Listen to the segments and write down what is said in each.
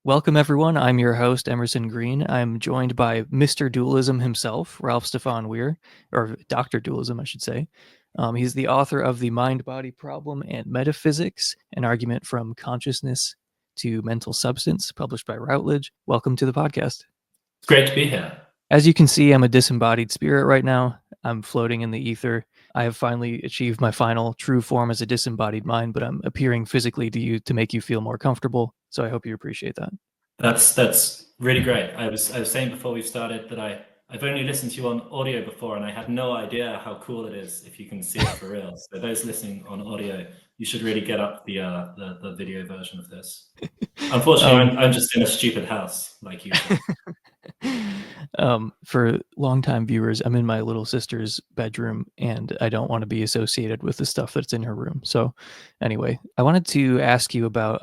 Welcome, everyone. I'm your host, Emerson Green. I'm joined by Mr. Dualism himself, Ralph Stefan Weir, or Dr. Dualism, I should say. He's the author of the Mind-Body Problem and Metaphysics, an argument from consciousness to mental substance, published by Routledge. Welcome to the podcast. It's great to be here. As you can see, I'm a disembodied spirit right now. I'm floating in the ether. I have finally achieved my final true form as a disembodied mind, but I'm appearing physically to you to make you feel more comfortable. So I hope you appreciate that. That's really great. I was saying before we started that I've only listened to you on audio before, and I had no idea how cool it is if you can see it for real. So those listening on audio, you should really get up the video version of this. Unfortunately, I'm just in a stupid house like you. For longtime viewers, I'm in my little sister's bedroom, and I don't want to be associated with the stuff that's in her room. So anyway, I wanted to ask you about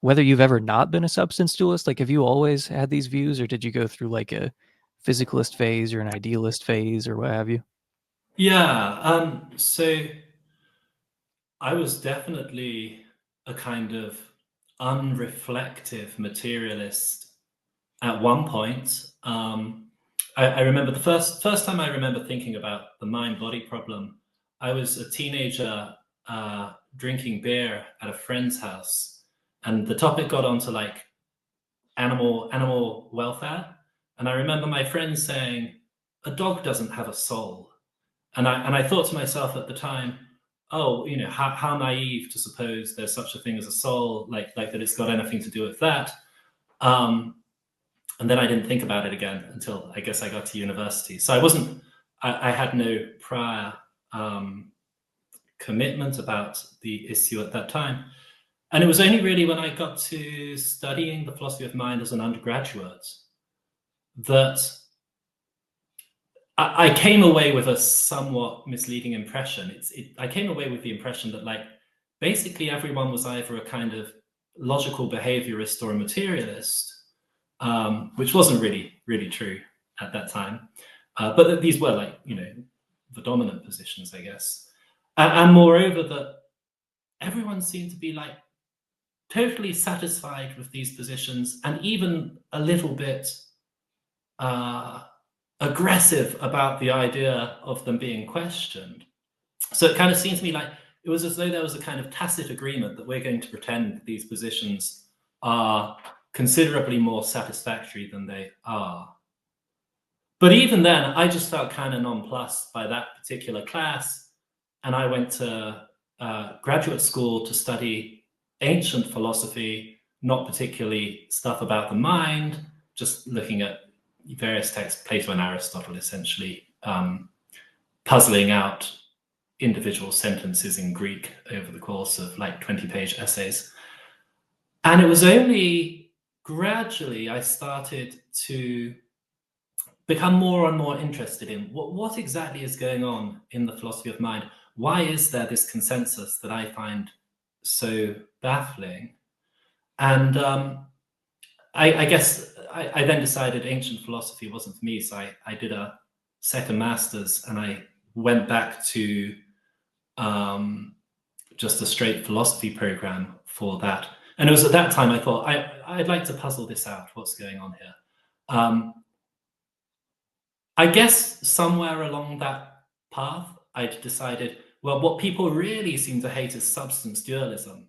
whether you've ever not been a substance dualist. Like, have you always had these views, or did you go through like a physicalist phase or an idealist phase or what have you? Yeah, so I was definitely a kind of unreflective materialist at one point. I remember the first time I remember thinking about the mind-body problem. I was a teenager drinking beer at a friend's house, and the topic got onto like animal welfare. And I remember my friend saying, "A dog doesn't have a soul," and I thought to myself at the time, oh, you know, how naive to suppose there's such a thing as a soul, like that it's got anything to do with that. And then I didn't think about it again until I guess I got to university. So I had no prior commitment about the issue at that time. And it was only really when I got to studying the philosophy of mind as an undergraduate that I came away with a somewhat misleading impression. I came away with the impression that like basically everyone was either a kind of logical behaviorist or a materialist, which wasn't really true at that time. But that these were like, you know, the dominant positions, I guess. And moreover, that everyone seemed to be like totally satisfied with these positions and even a little bit aggressive about the idea of them being questioned. So it kind of seemed to me like it was as though there was a kind of tacit agreement that we're going to pretend these positions are considerably more satisfactory than they are. But even then, I just felt kind of nonplussed by that particular class. And I went to graduate school to study ancient philosophy, not particularly stuff about the mind, just looking at various texts, Plato and Aristotle, essentially puzzling out individual sentences in Greek over the course of like 20-page essays. And it was only gradually I started to become more and more interested in what exactly is going on in the philosophy of mind. Why is there this consensus that I find so baffling? And I guess I then decided ancient philosophy wasn't for me, so I did a second master's and I went back to just a straight philosophy program for that. And it was at that time I thought, I'd like to puzzle this out, what's going on here. I guess somewhere along that path, I'd decided, well, what people really seem to hate is substance dualism.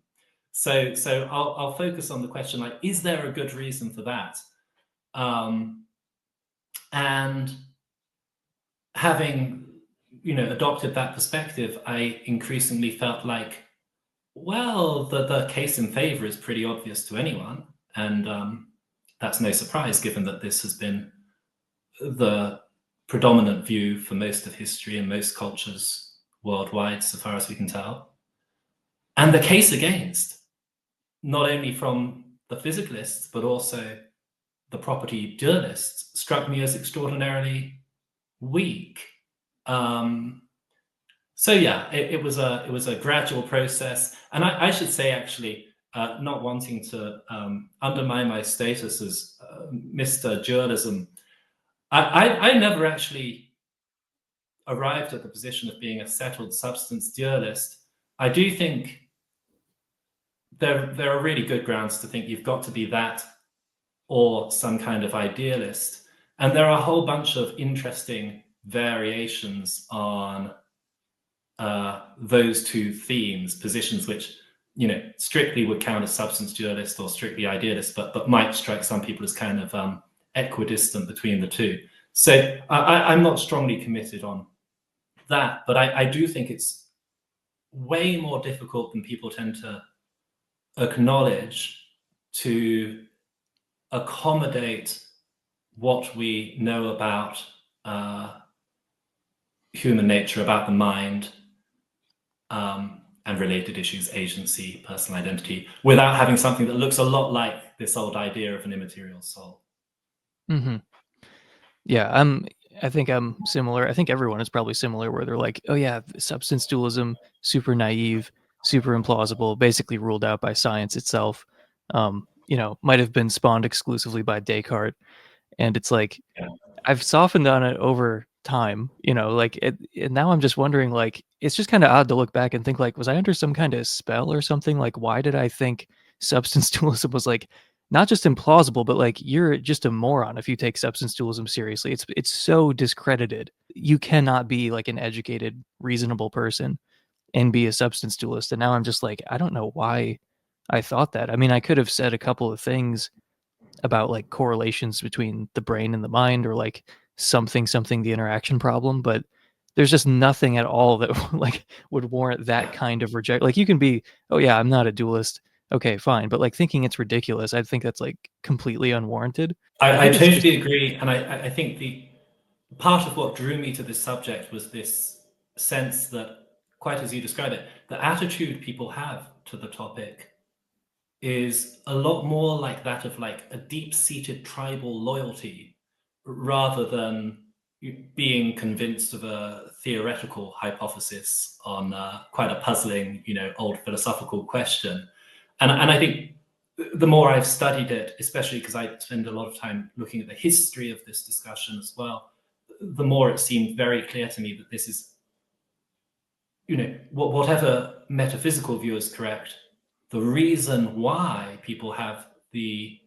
So I'll focus on the question, like, is there a good reason for that? And having, you know, adopted that perspective, I increasingly felt like, well, the case in favor is pretty obvious to anyone. And that's no surprise, given that this has been the predominant view for most of history and most cultures worldwide, so far as we can tell. And the case against, not only from the physicalists, but also the property dualists, struck me as extraordinarily weak. So yeah, it was a gradual process. And I should say, actually, not wanting to undermine my status as Mr. Dualism, I never actually arrived at the position of being a settled substance dualist. I do think there are really good grounds to think you've got to be that or some kind of idealist. And there are a whole bunch of interesting variations on those two themes, positions which, you know, strictly would count as substance dualist or strictly idealist, but might strike some people as kind of equidistant between the two. So I'm not strongly committed on that, but I do think it's way more difficult than people tend to acknowledge to accommodate what we know about human nature, about the mind, and related issues, agency, personal identity, without having something that looks a lot like this old idea of an immaterial soul. Mm-hmm. Yeah, I think I'm similar. I think everyone is probably similar, where they're like, oh yeah, substance dualism, super naive, super implausible, basically ruled out by science itself. Might have been spawned exclusively by Descartes. And it's like, Yeah. I've softened on it over time, and now I'm just wondering, like, it's just kind of odd to look back and think, like, was I under some kind of spell or something? Like, why did I think substance dualism was like not just implausible, but like you're just a moron if you take substance dualism seriously. It's so discredited. You cannot be like an educated, reasonable person and be a substance dualist. And now I'm just like, I don't know why I thought that. I mean, I could have said a couple of things about like correlations between the brain and the mind, or like something the interaction problem, but there's just nothing at all that like would warrant that kind of reject. Like, you can be, oh yeah, I'm not a dualist, okay fine, but like thinking it's ridiculous, I think that's like completely unwarranted. I I think it's just totally agree, and I think the part of what drew me to this subject was this sense that, quite as you describe it, the attitude people have to the topic is a lot more like that of like a deep-seated tribal loyalty, rather than being convinced of a theoretical hypothesis on quite a puzzling, old philosophical question. And I think the more I've studied it, especially because I spend a lot of time looking at the history of this discussion as well, the more it seemed very clear to me that this is, whatever metaphysical view is correct, the reason why people have the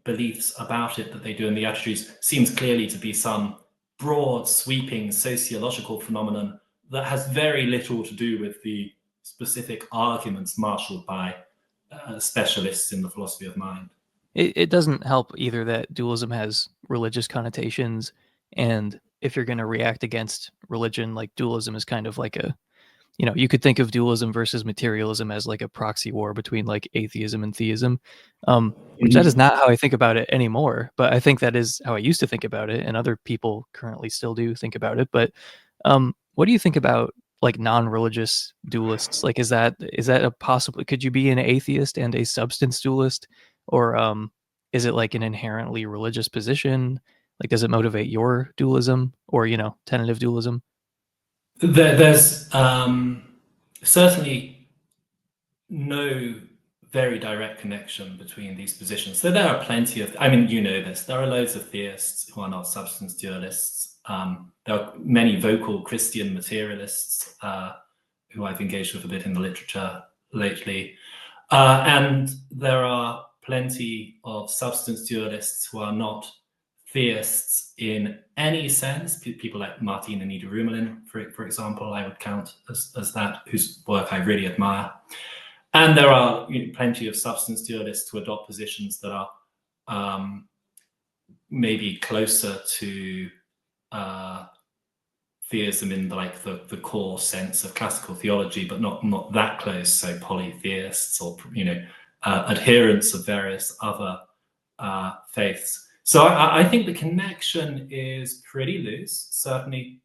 beliefs about it that they do, and the attitudes, seems clearly to be some broad, sweeping sociological phenomenon that has very little to do with the specific arguments marshaled by specialists in the philosophy of mind. it doesn't help either that dualism has religious connotations, and if you're going to react against religion, like dualism is kind of like a, you could think of dualism versus materialism as like a proxy war between like atheism and theism, which that is not how I think about it anymore. But I think that is how I used to think about it, and other people currently still do think about it. But what do you think about like non-religious dualists? Like, is that a possible? Could you be an atheist and a substance dualist, or is it like an inherently religious position? Like, does it motivate your dualism, or tentative dualism? There's certainly no very direct connection between these positions. So there are plenty of, this, there are loads of theists who are not substance dualists. There are many vocal Christian materialists who I've engaged with a bit in the literature lately. And there are plenty of substance dualists who are not theists in any sense. People like Martin and Ida Rumelin, for example, I would count as that, whose work I really admire. And there are plenty of substance dualists who adopt positions that are maybe closer to theism in the core sense of classical theology, but not that close. So polytheists, or adherents of various other faiths. So I think the connection is pretty loose. Certainly,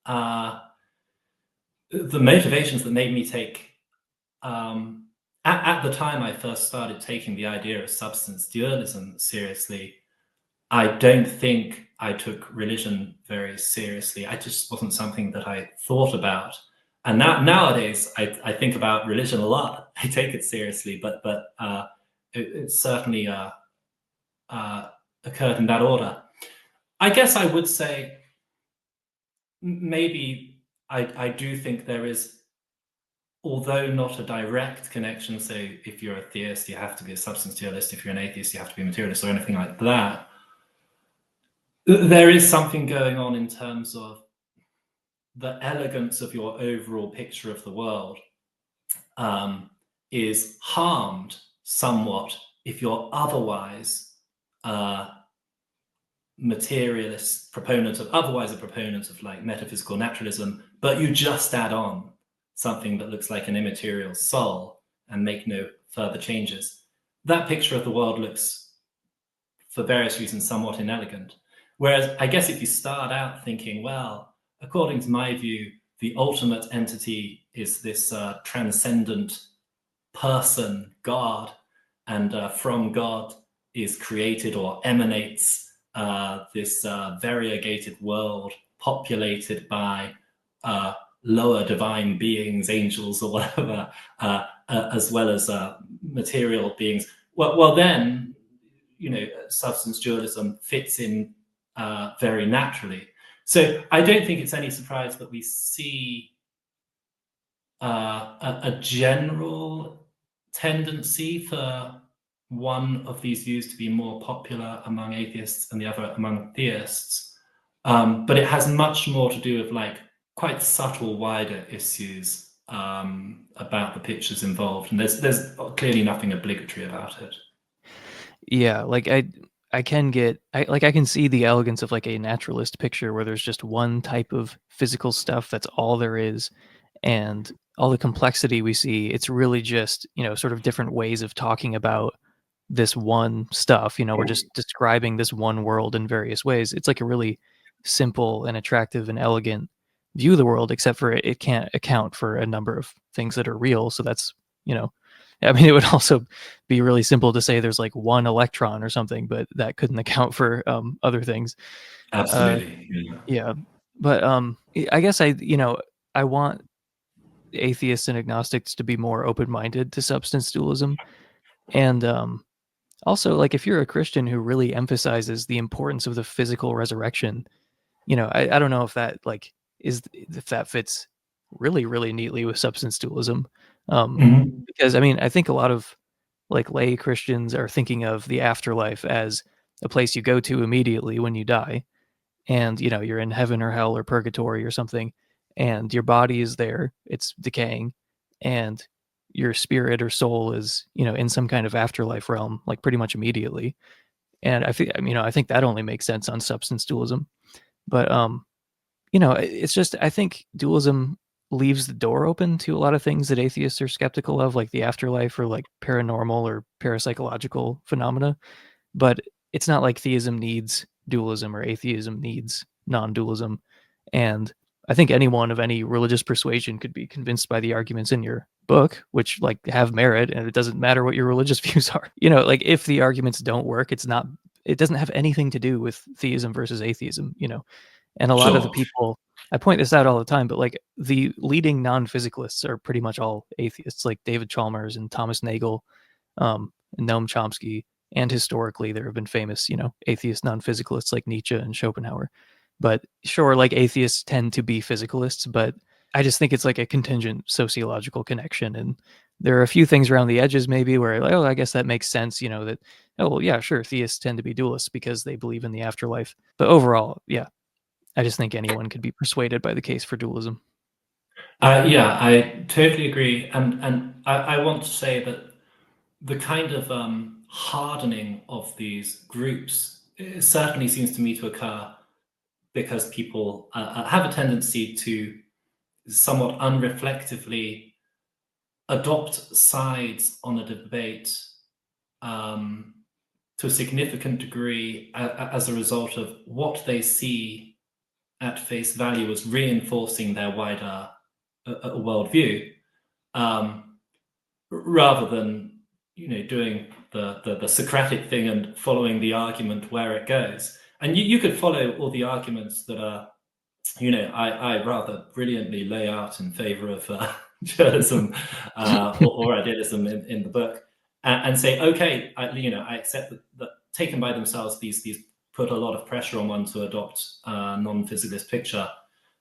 the motivations that made me take, at the time I first started taking the idea of substance dualism seriously, I don't think I took religion very seriously. It just wasn't something that I thought about. And nowadays, I think about religion a lot. I take it seriously, but it certainly occurred in that order. I guess I would say maybe I do think there is although not a direct connection, so if you're a theist, you have to be a substance dualist. If you're an atheist, you have to be a materialist, or anything like that. There is something going on in terms of the elegance of your overall picture of the world is harmed somewhat if you're otherwise materialist proponent of, otherwise a proponent of like metaphysical naturalism, but you just add on something that looks like an immaterial soul and make no further changes. That picture of the world looks, for various reasons, somewhat inelegant. Whereas I guess if you start out thinking, well, according to my view, the ultimate entity is this transcendent person, God, and from God is created or emanates this variegated world populated by lower divine beings, angels or whatever, as well as material beings. Well, then, you know, substance dualism fits in very naturally. So I don't think it's any surprise that we see a general tendency for one of these views to be more popular among atheists and the other among theists. But it has much more to do with like quite subtle, wider issues about the pictures involved. And there's clearly nothing obligatory about it. Yeah, like I can see the elegance of like a naturalist picture where there's just one type of physical stuff, that's all there is, and all the complexity we see, it's really just, you know, sort of different ways of talking about this one stuff. You know, we're just describing this one world in various ways. It's like a really simple and attractive and elegant view of the world, except for it can't account for a number of things that are real. So that's, you know, I mean, it would also be really simple to say there's like one electron or something, but that couldn't account for other things. Absolutely. Yeah. Yeah, but I guess I want atheists and agnostics to be more open-minded to substance dualism, and also, like, if you're a Christian who really emphasizes the importance of the physical resurrection, you know, I don't know if that like if that fits really neatly with substance dualism, Mhm. because I mean I think a lot of like lay Christians are thinking of the afterlife as a place you go to immediately when you die, and you know you're in heaven or hell or purgatory or something, and your body is there, it's decaying, and your spirit or soul is, you know, in some kind of afterlife realm like pretty much immediately. And I think, you know, I think that only makes sense on substance dualism. But you know, it's just I think dualism leaves the door open to a lot of things that atheists are skeptical of, like the afterlife or like paranormal or parapsychological phenomena. But it's not like theism needs dualism or atheism needs non-dualism. And I think anyone of any religious persuasion could be convinced by the arguments in your book, which like have merit, and it doesn't matter what your religious views are. You know, like if the arguments don't work, it doesn't have anything to do with theism versus atheism, you know. And a lot of the Sure. people, I point this out all the time, but like the leading non-physicalists are pretty much all atheists, like David Chalmers and Thomas Nagel, and Noam Chomsky. And historically, there have been famous, you know, atheist non-physicalists like Nietzsche and Schopenhauer. But sure, like atheists tend to be physicalists, but I just think it's like a contingent sociological connection. And there are a few things around the edges maybe where, like, oh, I guess that makes sense, you know, that, oh, well, yeah, sure, theists tend to be dualists because they believe in the afterlife. But overall, yeah, I just think anyone could be persuaded by the case for dualism. Yeah, I totally agree. And I want to say that the kind of hardening of these groups certainly seems to me to occur because people have a tendency to somewhat unreflectively adopt sides on a debate to a significant degree as a result of what they see at face value as reinforcing their wider worldview, rather than, you know, doing the Socratic thing and following the argument where it goes. And you could follow all the arguments that are, you know, I rather brilliantly lay out in favor of dualism or idealism in the book, and say, okay, I accept that taken by themselves, these put a lot of pressure on one to adopt a non-physicalist picture.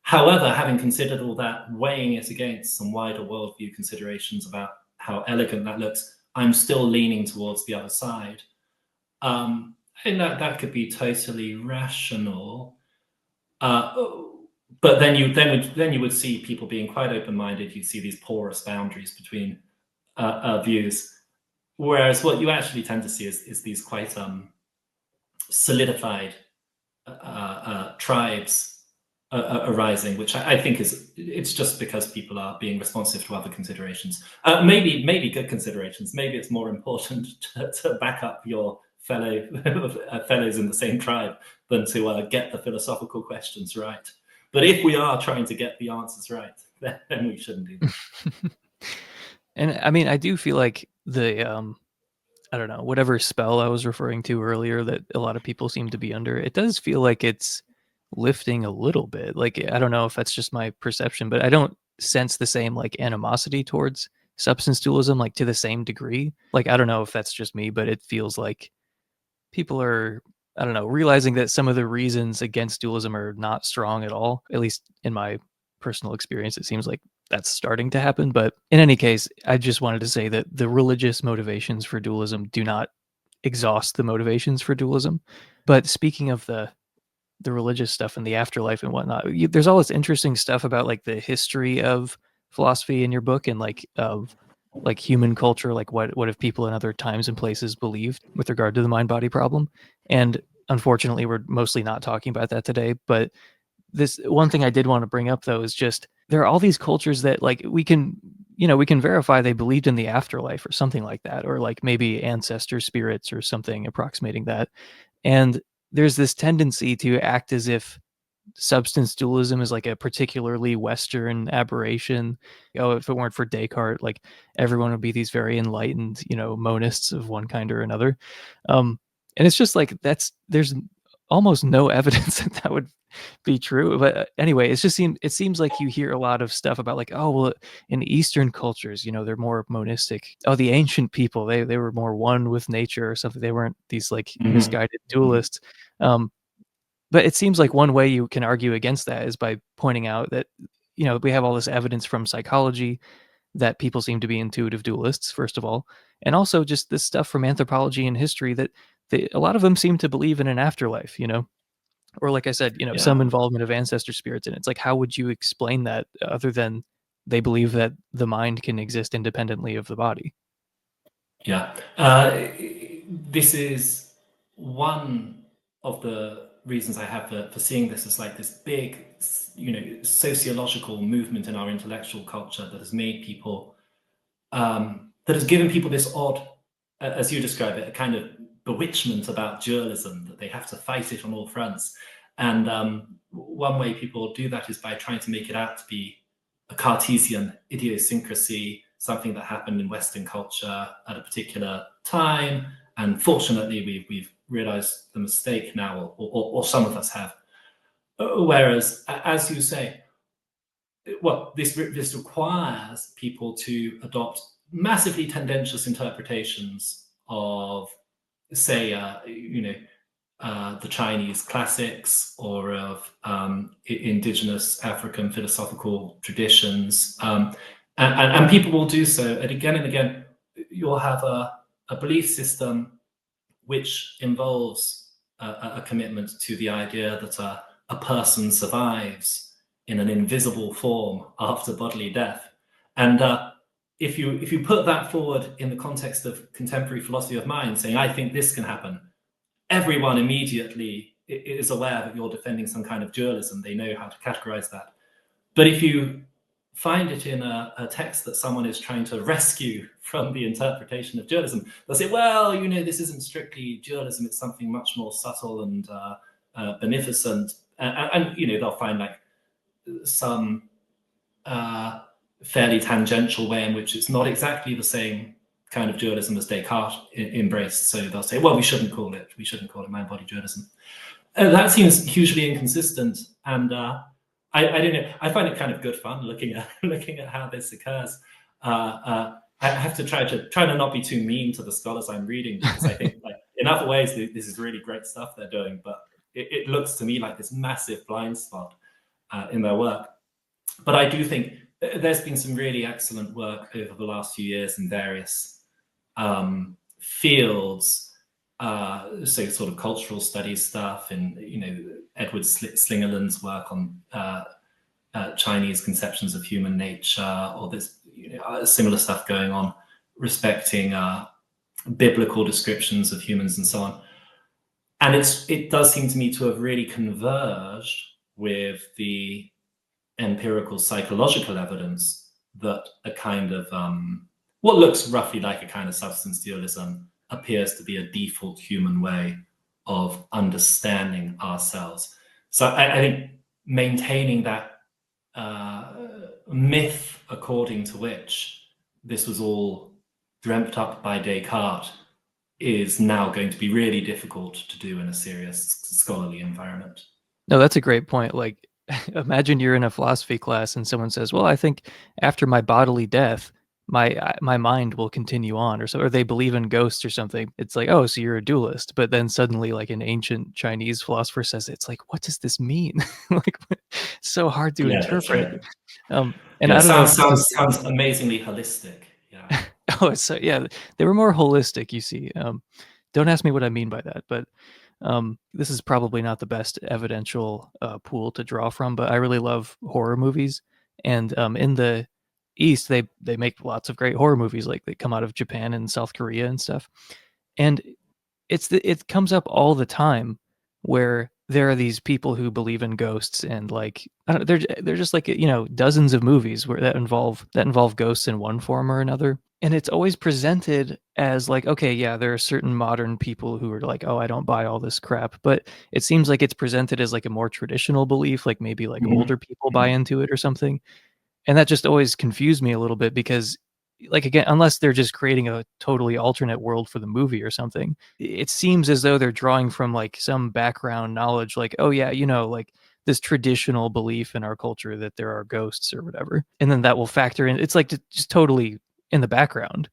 However, having considered all that, weighing it against some wider worldview considerations about how elegant that looks, I'm still leaning towards the other side. And that could be totally rational. But then you would see people being quite open-minded. You'd see these porous boundaries between views. Whereas what you actually tend to see is these quite solidified tribes arising, which I think it's just because people are being responsive to other considerations. Maybe good considerations. Maybe it's more important to back up your fellows in the same tribe than to get the philosophical questions right. But if we are trying to get the answers right, then we shouldn't do that. And I mean, I do feel like the I don't know, whatever spell I was referring to earlier that a lot of people seem to be under, it does feel like it's lifting a little bit. Like, I don't know if that's just my perception, but I don't sense the same like animosity towards substance dualism, like to the same degree. Like, I don't know if that's just me, but it feels like people are, I don't know, realizing that some of the reasons against dualism are not strong at all. At least in my personal experience, it seems like that's starting to happen. But in any case, I just wanted to say that the religious motivations for dualism do not exhaust the motivations for dualism. But speaking of the religious stuff and the afterlife and whatnot, there's all this interesting stuff about like the history of philosophy in your book and like of like human culture, like what have people in other times and places believed with regard to the mind body problem. And unfortunately, we're mostly not talking about that today. But this one thing I did want to bring up though is just there are all these cultures that like we can verify they believed in the afterlife or something like that, or like maybe ancestor spirits or something approximating that. And there's this tendency to act as if substance dualism is like a particularly Western aberration. Oh, if it weren't for Descartes, like everyone would be these very enlightened, monists of one kind or another. And it's just like there's almost no evidence that that would be true. But anyway, it seems like you hear a lot of stuff about like, oh well, in Eastern cultures, they're more monistic. Oh, the ancient people, they were more one with nature or something. They weren't these like misguided dualists. But it seems like one way you can argue against that is by pointing out that, we have all this evidence from psychology that people seem to be intuitive dualists, first of all, and also just this stuff from anthropology and history that a lot of them seem to believe in an afterlife, or like I said, some involvement of ancestor spirits in it. It's like, how would you explain that other than they believe that the mind can exist independently of the body? Yeah. This is one of the reasons I have for seeing this as like this big, sociological movement in our intellectual culture that has made people, that has given people this odd, as you describe it, a kind of bewitchment about dualism, that they have to fight it on all fronts. And one way people do that is by trying to make it out to be a Cartesian idiosyncrasy, something that happened in Western culture at a particular time. And fortunately, we've realized the mistake now, or some of us have. Whereas, as you say, well, this requires people to adopt massively tendentious interpretations of, say, the Chinese classics, or of indigenous African philosophical traditions. And people will do so. And again, you'll have a belief system which involves a commitment to the idea that a person survives in an invisible form after bodily death. And if you put that forward in the context of contemporary philosophy of mind, saying, I think this can happen, everyone immediately is aware that you're defending some kind of dualism. They know how to categorize that. But if you find it in a text that someone is trying to rescue from the interpretation of dualism, they'll say, well, this isn't strictly dualism. It's something much more subtle and beneficent. And they'll find like some fairly tangential way in which it's not exactly the same kind of dualism as Descartes embraced. So they'll say, well, we shouldn't call it mind-body dualism. That seems hugely inconsistent. And I don't know, I find it kind of good fun looking at how this occurs. I have to try to not be too mean to the scholars I'm reading, because I think like in other ways this is really great stuff they're doing, but it looks to me like this massive blind spot. in their work. But I do think there's been some really excellent work over the last few years in various fields, so sort of cultural studies stuff, and Edward Slingerland's work on Chinese conceptions of human nature, or this similar stuff going on respecting biblical descriptions of humans and so on. And it does seem to me to have really converged with the empirical psychological evidence that a kind of what looks roughly like a kind of substance dualism appears to be a default human way of understanding ourselves. So I think maintaining that myth according to which this was all dreamt up by Descartes is now going to be really difficult to do in a serious scholarly environment. No, that's a great point. Like, imagine you're in a philosophy class and someone says, well, I think after my bodily death, my mind will continue on, or so, or they believe in ghosts or something. It's like, oh, so you're a dualist. But then suddenly, like an ancient Chinese philosopher says, it's like, what does this mean? Like, it's so hard to Yeah, that's interpret. right. And Yeah, I don't know if this is, sounds amazingly holistic. Yeah. oh, it's so, yeah, they were more holistic, you see. Don't ask me what I mean by that, but this is probably not the best evidential pool to draw from, but I really love horror movies. And in the East, they make lots of great horror movies, like they come out of Japan and South Korea and stuff. And it comes up all the time where there are these people who believe in ghosts, and like I don't know, they're just like dozens of movies where that involve ghosts in one form or another. And it's always presented as like, okay, yeah, there are certain modern people who are like, oh, I don't buy all this crap. But it seems like it's presented as like a more traditional belief, like maybe like older people buy into it or something. And that just always confused me a little bit because, like, again, unless they're just creating a totally alternate world for the movie or something, it seems as though they're drawing from like some background knowledge, like, oh yeah, like this traditional belief in our culture that there are ghosts or whatever, and then that will factor in. It's like just totally in the background.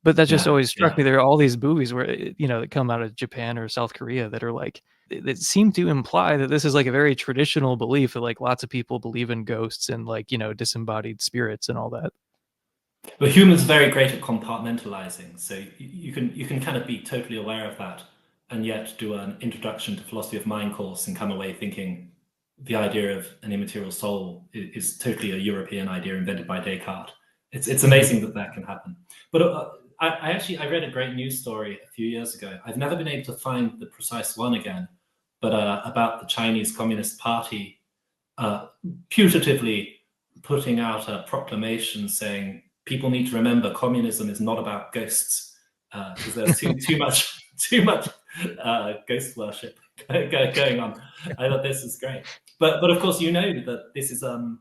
But that just Yeah, always struck me. There are all these movies where that come out of Japan or South Korea that are like that seem to imply that this is like a very traditional belief that like lots of people believe in ghosts and like disembodied spirits and all that. but humans are very great at compartmentalizing, so you can kind of be totally aware of that, and yet do an introduction to philosophy of mind course and come away thinking the idea of an immaterial soul is totally a European idea invented by Descartes. It's amazing that can happen. But I read a great news story a few years ago. I've never been able to find the precise one again, but about the Chinese Communist Party putatively putting out a proclamation saying people need to remember communism is not about ghosts, because there's too much ghost worship going on. I thought this is great, but of course that this is a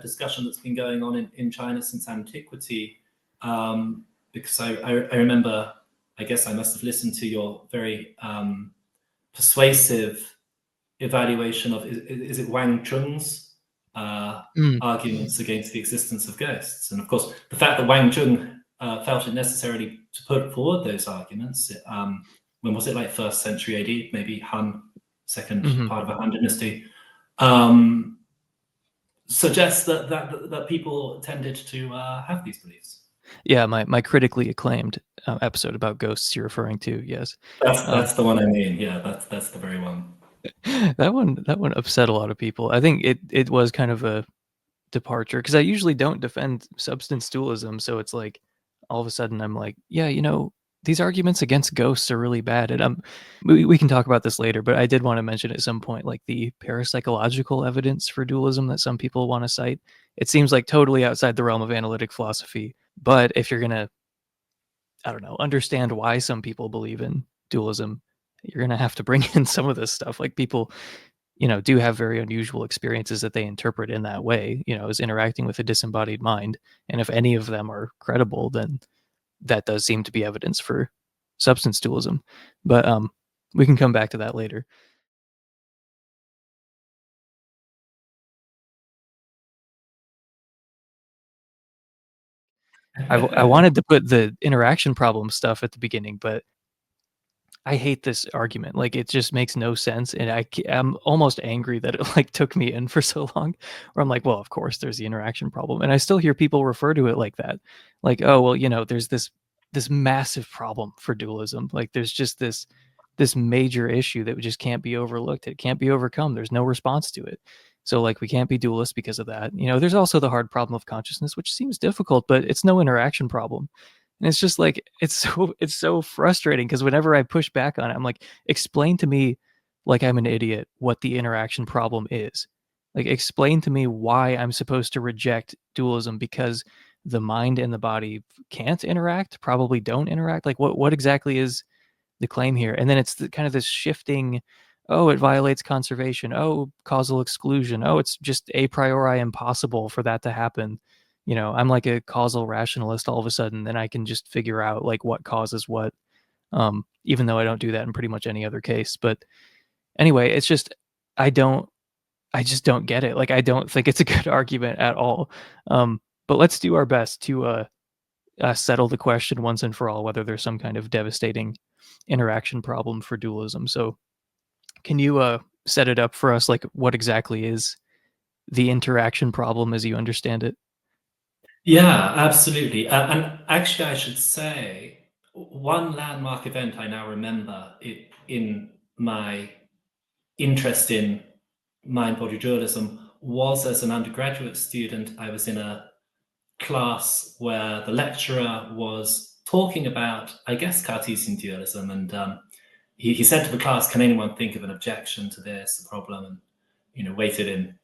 discussion that's been going on in China since antiquity, because I remember, I guess I must have listened to your very persuasive evaluation of, is it Wang Chung's arguments against the existence of ghosts. And of course, the fact that Wang Chung felt it necessary to put forward those arguments, when was it, like 1st century AD, maybe Han, second part of the Han dynasty, suggests that people tended to have these beliefs. Yeah, my critically acclaimed episode about ghosts you're referring to, yes. That's the one I mean. Yeah, that's the very one. That one upset a lot of people. I think it was kind of a departure because I usually don't defend substance dualism, so it's like all of a sudden I'm like, yeah, these arguments against ghosts are really bad. And we can talk about this later, but I did want to mention at some point like the parapsychological evidence for dualism that some people want to cite. It seems like totally outside the realm of analytic philosophy, but if you're gonna, I don't know, understand why some people believe in dualism, you're gonna have to bring in some of this stuff. Like people, do have very unusual experiences that they interpret in that way, as interacting with a disembodied mind. And if any of them are credible, then that does seem to be evidence for substance dualism. But we can come back to that later. I wanted to put the interaction problem stuff at the beginning, but I hate this argument. Like, it just makes no sense, and I'm almost angry that it like took me in for so long. Where I'm like, well, of course, there's the interaction problem, and I still hear people refer to it like that. Like, oh well, there's this massive problem for dualism. Like, there's just this major issue that just can't be overlooked. It can't be overcome. There's no response to it. So like, we can't be dualist because of that. There's also the hard problem of consciousness, which seems difficult, but it's no interaction problem. And it's just like, it's so frustrating, because whenever I push back on it, I'm like, explain to me, like I'm an idiot, what the interaction problem is. Like, explain to me why I'm supposed to reject dualism because the mind and the body can't interact, probably don't interact. Like, what exactly is the claim here? And then it's kind of this shifting, oh, it violates conservation, oh, causal exclusion, oh, it's just a priori impossible for that to happen. I'm like a causal rationalist all of a sudden, and I can just figure out like what causes what, even though I don't do that in pretty much any other case. But anyway, it's just, I just don't get it. Like, I don't think it's a good argument at all. But let's do our best to settle the question once and for all, whether there's some kind of devastating interaction problem for dualism. So can you set it up for us, like what exactly is the interaction problem as you understand it? Yeah, absolutely. And actually, I should say one landmark event I now remember in my interest in mind-body dualism was as an undergraduate student. I was in a class where the lecturer was talking about, I guess, Cartesian dualism, and he said to the class, "Can anyone think of an objection to this problem?" And waited in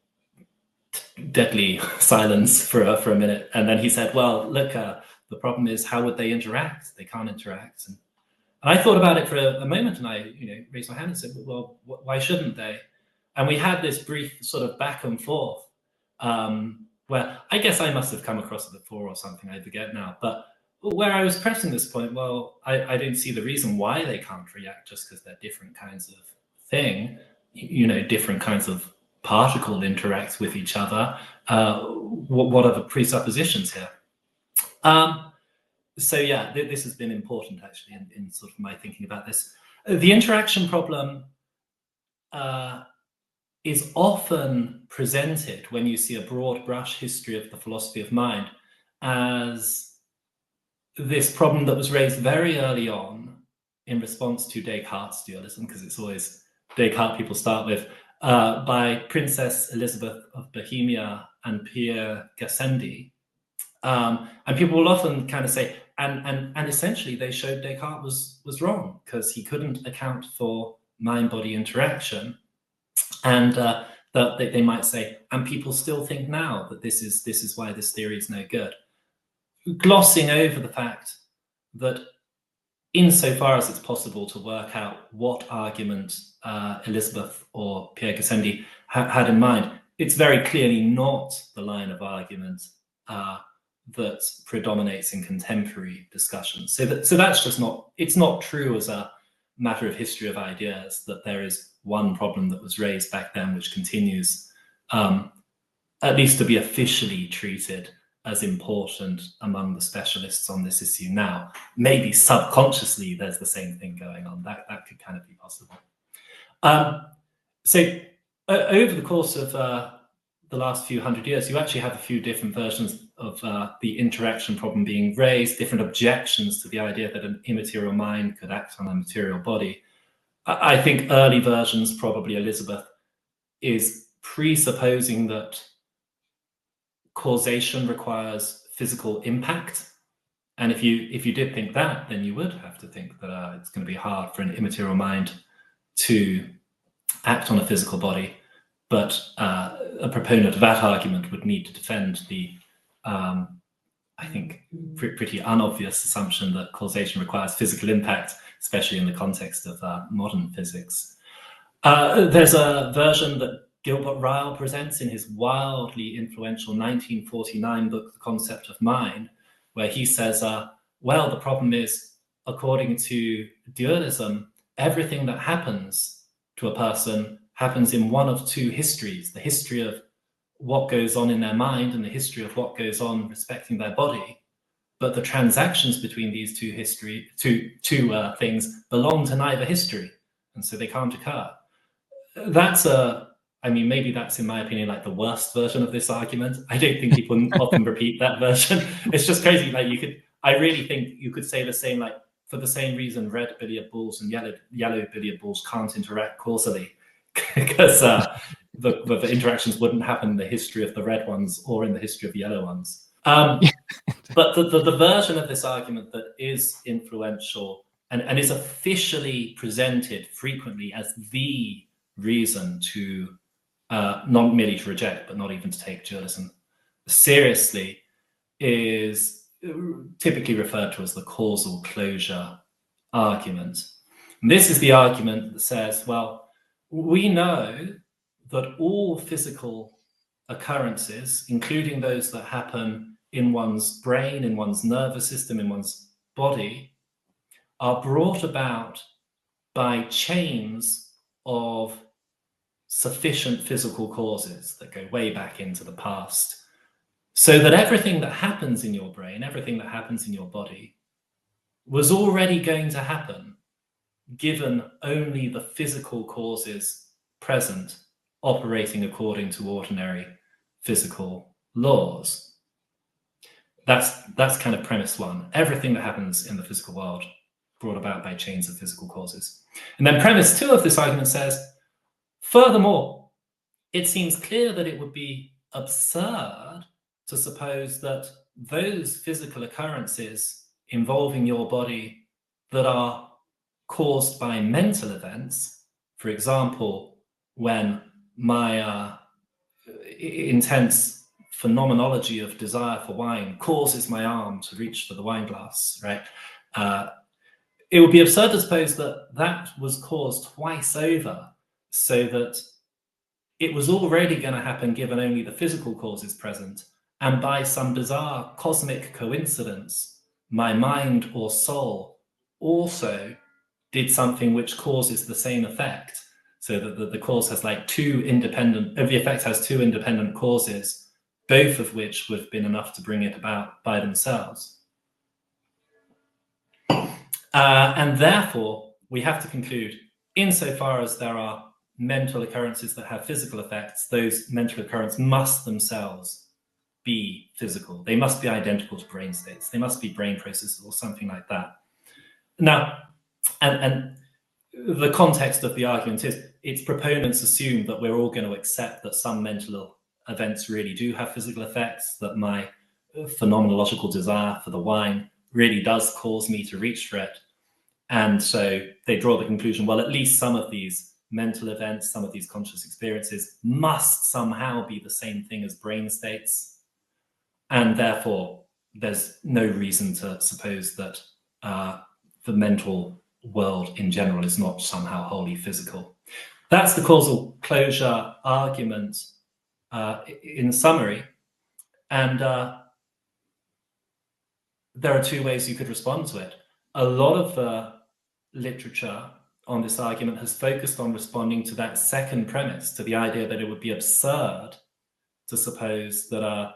deadly silence for a minute, and then he said, "Well, look, the problem is, how would they interact? They can't interact." And I thought about it for a moment, and I raised my hand and said, "Well, why shouldn't they?" And we had this brief sort of back and forth, where I guess I must have come across it before or something, I forget now, but where I was pressing this point, well, I don't see the reason why they can't react just because they're different kinds of thing, different kinds of particle interact with each other. What are the presuppositions here? So yeah, this has been important actually in sort of my thinking about this. The interaction problem is often presented, when you see a broad brush history of the philosophy of mind, as this problem that was raised very early on in response to Descartes' dualism, because it's always Descartes people start with, by Princess Elizabeth of Bohemia and Pierre Gassendi. And people will often kind of say, and essentially they showed Descartes was wrong because he couldn't account for mind-body interaction. And that they might say, and people still think now that this is why this theory is no good, glossing over the fact that insofar as it's possible to work out what argument Elizabeth or Pierre Gassendi had in mind, it's very clearly not the line of argument that predominates in contemporary discussions. So that's just not, it's not true as a matter of history of ideas that there is one problem that was raised back then which continues at least to be officially treated as important among the specialists on this issue now. Maybe subconsciously there's the same thing going on. That could kind of be possible. So over the course of the last few hundred years, you actually have a few different versions of the interaction problem being raised, different objections to the idea that an immaterial mind could act on a material body. I think early versions, probably Elizabeth, is presupposing that causation requires physical impact. And if you did think that, then you would have to think that it's going to be hard for an immaterial mind to act on a physical body. But a proponent of that argument would need to defend the, I think, pretty unobvious assumption that causation requires physical impact, especially in the context of modern physics. There's a version that Gilbert Ryle presents in his wildly influential 1949 book, The Concept of Mind, where he says, well, the problem is, according to dualism, everything that happens to a person happens in one of two histories: the history of what goes on in their mind and the history of what goes on respecting their body. but the transactions between these two things belong to neither history, and so they can't occur. That's I mean, maybe that's, in my opinion, like the worst version of this argument. I don't think people often repeat that version. It's just crazy. Like I really think you could say the same, like, for the same reason red billiard balls and yellow billiard balls can't interact causally, because the interactions wouldn't happen in the history of the red ones or in the history of the yellow ones. But the version of this argument that is influential and is officially presented frequently as the reason to not merely to reject, but not even to take dualism seriously, is typically referred to as the causal closure argument. And this is the argument that says, well, we know that all physical occurrences, including those that happen in one's brain, in one's nervous system, in one's body, are brought about by chains of sufficient physical causes that go way back into the past, so that everything that happens in your brain, everything that happens in your body, was already going to happen given only the physical causes present operating according to ordinary physical laws. That's kind of premise one. Everything that happens in the physical world brought about by chains of physical causes. And then premise two of this argument says, furthermore, it seems clear that it would be absurd to suppose that those physical occurrences involving your body that are caused by mental events, for example, when my intense phenomenology of desire for wine causes my arm to reach for the wine glass, right? It would be absurd to suppose that that was caused twice over, so that it was already going to happen given only the physical causes present, and by some bizarre cosmic coincidence, my mind or soul also did something which causes the same effect, so that the cause has like the effect has two independent causes, both of which would have been enough to bring it about by themselves. And therefore, we have to conclude, insofar as there are mental occurrences that have physical effects, those mental occurrences must themselves be physical. They must be identical to brain states. They must be brain processes or something like that. Now, and the context of the argument is, its proponents assume that we're all going to accept that some mental events really do have physical effects, that my phenomenological desire for the wine really does cause me to reach for it. And so they draw the conclusion, well, at least some of these mental events, some of these conscious experiences must somehow be the same thing as brain states. And therefore, there's no reason to suppose that the mental world in general is not somehow wholly physical. That's the causal closure argument in summary. And there are two ways you could respond to it. A lot of the literature on this argument has focused on responding to that second premise, to the idea that it would be absurd to suppose that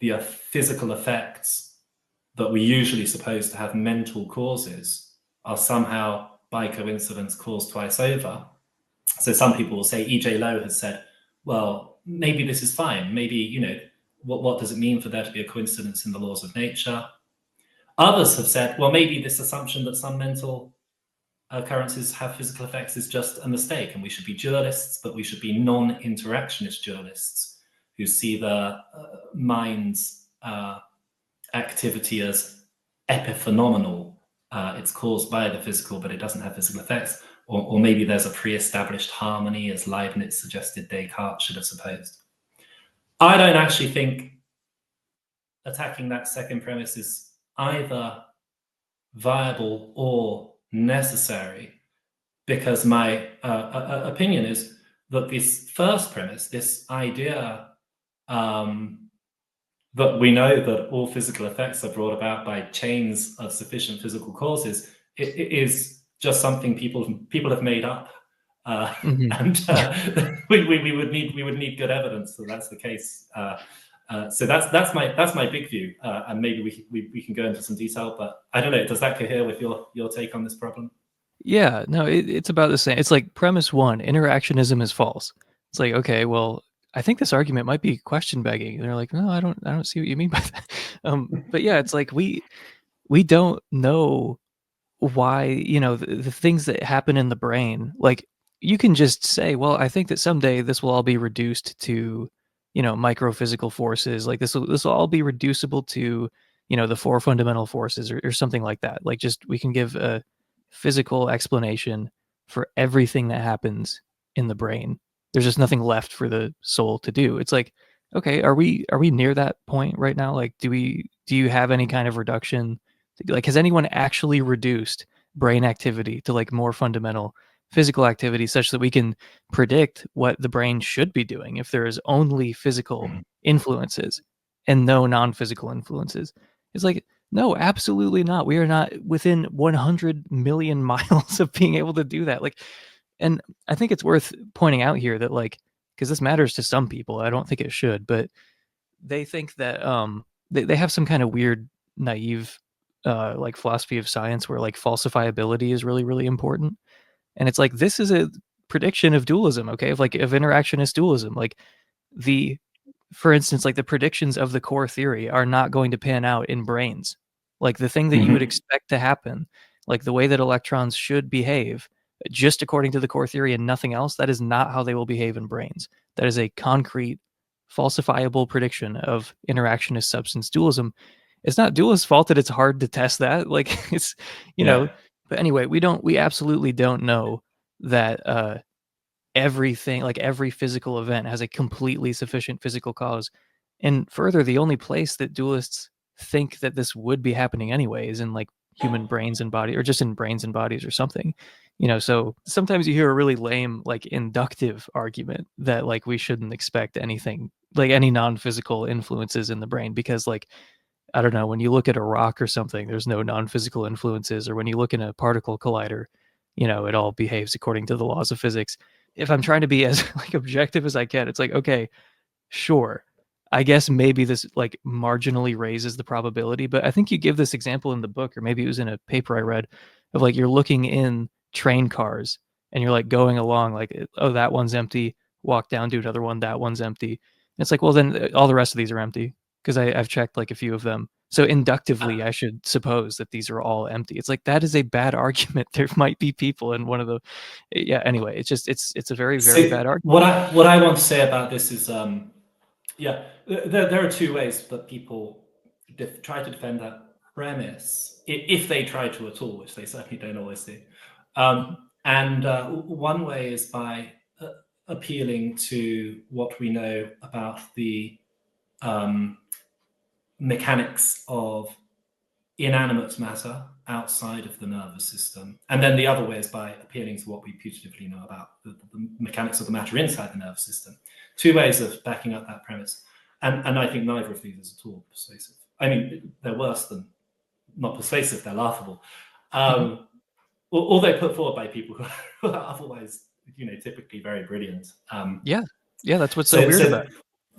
the physical effects that we usually suppose to have mental causes are somehow by coincidence caused twice over. So some people will say, E.J. Lowe has said, well, maybe this is fine. Maybe, what does it mean for there to be a coincidence in the laws of nature? Others have said, well, maybe this assumption that some mental occurrences have physical effects is just a mistake, and we should be dualists, but we should be non-interactionist dualists who see the mind's activity as epiphenomenal. It's caused by the physical, but it doesn't have physical effects. Or maybe there's a pre-established harmony, as Leibniz suggested Descartes should have supposed. I don't actually think attacking that second premise is either viable or necessary, because my opinion is that this first premise, this idea that we know that all physical effects are brought about by chains of sufficient physical causes, it is just something people have made up, and we would need good evidence that that's the case. So that's my big view, and maybe we can go into some detail. But I don't know. Does that cohere with your take on this problem? Yeah, no, it's about the same. It's like premise one, interactionism is false. It's like, okay, well, I think this argument might be question begging. And they're like, no, I don't see what you mean by that. But yeah, it's like we don't know why, the things that happen in the brain, like you can just say, well, I think that someday this will all be reduced to, microphysical forces. Like this will all be reducible to, the four fundamental forces or something like that. Like just we can give a physical explanation for everything that happens in the brain. There's just nothing left for the soul to do. It's like, okay, are we near that point right now? Like, do you have any kind of reduction? Like, has anyone actually reduced brain activity to like more fundamental physical activity such that we can predict what the brain should be doing if there is only physical influences and no non-physical influences? It's like, no, absolutely not. We are not within 100 million miles of being able to do that. Like, and I think it's worth pointing out here that, like, because this matters to some people, I don't think it should, but they think that they have some kind of weird naive like philosophy of science where like falsifiability is really, really important. And it's like this is a prediction of dualism, okay? Of interactionist dualism. Like the for instance, like the predictions of the core theory are not going to pan out in brains. Like the thing that you would Mm-hmm. expect to happen, like the way that electrons should behave, just according to the core theory and nothing else, that is not how they will behave in brains. That is a concrete, falsifiable prediction of interactionist substance dualism. It's not dualist's fault that it's hard to test that. Like it's, you know, Yeah. but anyway, we absolutely don't know that everything, like every physical event has a completely sufficient physical cause. And further, the only place that dualists think that this would be happening anyway is in like human brains and body, or just in brains and bodies or something. So sometimes you hear a really lame like inductive argument that like we shouldn't expect anything, like any non-physical influences in the brain, because like I don't know, when you look at a rock or something, there's no non-physical influences, or when you look in a particle collider, it all behaves according to the laws of physics. If I'm trying to be as like objective as I can, it's like, okay, sure. I guess maybe this like marginally raises the probability, but I think you give this example in the book, or maybe it was in a paper I read, of like you're looking in train cars and you're like going along like, oh, that one's empty, walk down to another one, that one's empty. And it's like, well, then all the rest of these are empty because I've checked like a few of them. So inductively, I should suppose that these are all empty. It's like that is a bad argument. There might be people in one of the, yeah. Anyway, it's just it's a very, very So bad argument. what I want to say about this is, yeah, there are two ways that people try to defend that premise, if they try to at all, which they certainly don't always do. And one way is by appealing to what we know about the mechanics of inanimate matter outside of the nervous system. And then the other way is by appealing to what we putatively know about the mechanics of the matter inside the nervous system. Two ways of backing up that premise. And I think neither of these is at all persuasive. I mean, they're worse than not persuasive, they're laughable. Although put forward by people who are otherwise, typically very brilliant. Yeah. Yeah, that's what's so So, weird about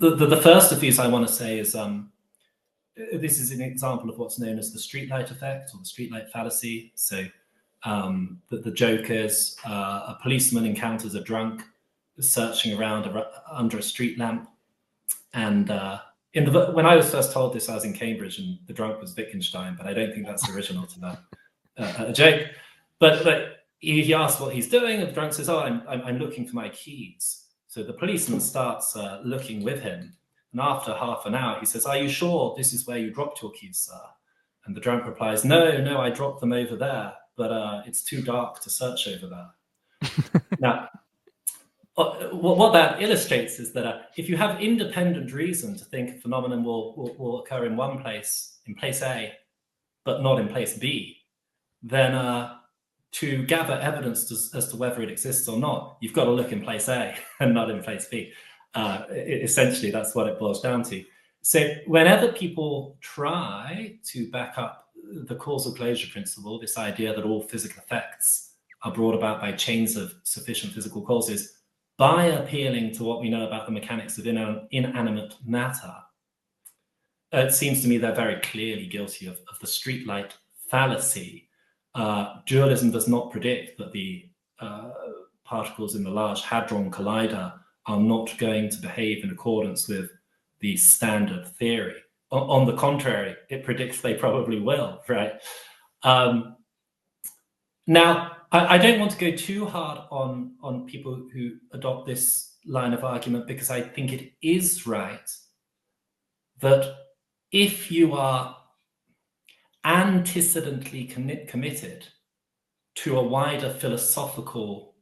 so it. the first of these I want to say is, this is an example of what's known as the streetlight effect or the streetlight fallacy. So the joke is a policeman encounters a drunk searching around under a street lamp. And when I was first told this, I was in Cambridge and the drunk was Wittgenstein, but I don't think that's original to a joke. But he asks what he's doing, and the drunk says, "Oh, I'm looking for my keys." So the policeman starts looking with him. And after half an hour, he says, "Are you sure this is where you dropped your keys, sir?" And the drunk replies, No, I dropped them over there, but it's too dark to search over there." Now, what that illustrates is that if you have independent reason to think a phenomenon will occur in one place, in place A, but not in place B, then to gather evidence as to whether it exists or not, you've got to look in place A and not in place B. Essentially, that's what it boils down to. So whenever people try to back up the causal closure principle, this idea that all physical effects are brought about by chains of sufficient physical causes, by appealing to what we know about the mechanics of inanimate matter, it seems to me they're very clearly guilty of the streetlight fallacy. Dualism does not predict that the particles in the Large Hadron Collider are not going to behave in accordance with the standard theory. On the contrary, it predicts they probably will, right? Now, I don't want to go too hard on people who adopt this line of argument, because I think it is right that if you are antecedently committed to a wider philosophical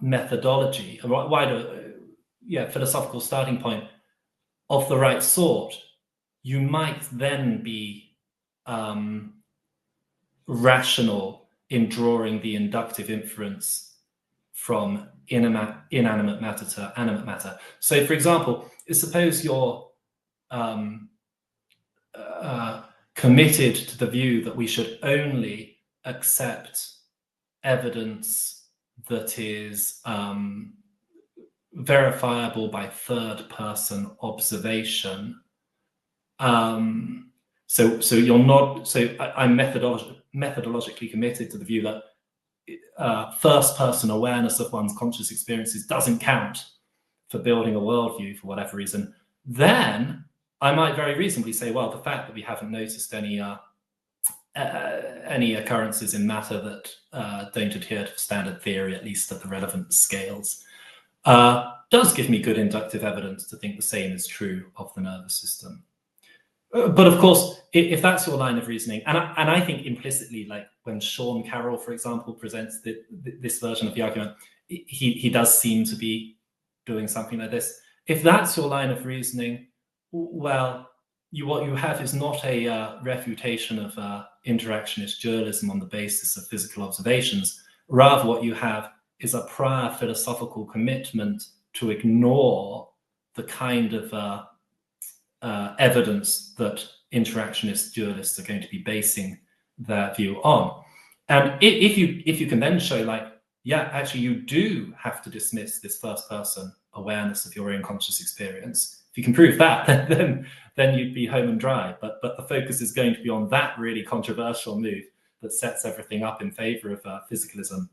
methodology, a wider philosophical starting point of the right sort, you might then be rational in drawing the inductive inference from inanimate matter to animate matter. So, for example, suppose you're committed to the view that we should only accept evidence that is verifiable by third-person observation. So you're not. So I'm methodologically committed to the view that first-person awareness of one's conscious experiences doesn't count for building a worldview for whatever reason. Then I might very reasonably say, well, the fact that we haven't noticed any occurrences in matter that don't adhere to standard theory, at least at the relevant scales, does give me good inductive evidence to think the same is true of the nervous system. But of course, if that's your line of reasoning, and I think implicitly, like when Sean Carroll, for example, presents this version of the argument, he does seem to be doing something like this. If that's your line of reasoning, well, what you have is not a refutation of interactionist dualism on the basis of physical observations. Rather, what you have is a prior philosophical commitment to ignore the kind of evidence that interactionist dualists are going to be basing their view on. And if you can then show, like, yeah, actually you do have to dismiss this first person awareness of your own conscious experience. If you can prove that, then you'd be home and dry. But the focus is going to be on that really controversial move that sets everything up in favor of physicalism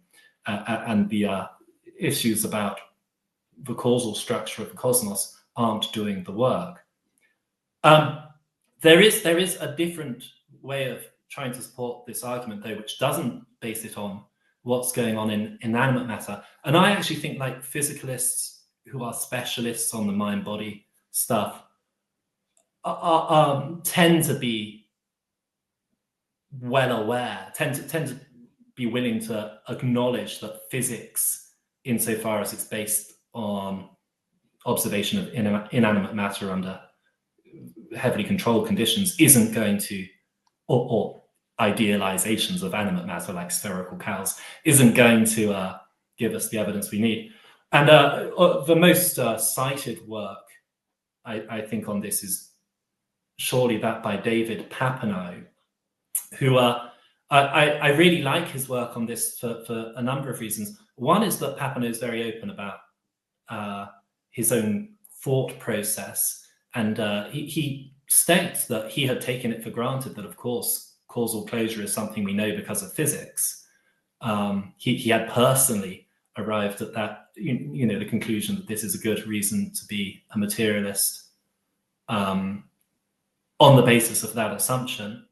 and the issues about the causal structure of the cosmos aren't doing the work. There is a different way of trying to support this argument, though, which doesn't base it on what's going on in inanimate matter. And I actually think, like, physicalists who are specialists on the mind-body stuff tend to be well aware, tend to be willing to acknowledge that physics, insofar as it's based on observation of inanimate matter under heavily controlled conditions, isn't going to, or idealizations of animate matter like spherical cows, isn't going to give us the evidence we need. And the most cited work, I think, on this is surely that by David Papineau, who I really like his work on this for a number of reasons. One is that Papineau is very open about his own thought process, and he states that he had taken it for granted that, of course, causal closure is something we know because of physics. He had personally arrived at that, the conclusion that this is a good reason to be a materialist on the basis of that assumption.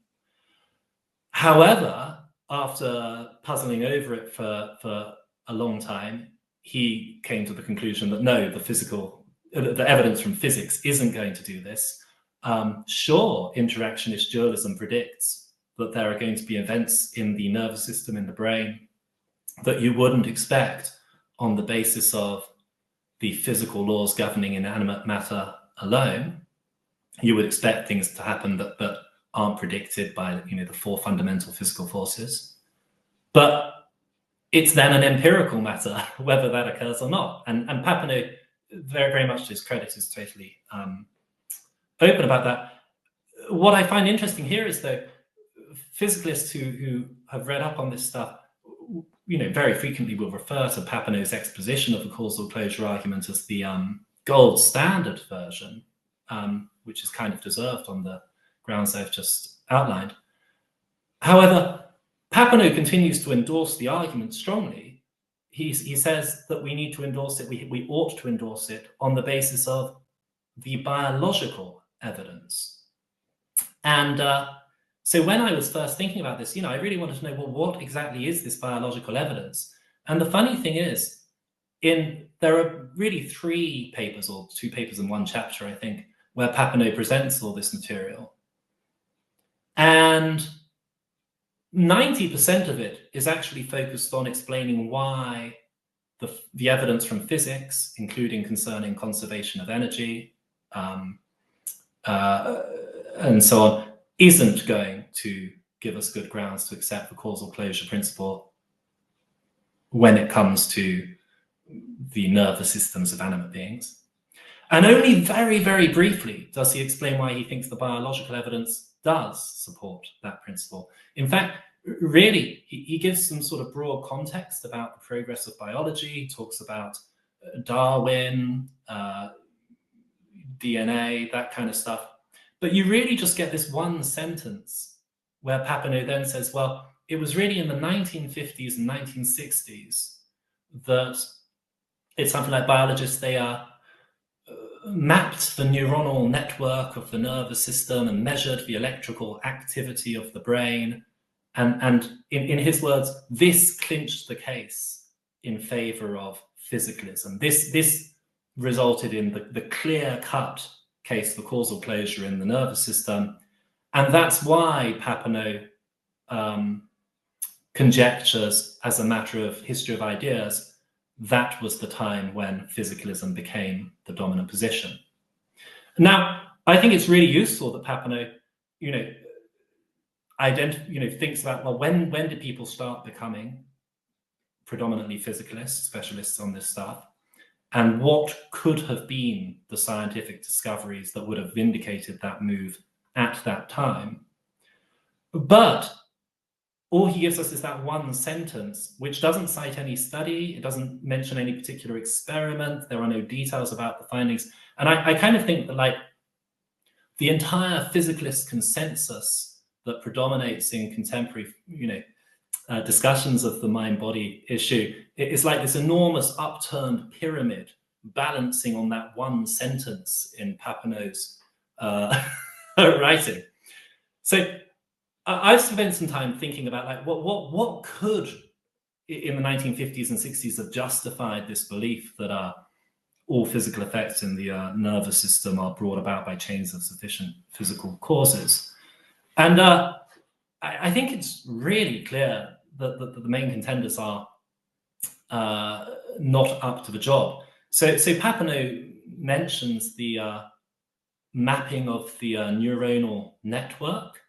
However, after puzzling over it for a long time, he came to the conclusion that no, the evidence from physics isn't going to do this. Sure, interactionist dualism predicts that there are going to be events in the nervous system, in the brain, that you wouldn't expect on the basis of the physical laws governing inanimate matter alone. You would expect things to happen that aren't predicted by the four fundamental physical forces. But it's then an empirical matter whether that occurs or not. And Papineau, very, very much to his credit, is totally open about that. What I find interesting here is, though, physicalists who have read up on this stuff, very frequently will refer to Papineau's exposition of the causal closure argument as the gold standard version, which is kind of deserved on the grounds I've just outlined. However, Papineau continues to endorse the argument strongly. He says that we need to endorse it, we ought to endorse it on the basis of the biological evidence. And so when I was first thinking about this, I really wanted to know, well, what exactly is this biological evidence? And the funny thing is, there are really 3 papers, or 2 papers in 1 chapter, I think, where Papineau presents all this material. And 90% of it is actually focused on explaining why the evidence from physics, including concerning conservation of energy, and so on, isn't going to give us good grounds to accept the causal closure principle when it comes to the nervous systems of animate beings. And only very, very briefly does he explain why he thinks the biological evidence does support that principle. In fact, really, he gives some sort of broad context about the progress of biology. He talks about Darwin, DNA, that kind of stuff. But you really just get this one sentence where Papineau then says, well, it was really in the 1950s and 1960s that it's something like biologists, they mapped the neuronal network of the nervous system and measured the electrical activity of the brain. And in his words, this clinched the case in favor of physicalism. This resulted in the clear-cut case for causal closure in the nervous system. And that's why Papineau conjectures, as a matter of history of ideas, that was the time when physicalism became the dominant position. Now, I think it's really useful that Papineau, thinks about, well, when did people start becoming predominantly physicalists, specialists on this stuff, and what could have been the scientific discoveries that would have vindicated that move at that time. But all he gives us is that one sentence, which doesn't cite any study, it doesn't mention any particular experiment, there are no details about the findings. And I kind of think that, like, the entire physicalist consensus that predominates in contemporary, discussions of the mind-body issue, it's like this enormous upturned pyramid balancing on that one sentence in Papineau's writing. So I've spent some time thinking about, like, what could in the 1950s and 60s have justified this belief that all physical effects in the nervous system are brought about by chains of sufficient physical causes. And I think it's really clear that the main contenders are not up to the job. So Papineau mentions the mapping of the neuronal network.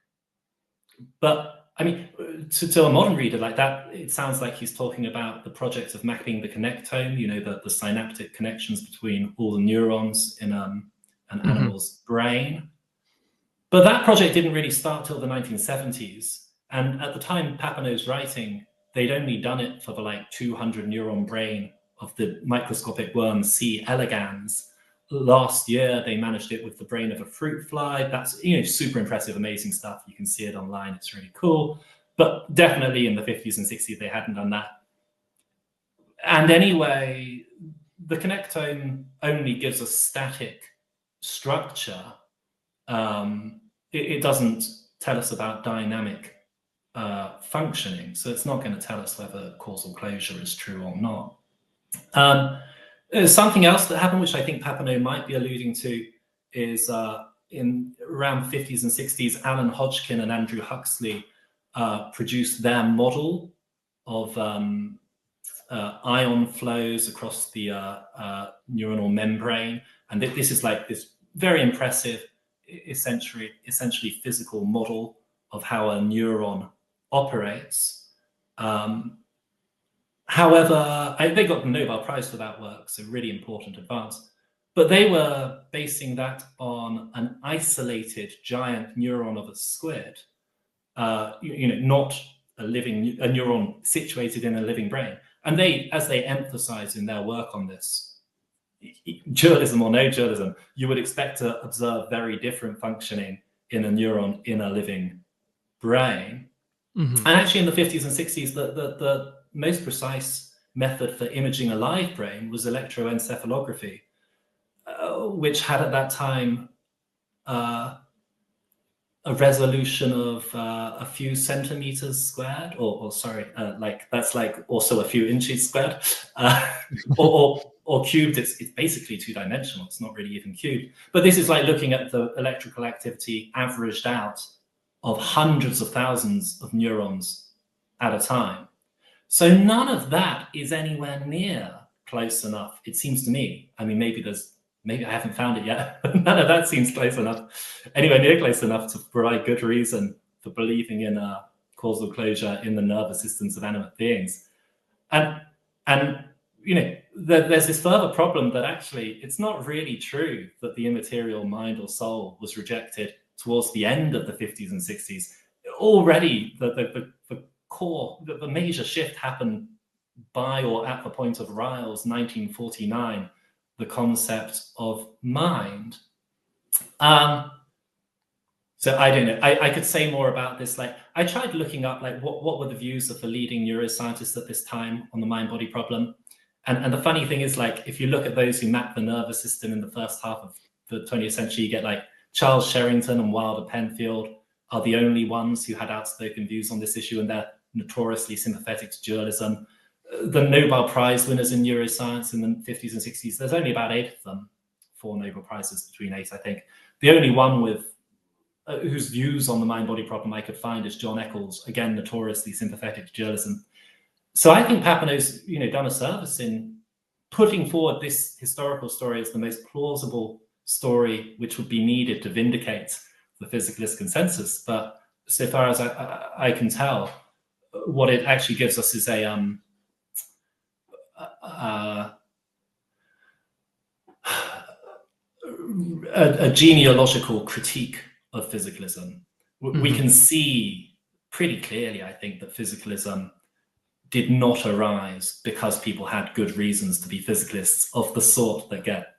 But I mean, to a modern reader like that, it sounds like he's talking about the project of mapping the connectome, the synaptic connections between all the neurons in an animal's brain. But that project didn't really start till the 1970s. And at the time Papineau's writing, they'd only done it for the 200 neuron brain of the microscopic worm C. elegans. Last year, they managed it with the brain of a fruit fly. That's super impressive, amazing stuff. You can see it online. It's really cool. But definitely in the 50s and 60s, they hadn't done that. And anyway, the connectome only gives a static structure. It doesn't tell us about dynamic functioning. So it's not going to tell us whether causal closure is true or not. Something else that happened, which I think Papineau might be alluding to, is in around the 50s and 60s, Alan Hodgkin and Andrew Huxley produced their model of ion flows across the neuronal membrane. And this is like this very impressive, essentially physical model of how a neuron operates. However, they got the Nobel Prize for that work, so really important advance. But they were basing that on an isolated giant neuron of a squid, not a neuron situated in a living brain. And as they emphasize in their work on this, dualism or no dualism, you would expect to observe very different functioning in a neuron in a living brain. Mm-hmm. And actually in the 50s and 60s, the most precise method for imaging a live brain was electroencephalography, which had at that time a resolution of a few centimeters squared, or sorry, like that's like also a few inches squared, or cubed. It's basically two-dimensional. It's not really even cubed. But this is like looking at the electrical activity averaged out of hundreds of thousands of neurons at a time. So none of that is anywhere near close enough, it seems to me. I mean, maybe I haven't found it yet, but none of that seems close enough, anywhere near close enough to provide good reason for believing in a causal closure in the nervous systems of animate beings. And you know, there's this further problem that actually it's not really true that the immaterial mind or soul was rejected towards the end of the 50s and 60s. Already the core, the major shift happened by or at the point of Ryle's 1949, the concept of mind. So I don't know. I could say more about this. Like I tried looking up like what were the views of the leading neuroscientists at this time on the mind-body problem. And the funny thing is, like, if you look at those who map the nervous system in the first half of the 20th century, you get like Charles Sherrington and Wilder Penfield are the only ones who had outspoken views on this issue, and they're notoriously sympathetic to dualism. The Nobel Prize winners in neuroscience in the 50s and 60s, there's only about 8 of them, 4 Nobel Prizes between 8, I think. The only one with whose views on the mind-body problem I could find is John Eccles, again, notoriously sympathetic to dualism. So I think Papineau's, done a service in putting forward this historical story as the most plausible story which would be needed to vindicate the physicalist consensus. But so far as I can tell, what it actually gives us is a genealogical critique of physicalism. We can see pretty clearly, I think, that physicalism did not arise because people had good reasons to be physicalists of the sort that get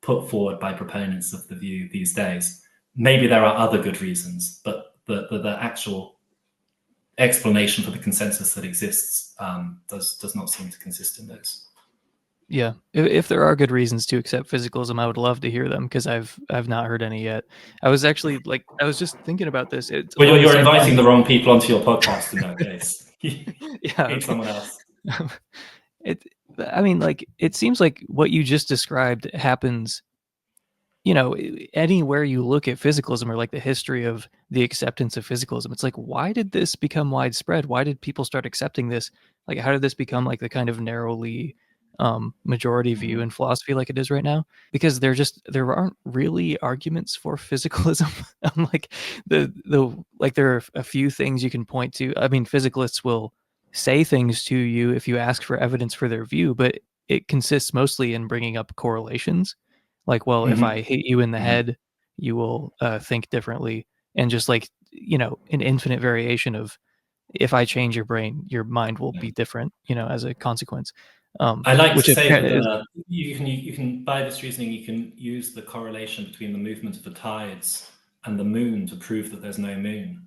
put forward by proponents of the view these days. Maybe there are other good reasons, but the actual explanation for the consensus that exists does not seem to consist in those. Yeah, if there are good reasons to accept physicalism, I would love to hear them because I've not heard any yet. I was actually I was just thinking about this. Well, you're inviting the wrong people onto your podcast in that case. Yeah, okay. Someone else. I mean, like it seems like what you just described happens, anywhere you look at physicalism or like the history of the acceptance of physicalism. It's like, why did this become widespread? Why did people start accepting this? Like, how did this become like the kind of narrowly majority view in philosophy like it is right now? Because there aren't really arguments for physicalism. Like there are a few things you can point to. I mean, physicalists will say things to you if you ask for evidence for their view, but it consists mostly in bringing up correlations. Like, well, if I hit you in the head, you will think differently, and just like an infinite variation of if I change your brain, your mind will be different, as a consequence. I like to say that you can, by this reasoning, you can use the correlation between the movement of the tides and the moon to prove that there's no moon.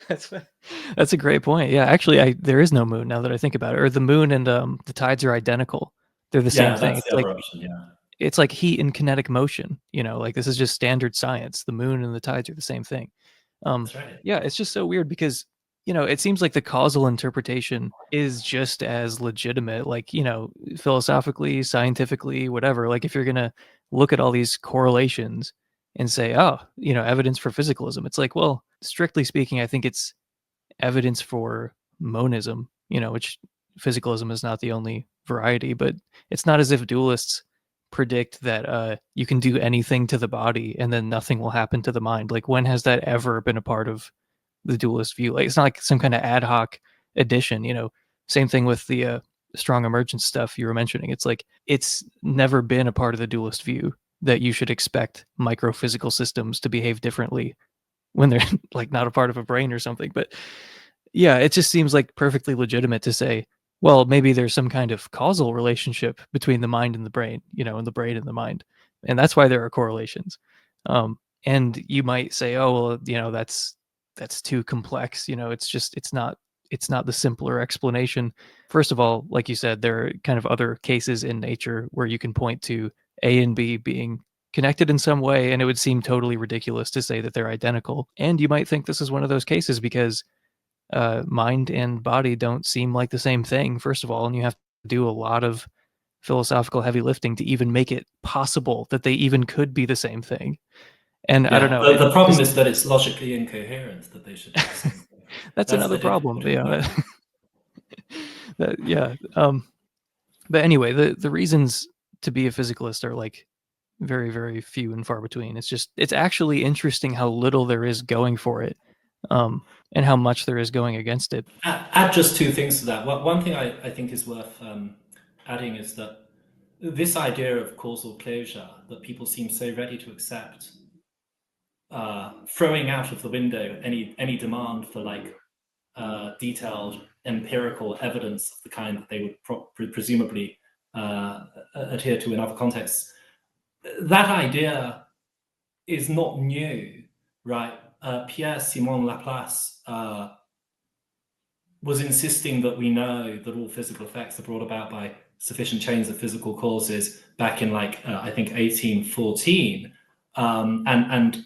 That's a great point. Yeah, actually, there is no moon now that I think about it. Or the moon and the tides are identical. They're the same thing. That's the other option. Yeah, it's like heat and kinetic motion. Like this is just standard science. The moon and the tides are the same thing. That's right. Yeah, it's just so weird because it seems like the causal interpretation is just as legitimate, like, philosophically, scientifically, whatever. Like if you're going to look at all these correlations and say, oh, evidence for physicalism, it's like, well, strictly speaking, I think it's evidence for monism, which physicalism is not the only variety, but it's not as if dualists predict that you can do anything to the body and then nothing will happen to the mind. Like when has that ever been a part of the dualist view? Like it's not like some kind of ad hoc addition, same thing with the strong emergence stuff you were mentioning. It's like it's never been a part of the dualist view that you should expect microphysical systems to behave differently when they're like not a part of a brain or something. But yeah, it just seems like perfectly legitimate to say well, maybe there's some kind of causal relationship between the mind and the brain, and the brain and the mind. And that's why there are correlations. And you might say, oh, well, that's too complex. It's not the simpler explanation. First of all, like you said, there are kind of other cases in nature where you can point to A and B being connected in some way, and it would seem totally ridiculous to say that they're identical. And you might think this is one of those cases because mind and body don't seem like the same thing, first of all, and you have to do a lot of philosophical heavy lifting to even make it possible that they even could be the same thing. And I don't Yeah, know. the problem is that it's logically incoherent that they should be the same thing. That's That's another the problem. difficulty with that. Yeah. But anyway, the reasons to be a physicalist are like very, very few and far between. It's actually interesting how little there is going for it, and how much there is going against it. Add just two things to that. One thing I think is worth adding is that this idea of causal closure that people seem so ready to accept, throwing out of the window any demand for like detailed empirical evidence of the kind that they would presumably adhere to in other contexts. That idea is not new, right? Pierre-Simon Laplace was insisting that we know that all physical effects are brought about by sufficient chains of physical causes back in I think 1814, and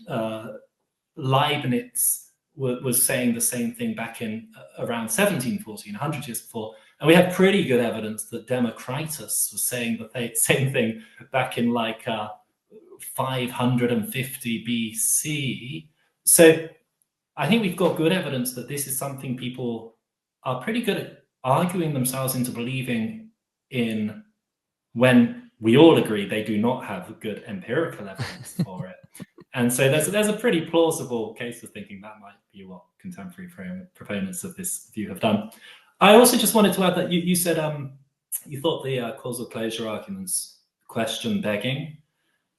Leibniz was saying the same thing back in around 1714, 100 years before. And we have pretty good evidence that Democritus was saying the same thing back in 550 BC. So I think we've got good evidence that this is something people are pretty good at arguing themselves into believing in, when we all agree they do not have good empirical evidence for it. And so there's a pretty plausible case of thinking that might be what contemporary proponents of this view have done. I also just wanted to add that you said you thought the causal closure arguments question begging,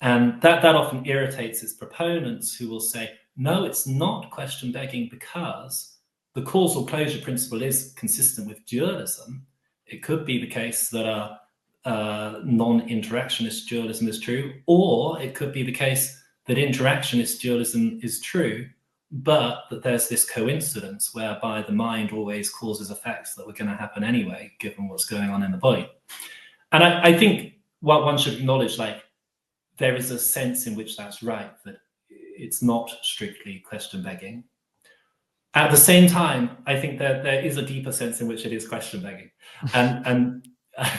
and that often irritates its proponents, who will say, no, it's not question begging because the causal closure principle is consistent with dualism. It could be the case that non-interactionist dualism is true, or it could be the case that interactionist dualism is true, but that there's this coincidence whereby the mind always causes effects that were going to happen anyway, given what's going on in the body. And I think what one should acknowledge, there is a sense in which that's right, that it's not strictly question begging. At the same time, I think that there is a deeper sense in which it is question begging. And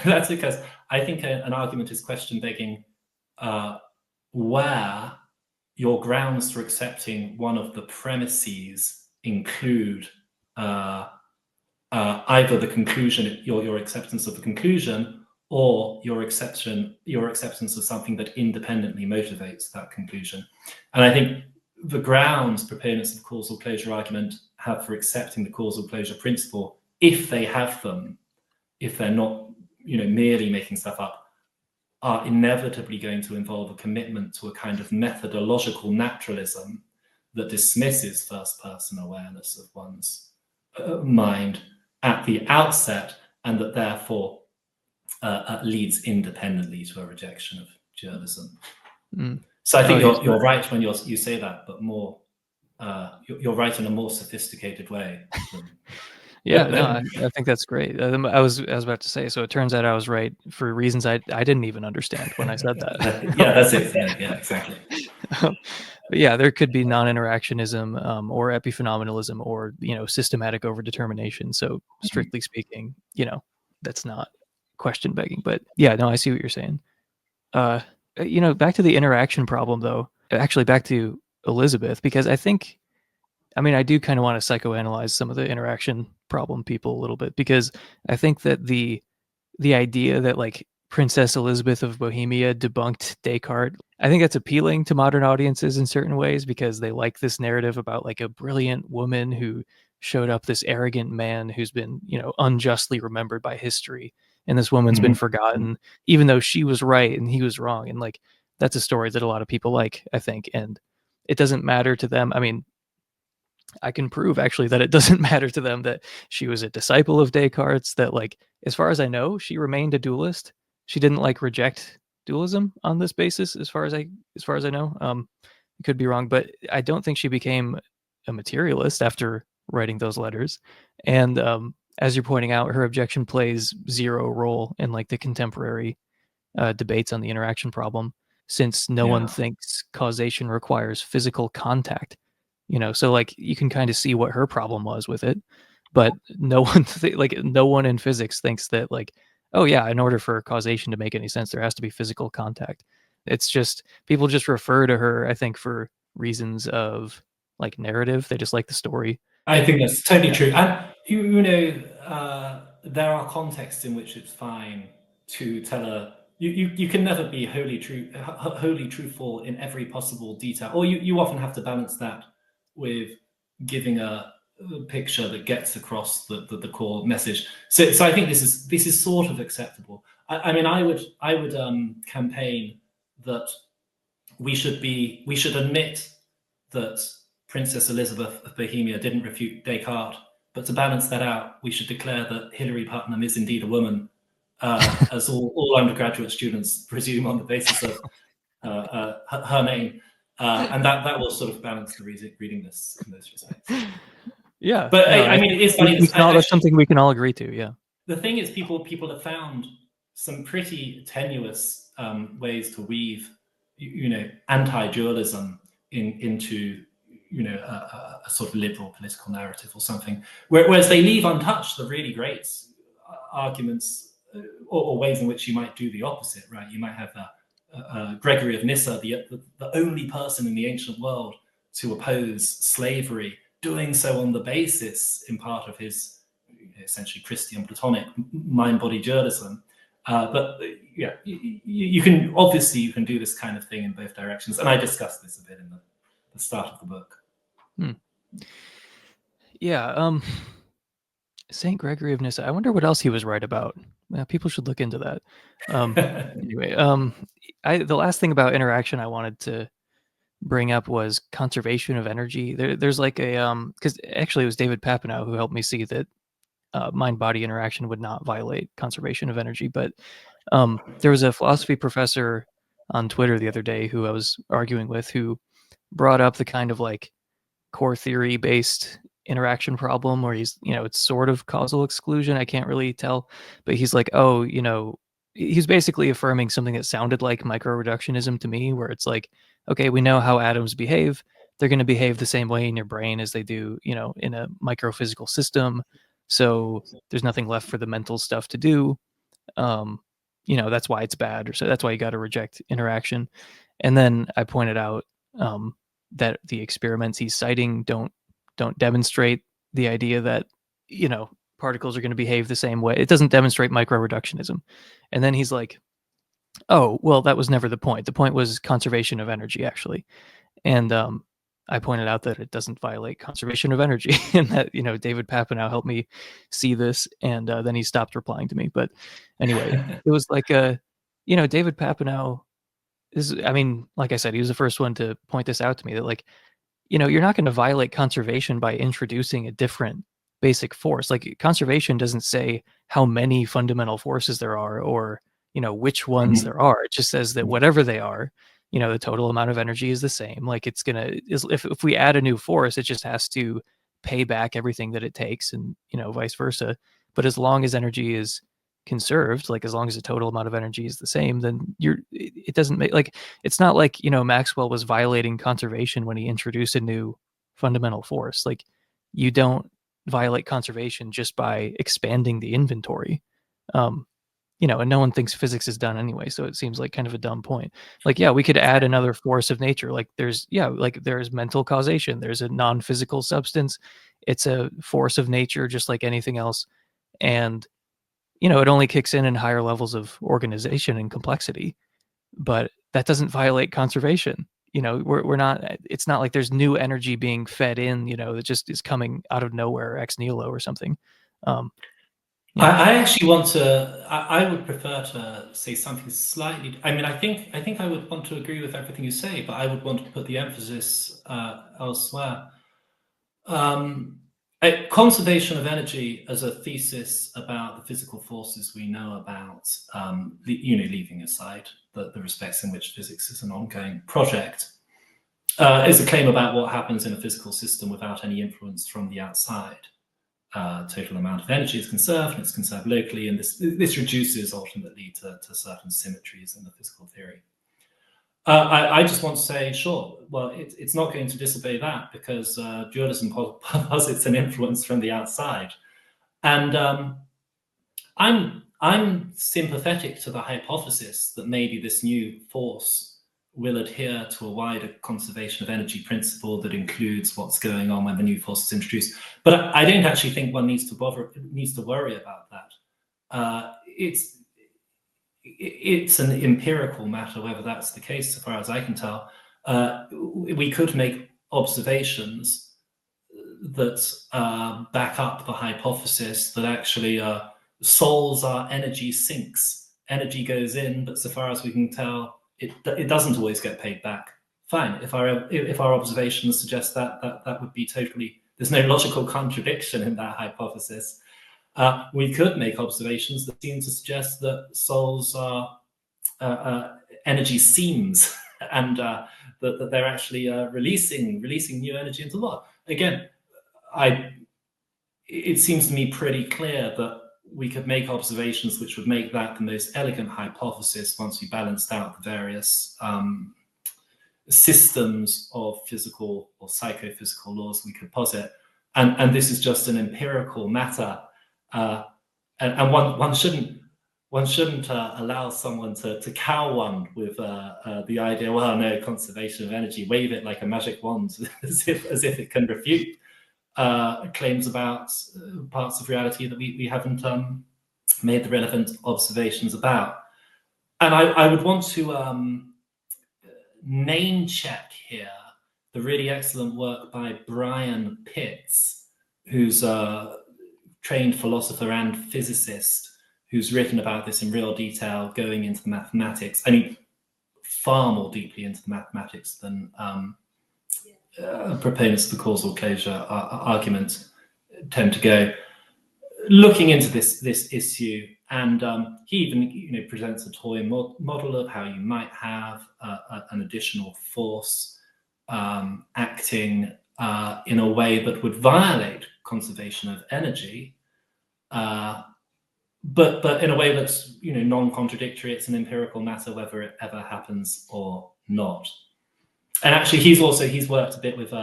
that's because I think an argument is question begging where your grounds for accepting one of the premises include either the conclusion, your acceptance of the conclusion, or your acceptance of something that independently motivates that conclusion. And I think the grounds proponents of causal closure argument have for accepting the causal closure principle, if they have them, if they're not merely making stuff up, are inevitably going to involve a commitment to a kind of methodological naturalism that dismisses first-person awareness of one's mind at the outset, and that therefore leads independently to a rejection of dualism. So I think you're right when you say that, but more you're right in a more sophisticated way. Yeah, no, I think that's great. I was about to say, so it turns out I was right for reasons I didn't even understand when I said that. Yeah, that's it. Yeah, exactly. But yeah, there could be non-interactionism or epiphenomenalism or systematic overdetermination. So strictly speaking, that's not question begging. But yeah, no, I see what you're saying. Back to the interaction problem, though. Actually, back to Elizabeth, because I do kind of want to psychoanalyze some of the interaction problem people a little bit, because I think that the idea that Princess Elizabeth of Bohemia debunked Descartes, I think that's appealing to modern audiences in certain ways, because they like this narrative about a brilliant woman who showed up this arrogant man who's been, unjustly remembered by history. And this woman's been forgotten, even though she was right and he was wrong. And that's a story that a lot of people like, I think. And it doesn't matter to them. I mean, I can prove actually that it doesn't matter to them that she was a disciple of Descartes, that like, as far as I know, she remained a dualist. She didn't like reject dualism on this basis, as far as I know. I could be wrong, but I don't think she became a materialist after writing those letters. And as you're pointing out, her objection plays zero role in like the contemporary debates on the interaction problem, since no one thinks causation requires physical contact. So like you can kind of see what her problem was with it, but no one no one in physics thinks that like, oh yeah, in order for causation to make any sense, there has to be physical contact. It's just people just refer to her, I think, for reasons of like narrative. They just like the story. I think that's totally true. And there are contexts in which it's fine to tell a you can never be wholly truthful in every possible detail, or you often have to balance that with giving a picture that gets across the core message. So I think this is sort of acceptable. I mean, I would campaign that we should admit that Princess Elizabeth of Bohemia didn't refute Descartes, but to balance that out, we should declare that Hilary Putnam is indeed a woman, as all undergraduate students presume on the basis of her name, and that will sort of balance the reading this in those respects. Yeah, but no, I mean, it is funny. that's something we can all agree to. Yeah. The thing is, people have found some pretty tenuous ways to weave, anti-dualism into a sort of liberal political narrative or something, whereas they leave untouched the really great arguments or ways in which you might do the opposite, right? You might have Gregory of Nyssa, the only person in the ancient world to oppose slavery, doing so on the basis, in part, of his essentially Christian Platonic mind-body dualism. But yeah, you can do this kind of thing in both directions, and I discussed this a bit in the start of the book. Yeah, Saint Gregory of Nyssa. I wonder what else he was right about. People should look into that. Anyway, the last thing about interaction I wanted to bring up was conservation of energy. There's like a because actually it was David Papineau who helped me see that mind-body interaction would not violate conservation of energy. But there was a philosophy professor on Twitter the other day who I was arguing with, who brought up the kind of like core theory based interaction problem where he's, it's sort of causal exclusion. I can't really tell, but he's like, oh, he's basically affirming something that sounded like micro-reductionism to me, where it's like, okay, we know how atoms behave. They're going to behave the same way in your brain as they do, in a microphysical system. So there's nothing left for the mental stuff to do. That's why it's bad, or so that's why you got to reject interaction. And then I pointed out that the experiments he's citing don't demonstrate the idea that particles are going to behave the same way. It doesn't demonstrate micro-reductionism. And then he's like, oh, well, that was never the point. The point was conservation of energy, actually. And I pointed out that it doesn't violate conservation of energy, and that David Papineau helped me see this, and then he stopped replying to me. But anyway, it was like David Papineau is, I mean, like I said, he was the first one to point this out to me, that like, you're not going to violate conservation by introducing a different basic force. Like conservation doesn't say how many fundamental forces there are, or which ones there are. It just says that whatever they are, the total amount of energy is the same. Like it's gonna, if we add a new force, it just has to pay back everything that it takes, and vice versa. But as long as energy is conserved, like as long as the total amount of energy is the same, then it doesn't make, like, it's not like Maxwell was violating conservation when he introduced a new fundamental force. Like you don't violate conservation just by expanding the inventory. And no one thinks physics is done anyway, so it seems like kind of a dumb point. Like, yeah, we could add another force of nature. Like there's mental causation. There's a non-physical substance. It's a force of nature, just like anything else. And it only kicks in higher levels of organization and complexity, but that doesn't violate conservation. We're not, it's not like there's new energy being fed in, that just is coming out of nowhere, ex nihilo or something. I actually want to, I would prefer to say something slightly, I mean, I think I would want to agree with everything you say, but I would want to put the emphasis elsewhere. Conservation of energy as a thesis about the physical forces we know about, leaving aside the respects in which physics is an ongoing project, is a claim about what happens in a physical system without any influence from the outside. Total amount of energy is conserved, and it's conserved locally, and this reduces ultimately to certain symmetries in the physical theory. I just want to say, sure, well, it's not going to disobey that, because dualism posits an influence from the outside. And I'm sympathetic to the hypothesis that maybe this new force will adhere to a wider conservation of energy principle that includes what's going on when the new force is introduced. But I don't actually think one needs to worry about that. It's an empirical matter whether that's the case, so far as I can tell. We could make observations that back up the hypothesis that actually souls are energy sinks. Energy goes in, but so far as we can tell, it doesn't always get paid back. Fine. If our observations suggest that would be totally, there's no logical contradiction in that hypothesis. We could make observations that seem to suggest that souls are energy seams, and that they're actually releasing new energy into the world. Again, it seems to me pretty clear that we could make observations which would make that the most elegant hypothesis once we balanced out the various systems of physical or psychophysical laws we could posit. And this is just an empirical matter. And one shouldn't allow someone to cow one with the idea, well, no, conservation of energy, wave it like a magic wand, as if it can refute claims about parts of reality that we haven't made the relevant observations about. And I would want to name check here the really excellent work by Brian Pitts, who's a trained philosopher and physicist, who's written about this in real detail, going into the mathematics. I mean, far more deeply into the mathematics than proponents of the causal closure argument tend to go, looking into this issue. And he even presents a toy model of how you might have an additional force acting in a way that would violate conservation of energy, but in a way that's non-contradictory. It's an empirical matter whether it ever happens or not. And actually, he's worked a bit with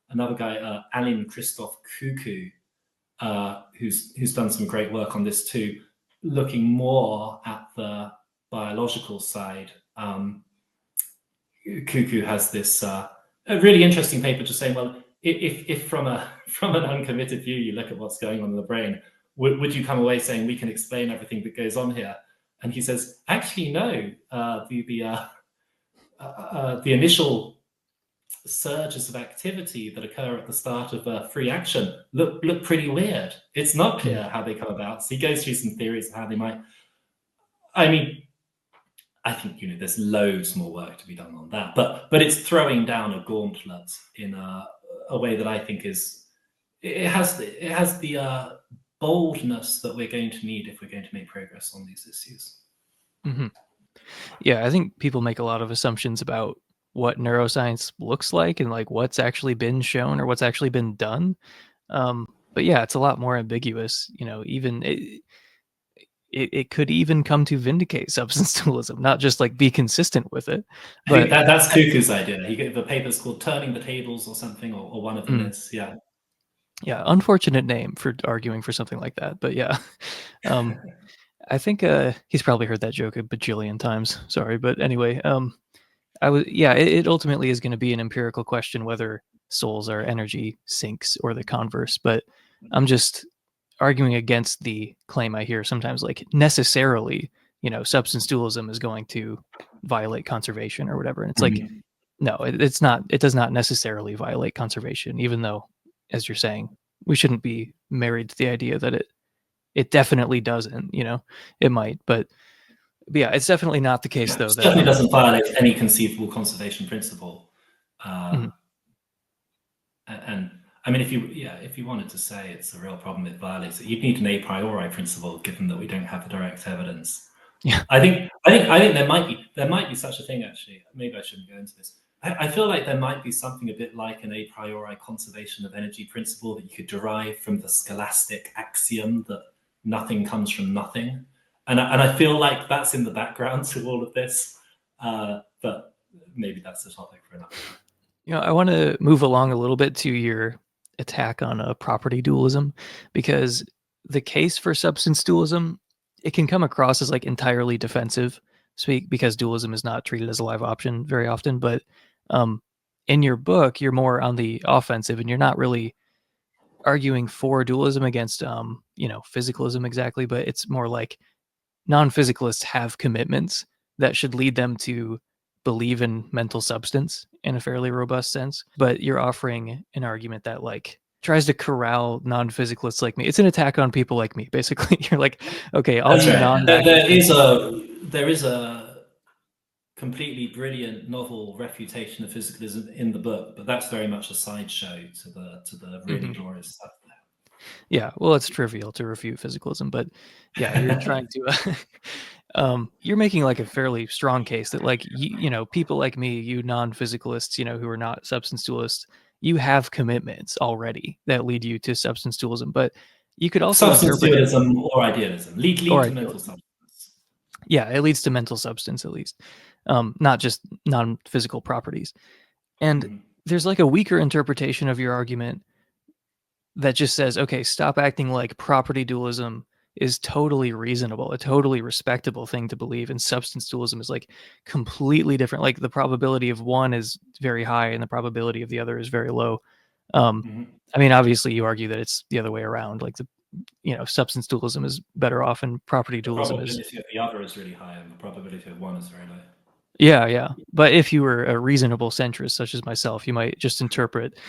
another guy, Alain Christophe Coucou, who's done some great work on this too, looking more at the biological side. Coucou has this a really interesting paper just saying, well, if from an uncommitted view you look at what's going on in the brain, would you come away saying we can explain everything that goes on here? And he says, actually, no. The initial surges of activity that occur at the start of free action look pretty weird. It's not clear how they come about. So he goes through some theories of how they might. I mean, I think there's loads more work to be done on that, but it's throwing down a gauntlet in a way that I think it has the boldness that we're going to need if we're going to make progress on these issues. Mm-hmm. Yeah, I think people make a lot of assumptions about what neuroscience looks like and like what's actually been shown or what's actually been done. But yeah, it's a lot more ambiguous. Even it could even come to vindicate substance dualism, not just like be consistent with it. But I think that's Coucou's idea. The paper's called "Turning the Tables" or something, or one of them is. Yeah. Yeah, unfortunate name for arguing for something like that, but yeah. I think he's probably heard that joke a bajillion times. Sorry, but anyway, it ultimately is going to be an empirical question whether souls are energy sinks or the converse. But I'm just arguing against the claim I hear sometimes, like necessarily, substance dualism is going to violate conservation or whatever. And it's like, no, it's not. It does not necessarily violate conservation, even though, as you're saying, we shouldn't be married to the idea that it definitely doesn't. It might, but yeah, it's definitely not the case though. It definitely doesn't violate any conceivable conservation principle. And I mean, if you wanted to say it's a real problem, it violates it, you'd need an a priori principle, given that we don't have the direct evidence. Yeah. I think there might be such a thing, actually. Maybe I shouldn't go into this. I feel like there might be something a bit like an a priori conservation of energy principle that you could derive from the scholastic axiom that nothing comes from nothing. And I feel like that's in the background to all of this. But maybe that's the topic for another time. I want to move along a little bit to your attack on property dualism, because the case for substance dualism, it can come across as like entirely defensive, because dualism is not treated as a live option very often. But in your book, you're more on the offensive, and you're not really arguing for dualism against physicalism exactly, but it's more like non-physicalists have commitments that should lead them to believe in mental substance in a fairly robust sense. But you're offering an argument that like tries to corral non-physicalists like me. It's an attack on people like me, basically. You're like, okay, all That's you right. non-rational. There is a completely brilliant novel refutation of physicalism in the book, but that's very much a sideshow to the really glorious stuff there. Yeah, well, it's trivial to refute physicalism, but yeah, you're trying to you're making like a fairly strong case that like people like me, you non-physicalists, who are not substance dualists, you have commitments already that lead you to substance dualism, but you could also Substance interpret it, dualism or idealism lead or to mental idealism. substance. Yeah, it leads to mental substance at least, not just non-physical properties. And there's like a weaker interpretation of your argument that just says, okay, stop acting like property dualism is totally reasonable, a totally respectable thing to believe, and substance dualism is like completely different. Like the probability of one is very high and the probability of the other is very low. I mean, obviously you argue that it's the other way around. Like substance dualism is better off and property dualism is. The probability of the other is really high and the probability of one is very low. Yeah. But if you were a reasonable centrist, such as myself, you might just interpret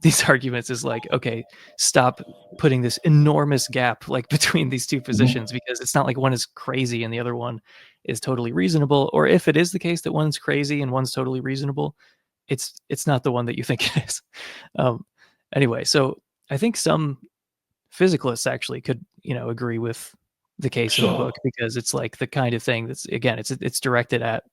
these arguments as like, okay, stop putting this enormous gap like between these two positions, because it's not like one is crazy and the other one is totally reasonable. Or if it is the case that one's crazy and one's totally reasonable, it's not the one that you think it is. Anyway, so I think some physicalists actually could agree with the case in the book, because it's like the kind of thing that's, again, it's directed at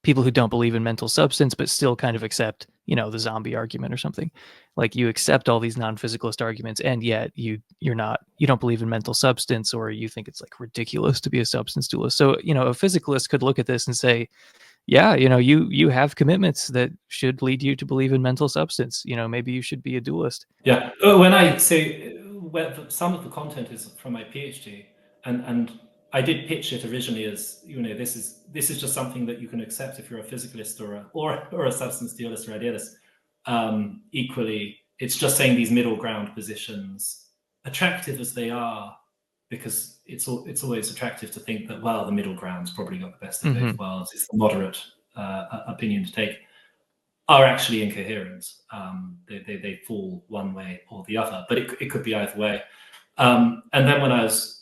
people who don't believe in mental substance but still kind of accept the zombie argument or something. Like you accept all these non-physicalist arguments, and yet you don't believe in mental substance, or you think it's like ridiculous to be a substance dualist. So a physicalist could look at this and say, yeah, you have commitments that should lead you to believe in mental substance. Maybe you should be a dualist. Yeah. When I say some of the content is from my PhD, and I did pitch it originally as this is just something that you can accept if you're a physicalist or a substance dualist or idealist. Equally, it's just saying these middle ground positions, attractive as they are, because it's always attractive to think that, well, the middle ground's probably got the best of both worlds. It's the moderate opinion to take, are actually incoherent. They fall one way or the other, but it could be either way. And then when I was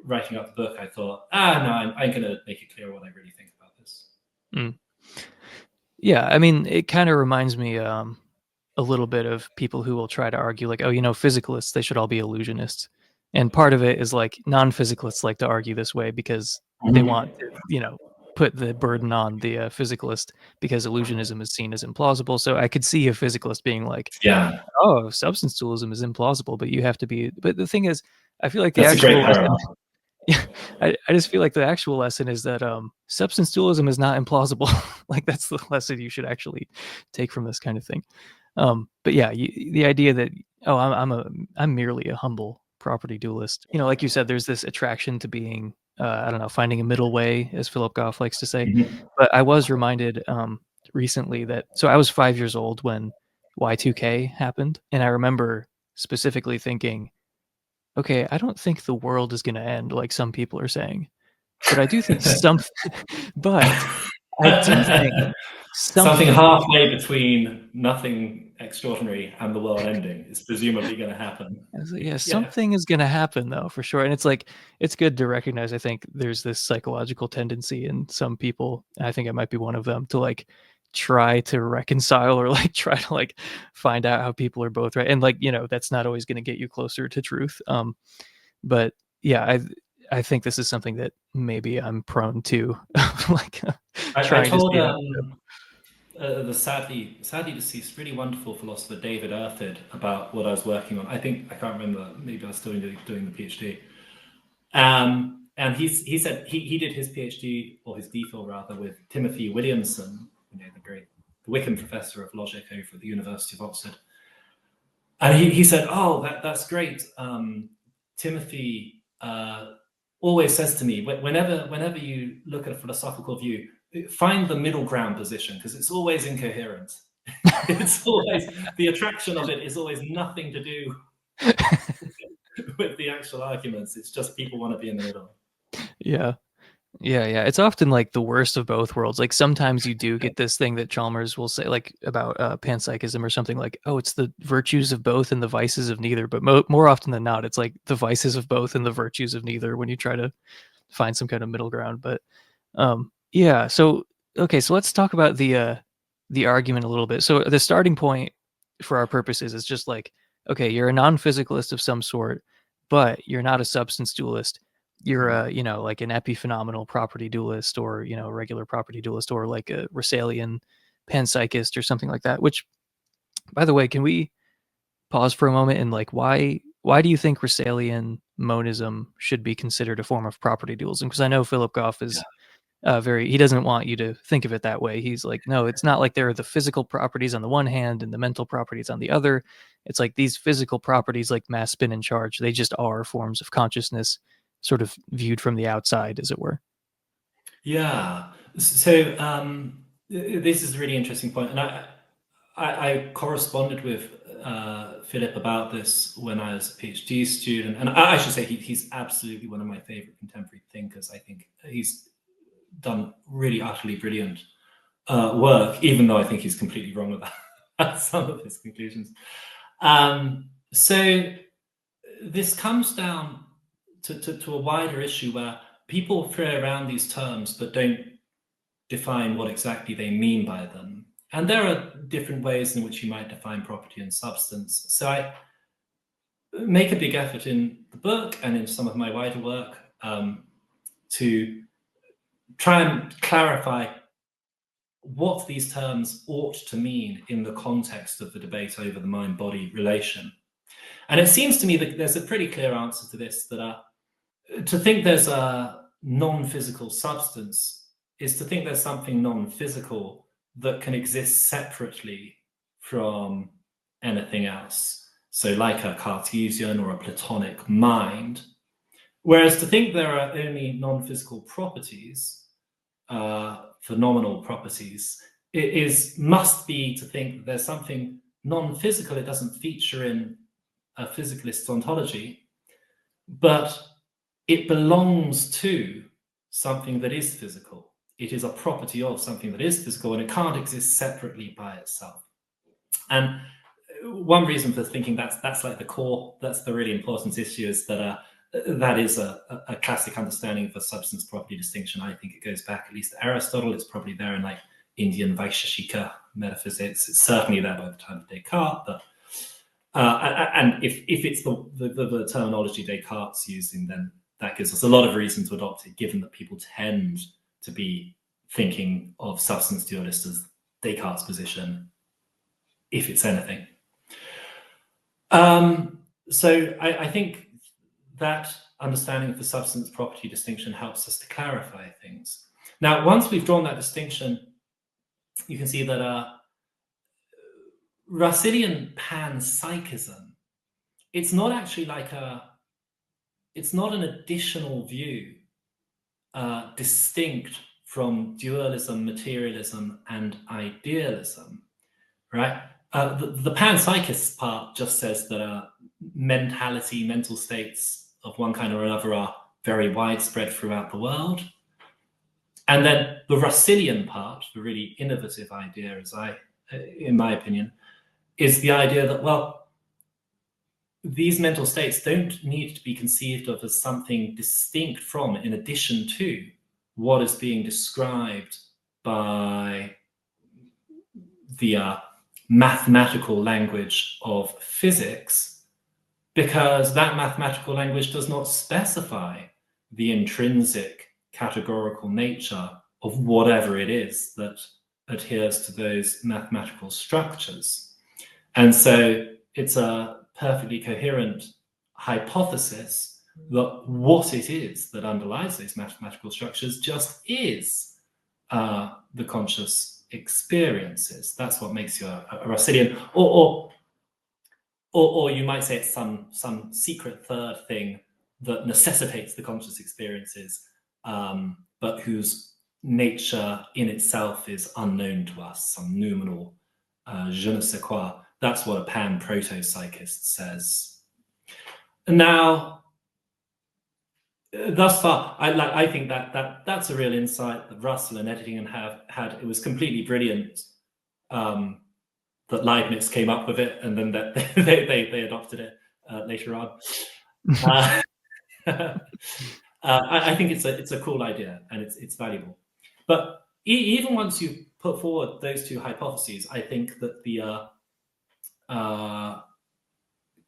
writing up the book, I thought, no, I'm going to make it clear what I really think about this. Yeah, I mean, it kind of reminds me a little bit of people who will try to argue like, oh, physicalists, they should all be illusionists. And part of it is like non-physicalists like to argue this way because they want to, put the burden on the physicalist, because illusionism is seen as implausible. So I could see a physicalist being like, yeah, oh, substance dualism is implausible, but you have to be. But the thing is, I feel like the that's actual a great lesson, parallel. I just feel like the actual lesson is that substance dualism is not implausible. Like that's the lesson you should actually take from this kind of thing. But yeah, the idea that, oh, I'm merely a humble property dualist. Like you said, there's this attraction to being, I don't know, finding a middle way, as Philip Goff likes to say. But I was reminded recently that, so I was 5 years old when Y2K happened, and I remember specifically thinking, okay, I don't think the world is going to end like some people are saying, but I do think but I do think something halfway between nothing extraordinary and the world ending is presumably going to happen. Yeah, something is going to happen though, for sure. And it's like, it's good to recognize, I think there's this psychological tendency in some people, and I think I might be one of them, to like try to reconcile or like try to like find out how people are both right, and like, you know, that's not always going to get you closer to truth. But yeah, I think this is something that maybe I'm prone to, like I trying to told see how. the sadly deceased, really wonderful philosopher David Erford about what I was working on. I can't remember. Maybe I was still doing the PhD. And he said he did his PhD, or his DPhil rather, with Timothy Williamson, the Wickham Professor of Logic over at the University of Oxford. And he said, "Oh, that's great. Timothy always says to me, whenever you look at a philosophical view, find the middle ground position, because it's always incoherent. It's always, the attraction of it is always nothing to do with the actual arguments. It's just people want to be in the middle." Yeah. It's often like the worst of both worlds. Like sometimes you do get this thing that Chalmers will say, like about panpsychism or something, like, oh, it's the virtues of both and the vices of neither. But more often than not, it's like the vices of both and the virtues of neither when you try to find some kind of middle ground. But yeah, so okay, so let's talk about the argument a little bit. So the starting point for our purposes is just like, okay, you're a non-physicalist of some sort, but you're not a substance dualist. You're a, you know, like an epiphenomenal property dualist, or, you know, a regular property dualist, or like a Russellian panpsychist or something like that. Which, by the way, can we pause for a moment and like why do you think Russellian monism should be considered a form of property dualism? Because I know Philip Goff is he doesn't want you to think of it that way. He's like, no, it's not like there are the physical properties on the one hand and the mental properties on the other. It's like these physical properties, like mass, spin, and charge, they just are forms of consciousness, sort of viewed from the outside, as it were. Yeah. So this is a really interesting point, and I corresponded with Philip about this when I was a PhD student, and I should say he's absolutely one of my favorite contemporary thinkers. I think he's done really utterly brilliant work, even though I think he's completely wrong about some of his conclusions. So this comes down to a wider issue where people throw around these terms but don't define what exactly they mean by them. And there are different ways in which you might define property and substance. So I make a big effort in the book and in some of my wider work to try and clarify what these terms ought to mean in the context of the debate over the mind-body relation. And it seems to me that there's a pretty clear answer to this, that to think there's a non-physical substance is to think there's something non-physical that can exist separately from anything else. So like a Cartesian or a Platonic mind. Whereas to think there are only non-physical properties, phenomenal properties, must be to think that there's something non-physical. It doesn't feature in a physicalist ontology, but it belongs to something that is physical. It is a property of something that is physical, and it can't exist separately by itself. And one reason for thinking that's like the core, that's the really important issue, is that that is a classic understanding of a substance property distinction. I think it goes back at least to Aristotle. It's probably there in like Indian Vaisheshika metaphysics. It's certainly there by the time of Descartes. But and if it's the terminology Descartes using, then that gives us a lot of reason to adopt it, given that people tend to be thinking of substance dualist as Descartes' position, if it's anything. So I think that understanding of the substance property distinction helps us to clarify things. Now, once we've drawn that distinction, you can see that Russellian panpsychism, it's not actually like it's not an additional view distinct from dualism, materialism, and idealism, right? The panpsychist part just says that mental states of one kind or another are very widespread throughout the world. And then the Russellian part, the really innovative idea, in my opinion, is the idea that, well, these mental states don't need to be conceived of as something distinct from, in addition to, what is being described by the mathematical language of physics, because that mathematical language does not specify the intrinsic categorical nature of whatever it is that adheres to those mathematical structures. And so it's a perfectly coherent hypothesis that what it is that underlies those mathematical structures just is the conscious experiences. That's what makes you a Russellian, or you might say it's some secret third thing that necessitates the conscious experiences, but whose nature in itself is unknown to us, some noumenal je ne sais quoi. That's what a pan-proto-psychist says. Now, thus far, I think that's a real insight that Russell and Eddington have had. It was completely brilliant that Leibniz came up with it, and then that they adopted it later on. I think it's a cool idea, and it's valuable. But even once you put forward those two hypotheses, I think that the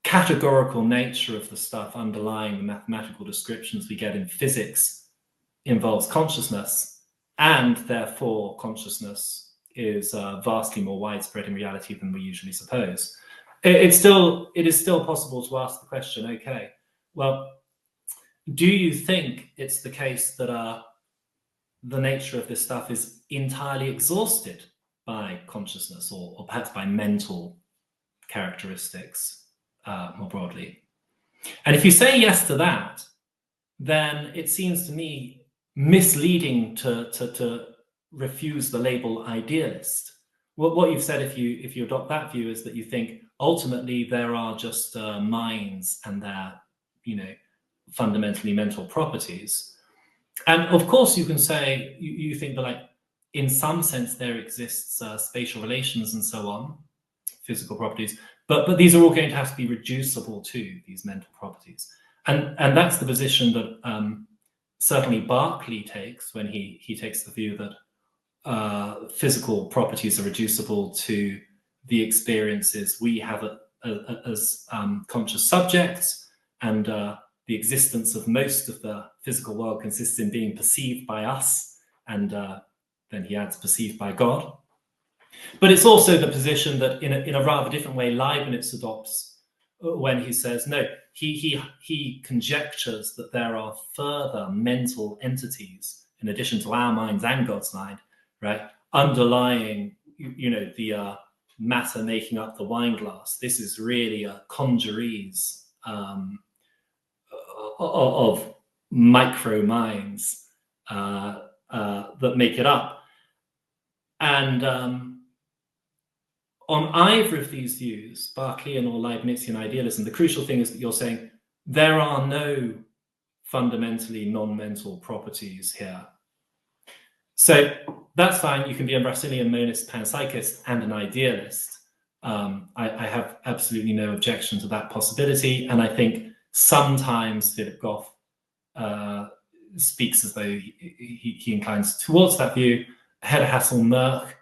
categorical nature of the stuff underlying the mathematical descriptions we get in physics involves consciousness, and therefore consciousness is vastly more widespread in reality than we usually suppose. It is still possible to ask the question, okay, well, do you think it's the case that the nature of this stuff is entirely exhausted by consciousness, or perhaps by mental characteristics more broadly? And if you say yes to that, then it seems to me misleading to refuse the label idealist. What you've said, if you adopt that view, is that you think ultimately there are just minds and their, fundamentally mental properties. And of course, you can say you think that, like, in some sense there exists spatial relations and so on, physical properties, but these are all going to have to be reducible to these mental properties, and that's the position that certainly Berkeley takes when he takes the view that physical properties are reducible to the experiences we have as conscious subjects, and the existence of most of the physical world consists in being perceived by us, and then he adds perceived by God. But it's also the position that in a rather different way Leibniz adopts when he says, no, he conjectures that there are further mental entities in addition to our minds and God's mind, right, underlying, the matter making up the wine glass. This is really a congeries of micro minds that make it up. And on either of these views, Berkeleyan or Leibnizian idealism, the crucial thing is that you're saying there are no fundamentally non-mental properties here. So that's fine. You can be a Russellian monist panpsychist and an idealist. I have absolutely no objection to that possibility. And I think sometimes Philip Goff speaks as though he inclines towards that view. Hedda Hassel-Merck,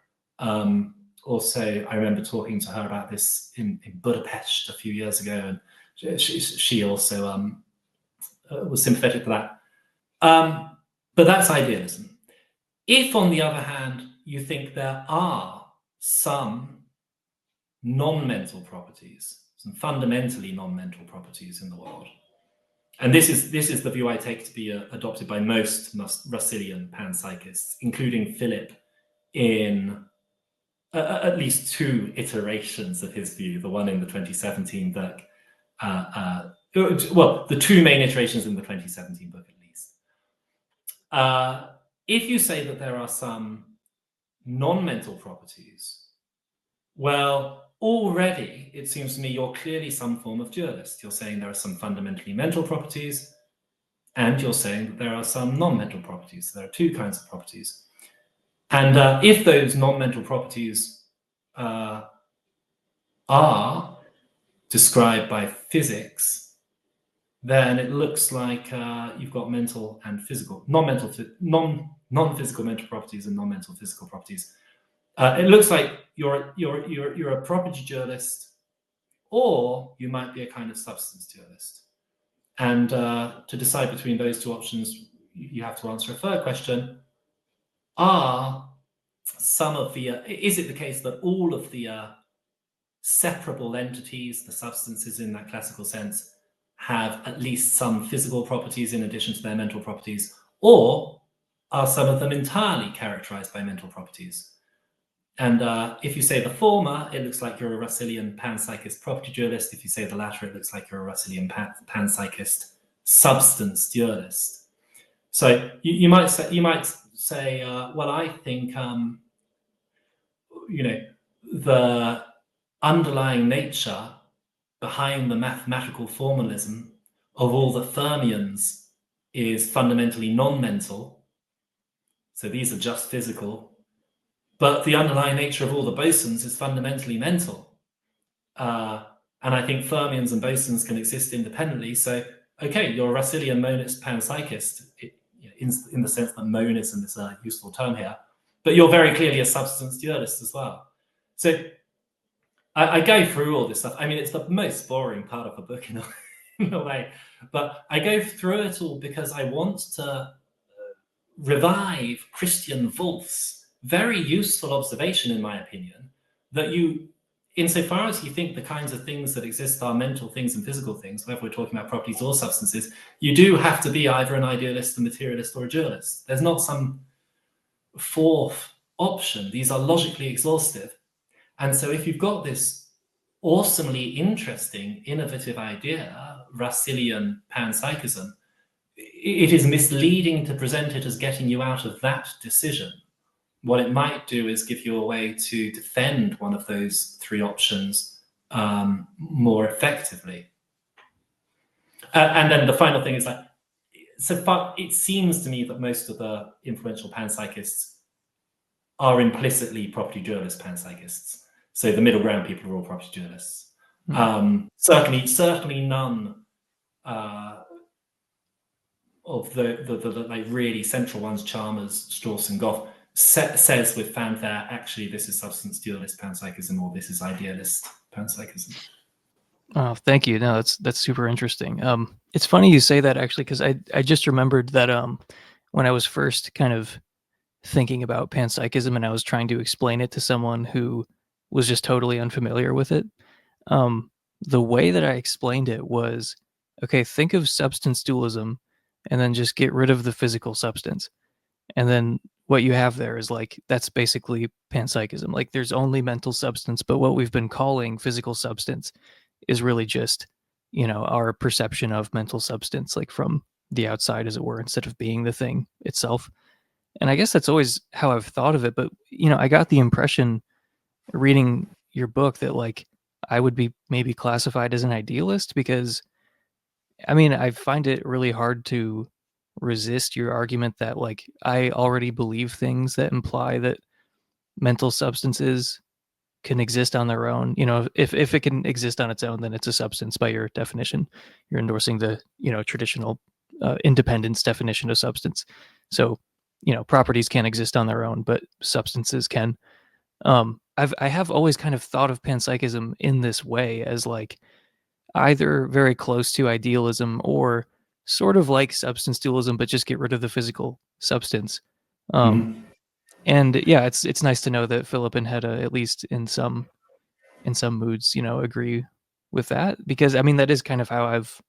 also, I remember talking to her about this in Budapest a few years ago, and she also was sympathetic to that. But that's idealism. If, on the other hand, you think there are some non-mental properties, some fundamentally non-mental properties in the world, and this is the view I take to be adopted by most Russellian panpsychists, including Philip, in at least two iterations of his view, the one in the 2017 book, the two main iterations in the 2017 book, at least. If you say that there are some non-mental properties, well, already it seems to me you're clearly some form of dualist. You're saying there are some fundamentally mental properties, and you're saying that there are some non-mental properties. There are two kinds of properties. And if those non-mental properties are described by physics, then it looks like you've got mental and physical, non-physical mental properties and non-mental physical properties. It looks like you're a property dualist, or you might be a kind of substance dualist. And to decide between those two options, you have to answer a third question: is it the case that all of the separable entities, the substances in that classical sense, have at least some physical properties in addition to their mental properties, or are some of them entirely characterized by mental properties? And if you say the former, it looks like you're a Russellian panpsychist property dualist. If you say the latter, it looks like you're a Russellian panpsychist substance dualist. So you might say, well, I think the underlying nature behind the mathematical formalism of all the fermions is fundamentally non-mental. So these are just physical. But the underlying nature of all the bosons is fundamentally mental. And I think fermions and bosons can exist independently. So, okay, you're a Russellian monist panpsychist, in the sense that monism is a useful term here. But you're very clearly a substance dualist as well. So I go through all this stuff. I mean, it's the most boring part of the book in a way. But I go through it all because I want to revive Christian Wolff's very useful observation, in my opinion, that insofar as you think the kinds of things that exist are mental things and physical things, whether we're talking about properties or substances, you do have to be either an idealist, a materialist, or a dualist. There's not some fourth option. These are logically exhaustive. And so if you've got this awesomely interesting, innovative idea, Russellian panpsychism, it is misleading to present it as getting you out of that decision. What it might do is give you a way to defend one of those three options more effectively. And then the final thing is that, so far, it seems to me that most of the influential panpsychists are implicitly property dualist panpsychists. So the middle ground people are all property dualists. Certainly none of the like really central ones, Chalmers, Strauss, and Goff, says with fanfare, actually, this is substance dualist panpsychism, or this is idealist panpsychism. Oh, thank you. No, that's super interesting. It's funny you say that, actually, because I just remembered that when I was first kind of thinking about panpsychism and I was trying to explain it to someone who was just totally unfamiliar with it, the way that I explained it was, okay, think of substance dualism and then just get rid of the physical substance. And then what you have there is like, that's basically panpsychism. Like, there's only mental substance, but what we've been calling physical substance is really just, our perception of mental substance, like from the outside, as it were, instead of being the thing itself. And I guess that's always how I've thought of it. But, I got the impression reading your book that like I would be maybe classified as an idealist, because I mean, I find it really hard to resist your argument that like I already believe things that imply that mental substances can exist on their own. If it can exist on its own, then it's a substance by your definition. You're endorsing the traditional independence definition of substance. So properties can't exist on their own, but substances can. I have always kind of thought of panpsychism in this way, as like either very close to idealism or sort of like substance dualism, but just get rid of the physical substance. And yeah, it's nice to know that Philip and Hedda, at least in some moods, agree with that, because I mean that is kind of how I've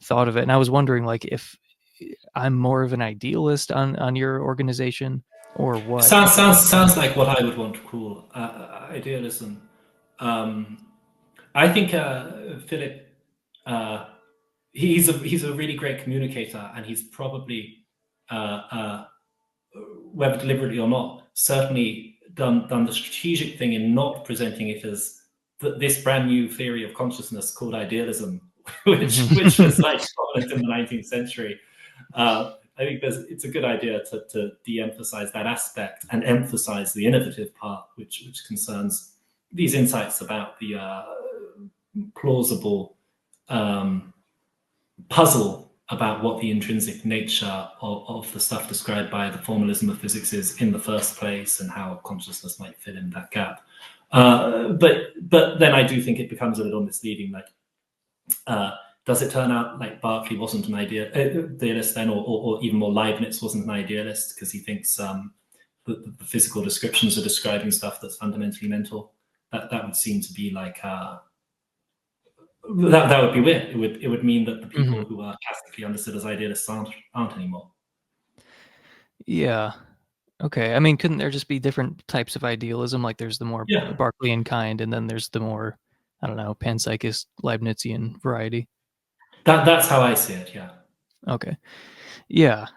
thought of it. And I was wondering like if I'm more of an idealist on your organization or what. Sounds like what I would want to call idealism. I think Philip, he's a really great communicator, and he's probably, whether deliberately or not, certainly done the strategic thing in not presenting it as this brand new theory of consciousness called idealism, which was like prominent in the 19th century. I think it's a good idea to de-emphasize that aspect and emphasize the innovative part, which concerns these insights about the plausible puzzle about what the intrinsic nature of the stuff described by the formalism of physics is in the first place, and how consciousness might fill in that gap. But then I do think it becomes a little misleading. Like, does it turn out like Berkeley wasn't an idealist then, or even more Leibniz wasn't an idealist because he thinks the physical descriptions are describing stuff that's fundamentally mental? That would seem to be like that would be weird. It would mean that the people who are classically understood as idealists aren't anymore. Yeah. Okay. I mean, couldn't there just be different types of idealism? Like there's the more Berkeleyan kind, and then there's the more, I don't know, panpsychist Leibnizian variety. That's how I see it. Yeah. Okay. Yeah.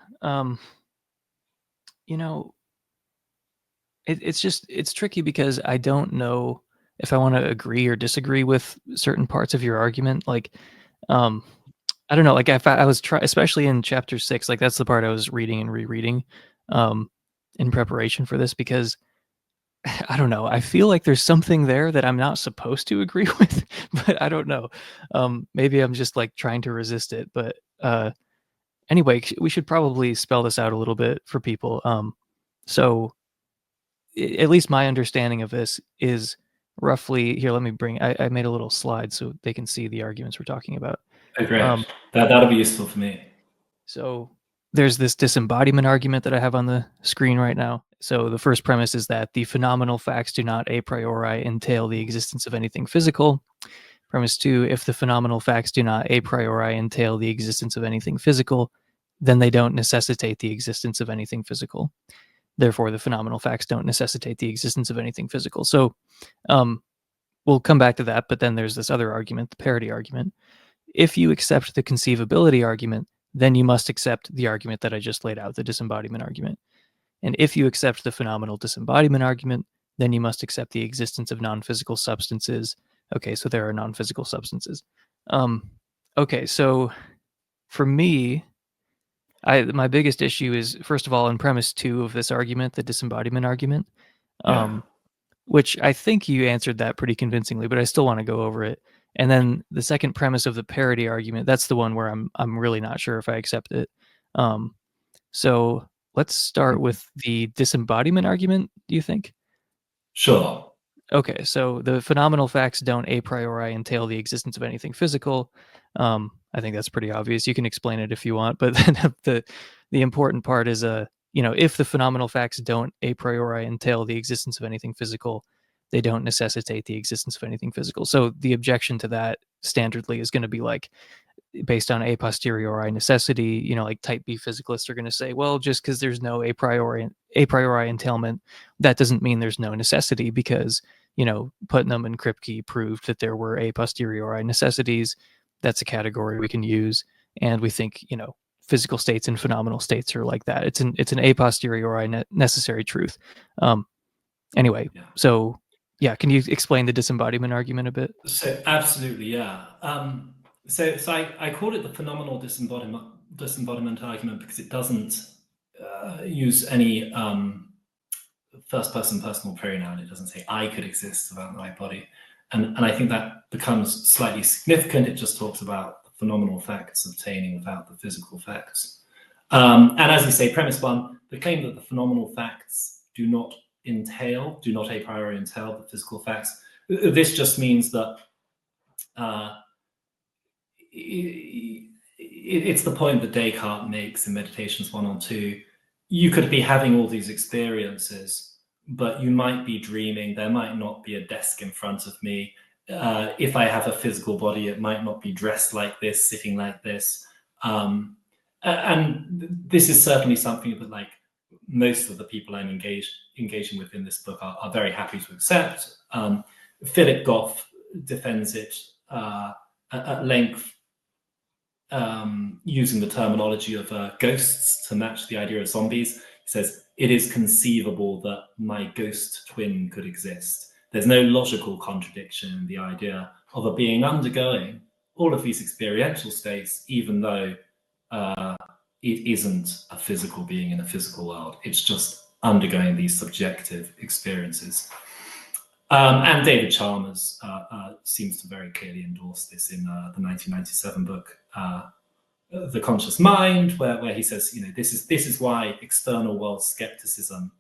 It's tricky because I don't know if I want to agree or disagree with certain parts of your argument. Like, I don't know. Like I was especially in chapter 6, like that's the part I was reading and rereading, in preparation for this, because I don't know. I feel like there's something there that I'm not supposed to agree with, but I don't know. Maybe I'm just like trying to resist it. But anyway, we should probably spell this out a little bit for people. So at least my understanding of this is roughly here. Let me I made a little slide so they can see the arguments we're talking about. Oh, great. That'll be useful for me. So there's this disembodiment argument that I have on the screen right now. So the first premise is that the phenomenal facts do not a priori entail the existence of anything physical. Premise 2, if the phenomenal facts do not a priori entail the existence of anything physical, then they don't necessitate the existence of anything physical. Therefore, the phenomenal facts don't necessitate the existence of anything physical. So we'll come back to that, but then there's this other argument, the parity argument. If you accept the conceivability argument, then you must accept the argument that I just laid out, the disembodiment argument. And if you accept the phenomenal disembodiment argument, then you must accept the existence of non-physical substances. Okay, so there are non-physical substances. Okay, so for me, my biggest issue is, first of all, in premise 2 of this argument, the disembodiment argument, which I think you answered that pretty convincingly, but I still want to go over it. And then the second premise of the parity argument, that's the one where I'm really not sure if I accept it. So let's start with the disembodiment argument, do you think? Sure. Okay, so the phenomenal facts don't a priori entail the existence of anything physical. I think that's pretty obvious. You can explain it if you want, but then the important part is if the phenomenal facts don't a priori entail the existence of anything physical, they don't necessitate the existence of anything physical. So the objection to that standardly is going to be like based on a posteriori necessity. Like type B physicalists are going to say, well, just because there's no a priori entailment, that doesn't mean there's no necessity, because Putnam and Kripke proved that there were a posteriori necessities. That's a category we can use, and we think physical states and phenomenal states are like that. It's an a posteriori necessary truth. Anyway, so yeah, can you explain the disembodiment argument a bit? So absolutely, yeah. So I call it the phenomenal disembodiment argument because it doesn't use any first-person personal pronoun. It doesn't say I could exist without my body, and I think that becomes slightly significant. It just talks about the phenomenal facts obtaining without the physical facts. And as you say, premise 1, the claim that the phenomenal facts do not a priori entail the physical facts. This just means that it's the point that Descartes makes in Meditations 1 and 2. You could be having all these experiences, but you might be dreaming. There might not be a desk in front of me. If I have a physical body, it might not be dressed like this, sitting like this. And this is certainly something that like most of the people I'm engaging with in this book are very happy to accept. Philip Goff defends it at length, using the terminology of ghosts to match the idea of zombies. He says, it is conceivable that my ghost twin could exist. There's no logical contradiction in the idea of a being undergoing all of these experiential states, even though it isn't a physical being in a physical world. It's just undergoing these subjective experiences. And David Chalmers seems to very clearly endorse this in the 1997 book, the conscious mind, where he says, this is why external world skepticism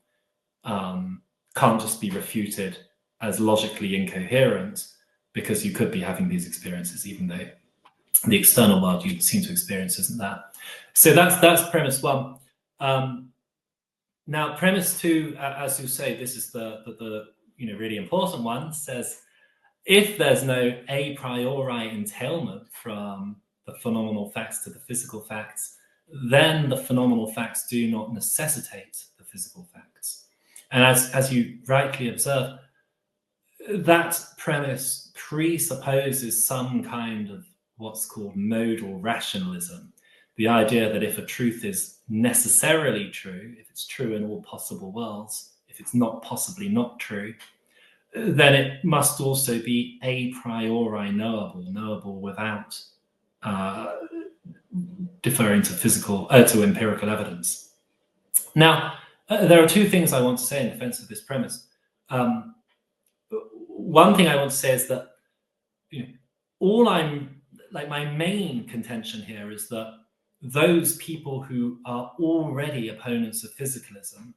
can't just be refuted as logically incoherent, because you could be having these experiences even though the external world you seem to experience isn't that. So that's premise one. Now, premise two, as you say, this is the really important one, says if there's no a priori entailment from the phenomenal facts to the physical facts, then the phenomenal facts do not necessitate the physical facts. And as you rightly observe, that premise presupposes some kind of what's called modal rationalism. The idea that if a truth is necessarily true, if it's true in all possible worlds, if it's not possibly not true, then it must also be a priori knowable without deferring to empirical evidence. Now, there are two things I want to say in defense of this premise. One thing I want to say is that my main contention here is that those people who are already opponents of physicalism,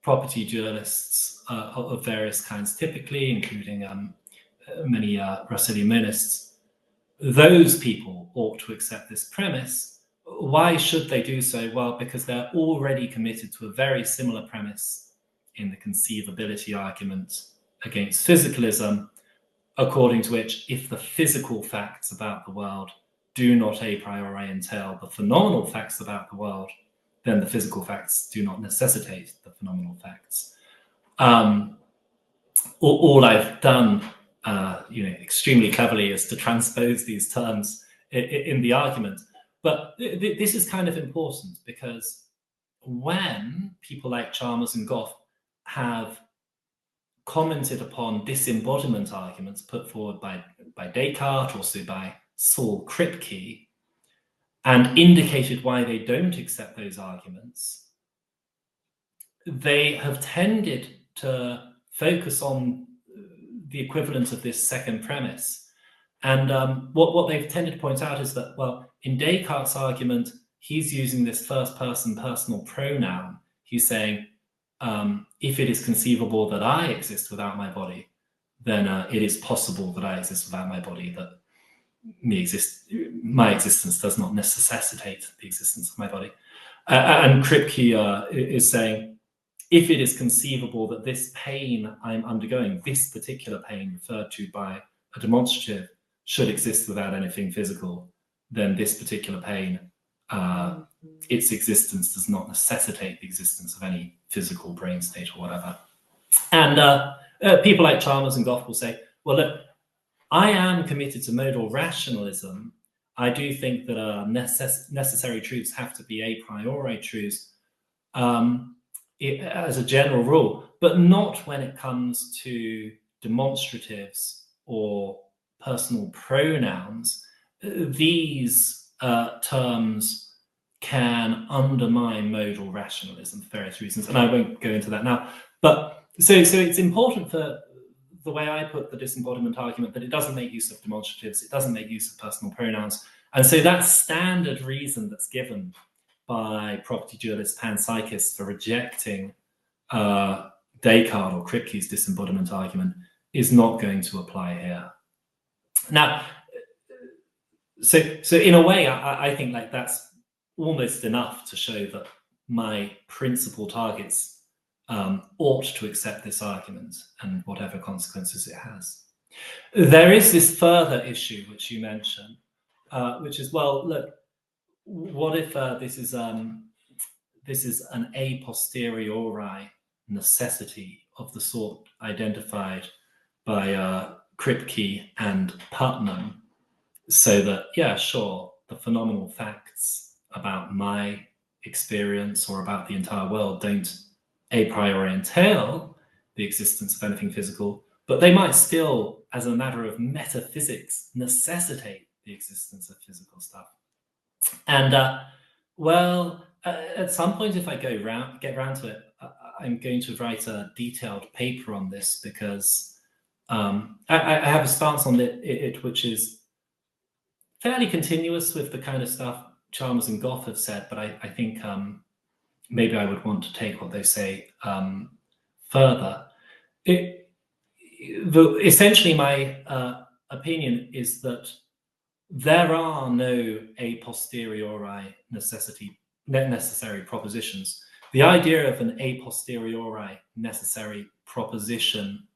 property dualists of various kinds, typically, including many Russellian monists, those people ought to accept this premise. Why should they do so? Well, because they're already committed to a very similar premise in the conceivability argument against physicalism, according to which, if the physical facts about the world do not a priori entail the phenomenal facts about the world, then the physical facts do not necessitate the phenomenal facts. All I've done, extremely cleverly, is to transpose these terms in the argument. But this is kind of important, because when people like Chalmers and Goff have commented upon disembodiment arguments put forward by Descartes, also by Saul Kripke, and indicated why they don't accept those arguments, they have tended to focus on the equivalent of this second premise. And what they've tended to point out is that, well, in Descartes' argument, he's using this first-person personal pronoun. He's saying, if it is conceivable that I exist without my body, then it is possible that I exist without my body, that my existence does not necessitate the existence of my body. And Kripke is saying, if it is conceivable that this pain I'm undergoing, this particular pain referred to by a demonstrative, should exist without anything physical, then this particular pain, its existence does not necessitate the existence of any physical brain state or whatever. And people like Chalmers and Goff will say, well, look, I am committed to modal rationalism. I do think that necessary truths have to be a priori truths as a general rule, but not when it comes to demonstratives or personal pronouns. These terms can undermine modal rationalism for various reasons, and I won't go into that now. But so it's important for the way I put the disembodiment argument that it doesn't make use of demonstratives, it doesn't make use of personal pronouns. And so that standard reason that's given by property dualist panpsychists for rejecting Descartes or Kripke's disembodiment argument is not going to apply here. Now, so in a way, I think like that's almost enough to show that my principal targets ought to accept this argument and whatever consequences it has. There is this further issue which you mentioned, which is, well, look, what if this is an a posteriori necessity of the sort identified by Kripke and Putnam, so that, yeah, sure, the phenomenal facts about my experience or about the entire world don't a priori entail the existence of anything physical, but they might still, as a matter of metaphysics, necessitate the existence of physical stuff. And well, at some point, if I get round to it, I'm going to write a detailed paper on this, because I have a stance on it which is, fairly continuous with the kind of stuff Chalmers and Goff have said, but I think maybe I would want to take what they say further. Essentially, my opinion is that there are no a posteriori necessary propositions. The idea of an a posteriori necessary proposition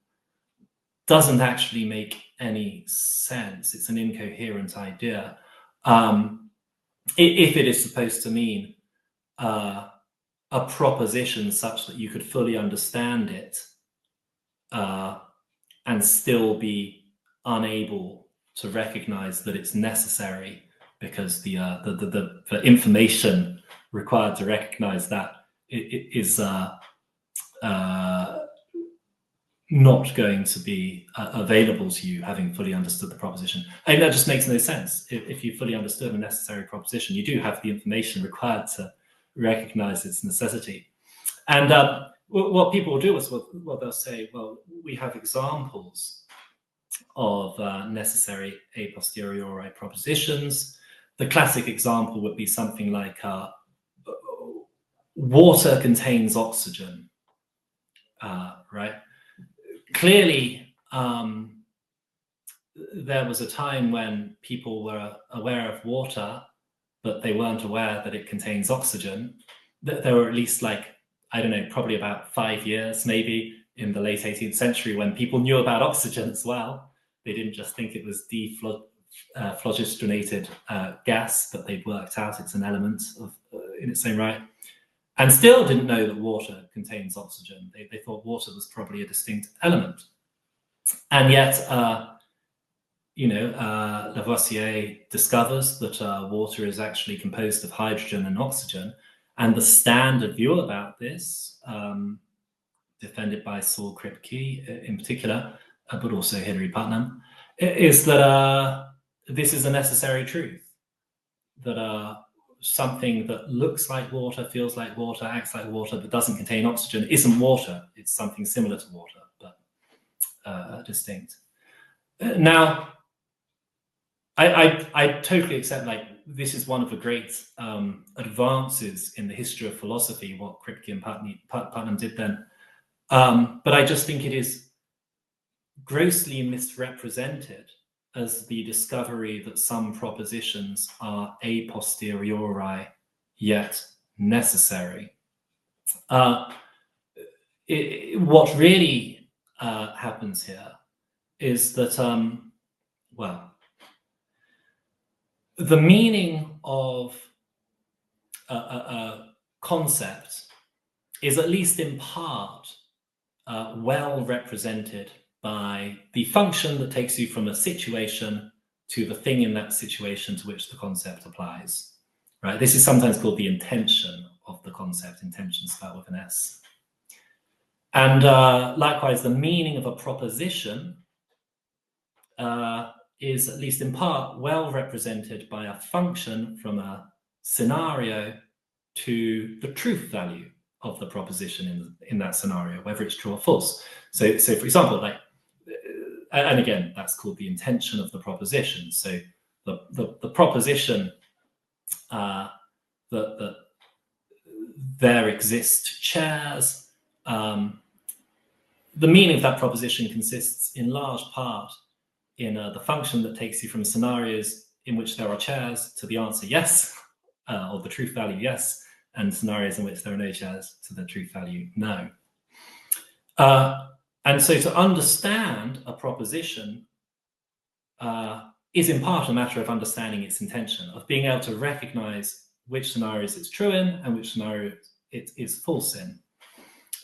doesn't actually make any sense. It's an incoherent idea. If it is supposed to mean a proposition such that you could fully understand it and still be unable to recognize that it's necessary, because the information required to recognize that is not going to be available to you having fully understood the proposition. And that just makes no sense. If you fully understood a necessary proposition, you do have the information required to recognize its necessity. And what people will do is, well, they'll say, well, we have examples of necessary a posteriori propositions. The classic example would be something like water contains oxygen, right? Clearly, there was a time when people were aware of water, but they weren't aware that it contains oxygen. There were at least, like, I don't know, probably about 5 years, maybe, in the late 18th century when people knew about oxygen as well. They didn't just think it was dephlogistrated gas that they'd worked out it's an element of in its own right, and still didn't know that water contains oxygen. They thought water was probably a distinct element. And yet, Lavoisier discovers that water is actually composed of hydrogen and oxygen. And the standard view about this, defended by Saul Kripke in particular, but also Hilary Putnam, is that this is a necessary truth, that something that looks like water, feels like water, acts like water, but doesn't contain oxygen isn't water. It's something similar to water, but distinct. Now, I totally accept, like, this is one of the great advances in the history of philosophy, what Kripke and Putnam did then. But I just think it is grossly misrepresented as the discovery that some propositions are a posteriori yet necessary. What really happens here is that, the meaning of a concept is, at least in part, well represented by the function that takes you from a situation to the thing in that situation to which the concept applies, right? This is sometimes called the intention of the concept. Intention spelled with an S. And likewise, the meaning of a proposition is, at least in part, well represented by a function from a scenario to the truth value of the proposition in that scenario, whether it's true or false. So for example, like, and again, that's called the intention of the proposition. So the proposition that there exist chairs, the meaning of that proposition consists in large part in the function that takes you from scenarios in which there are chairs to the answer yes, or the truth value yes, and scenarios in which there are no chairs to the truth value no. And so to understand a proposition is in part a matter of understanding its intention, of being able to recognize which scenarios it's true in and which scenario it is false in.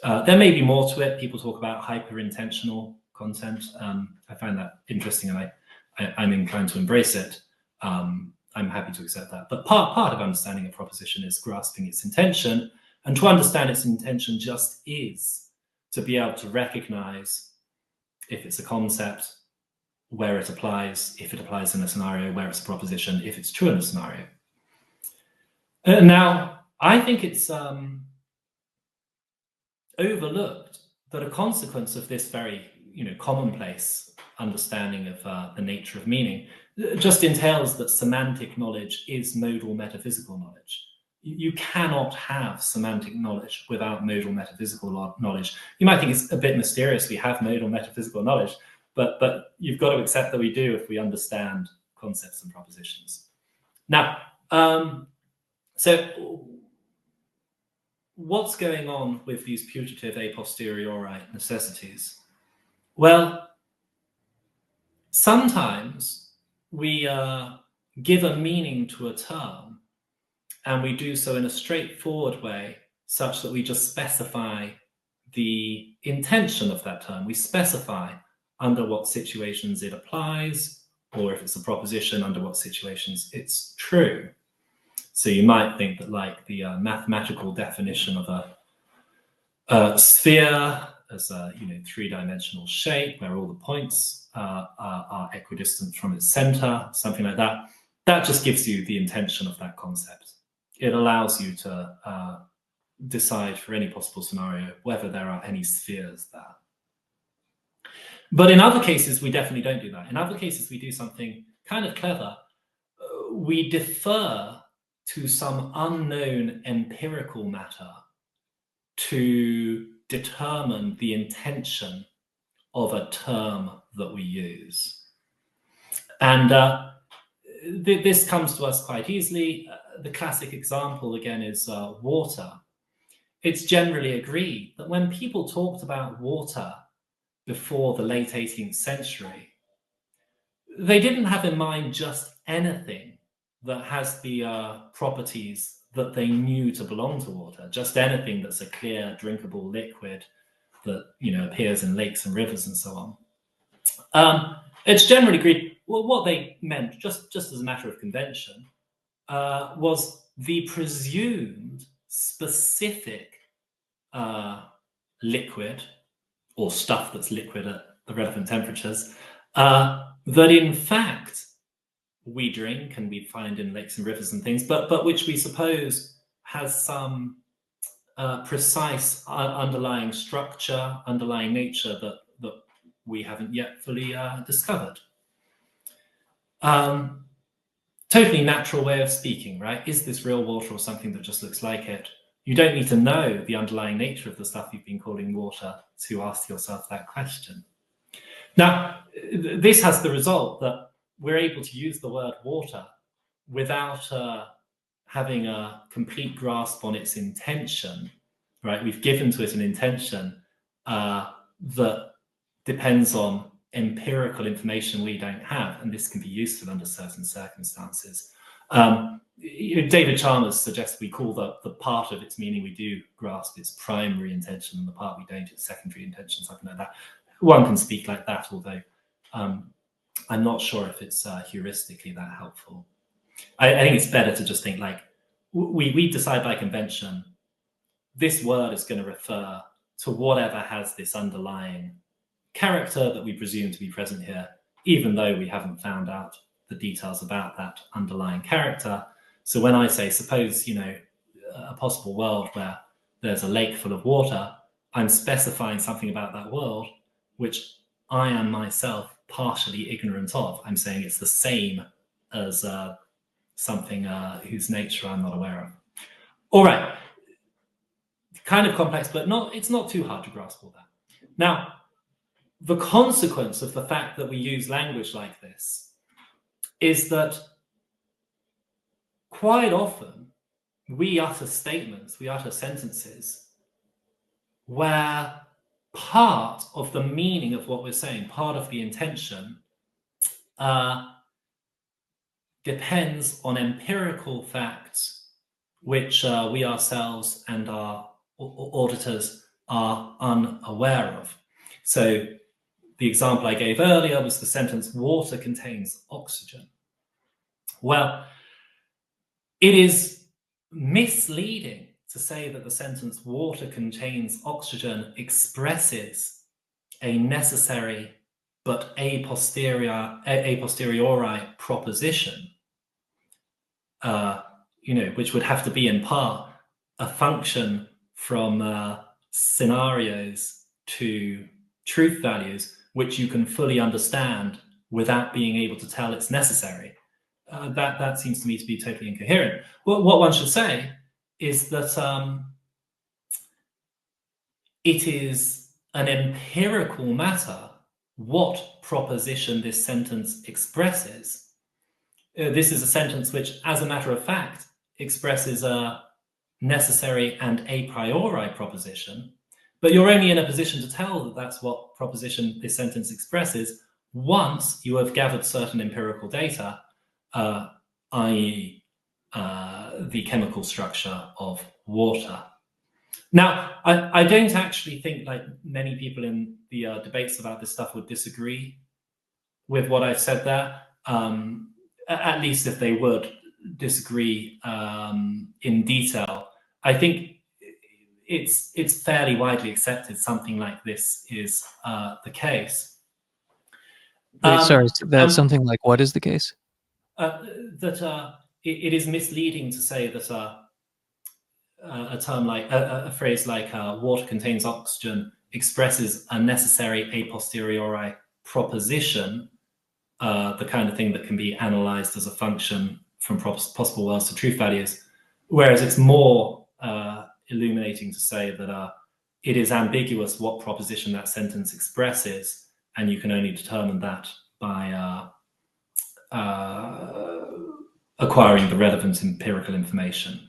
There may be more to it. People talk about hyper-intentional content. I find that interesting, and I'm inclined to embrace it. I'm happy to accept that. But part of understanding a proposition is grasping its intention, and to understand its intention just is to be able to recognize if it's a concept, where it applies, if it applies in a scenario, where it's a proposition, if it's true in a scenario. Now, I think it's overlooked that a consequence of this very commonplace understanding of the nature of meaning just entails that semantic knowledge is modal metaphysical knowledge. You cannot have semantic knowledge without modal metaphysical knowledge. You might think it's a bit mysterious we have modal metaphysical knowledge, but you've got to accept that we do if we understand concepts and propositions. Now, so what's going on with these putative a posteriori necessities? Well, sometimes we give a meaning to a term, and we do so in a straightforward way, such that we just specify the intention of that term. We specify under what situations it applies, or if it's a proposition, under what situations it's true. So you might think that, like the mathematical definition of a sphere as a three-dimensional shape where all the points are equidistant from its center, something like that. That just gives you the intention of that concept. It allows you to decide for any possible scenario whether there are any spheres there. But in other cases, we definitely don't do that. In other cases, we do something kind of clever. We defer to some unknown empirical matter to determine the intention of a term that we use. And this comes to us quite easily. The classic example, again, is water. It's generally agreed that when people talked about water before the late 18th century, they didn't have in mind just anything that has the properties that they knew to belong to water, just anything that's a clear, drinkable liquid that appears in lakes and rivers and so on. It's generally agreed, well, what they meant, just as a matter of convention, was the presumed specific liquid or stuff that's liquid at the relevant temperatures, that in fact we drink and we find in lakes and rivers and things, but which we suppose has some precise underlying structure, underlying nature that we haven't yet fully discovered. Totally natural way of speaking, right? Is this real water or something that just looks like it? You don't need to know the underlying nature of the stuff you've been calling water to ask yourself that question. Now, this has the result that we're able to use the word water without having a complete grasp on its intention, right? We've given to it an intention that depends on empirical information we don't have, and this can be useful under certain circumstances. David Chalmers suggests we call the part of its meaning we do grasp its primary intention, and the part we don't its secondary intention, something like that. One can speak like that, although I'm not sure if it's heuristically that helpful. I think it's better to just think like, we decide by convention, this word is going to refer to whatever has this underlying character that we presume to be present here, even though we haven't found out the details about that underlying character. So when I say, suppose, a possible world where there's a lake full of water, I'm specifying something about that world, which I am myself partially ignorant of. I'm saying it's the same as something whose nature I'm not aware of. All right, kind of complex, but it's not too hard to grasp all that. Now, the consequence of the fact that we use language like this is that quite often we utter statements, we utter sentences where part of the meaning of what we're saying, part of the intention, depends on empirical facts which we ourselves and our auditors are unaware of. So the example I gave earlier was the sentence, water contains oxygen. Well, it is misleading to say that the sentence water contains oxygen expresses a necessary but a posteriori proposition, which would have to be in part a function from scenarios to truth values, which you can fully understand without being able to tell it's necessary. That seems to me to be totally incoherent. What one should say is that it is an empirical matter what proposition this sentence expresses. This is a sentence which, as a matter of fact, expresses a necessary and a priori proposition, but you're only in a position to tell that that's what proposition this sentence expresses once you have gathered certain empirical data, i.e. The chemical structure of water. Now, I don't actually think, like many people in the debates about this stuff, would disagree with what I've said there. At least if they would disagree in detail. I think it's fairly widely accepted something like this is the case. Wait, sorry, that's something like what is the case? That it is misleading to say that a term like a phrase like water contains oxygen expresses a necessary a posteriori proposition, the kind of thing that can be analyzed as a function from possible worlds to truth values, whereas it's more illuminating to say that it is ambiguous what proposition that sentence expresses, and you can only determine that by acquiring the relevant empirical information.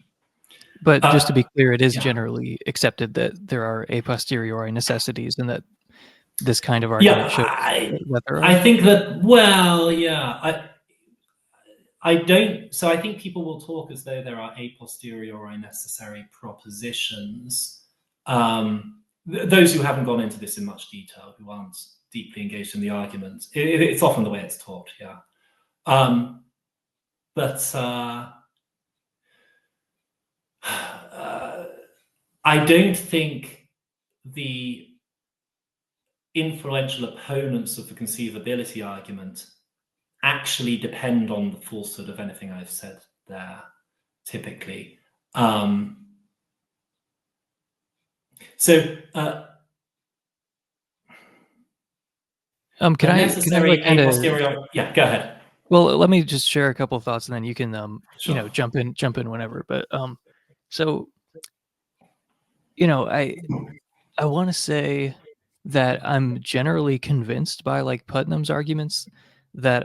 But just to be clear, it is generally accepted that there are a posteriori necessities, and that this kind of argument shows that there are. I think that, well, yeah, I don't. So I think people will talk as though there are a posteriori necessary propositions. Those who haven't gone into this in much detail, who aren't deeply engaged in the argument, it's often the way it's taught. Yeah, but I don't think the influential opponents of the conceivability argument actually depend on the falsehood of anything I've said there, typically. So can I kind of, yeah, go ahead. Well, let me just share a couple of thoughts, and then you can Sure. you know, jump in whenever. But so, you know, I want to say that I'm generally convinced by like Putnam's arguments that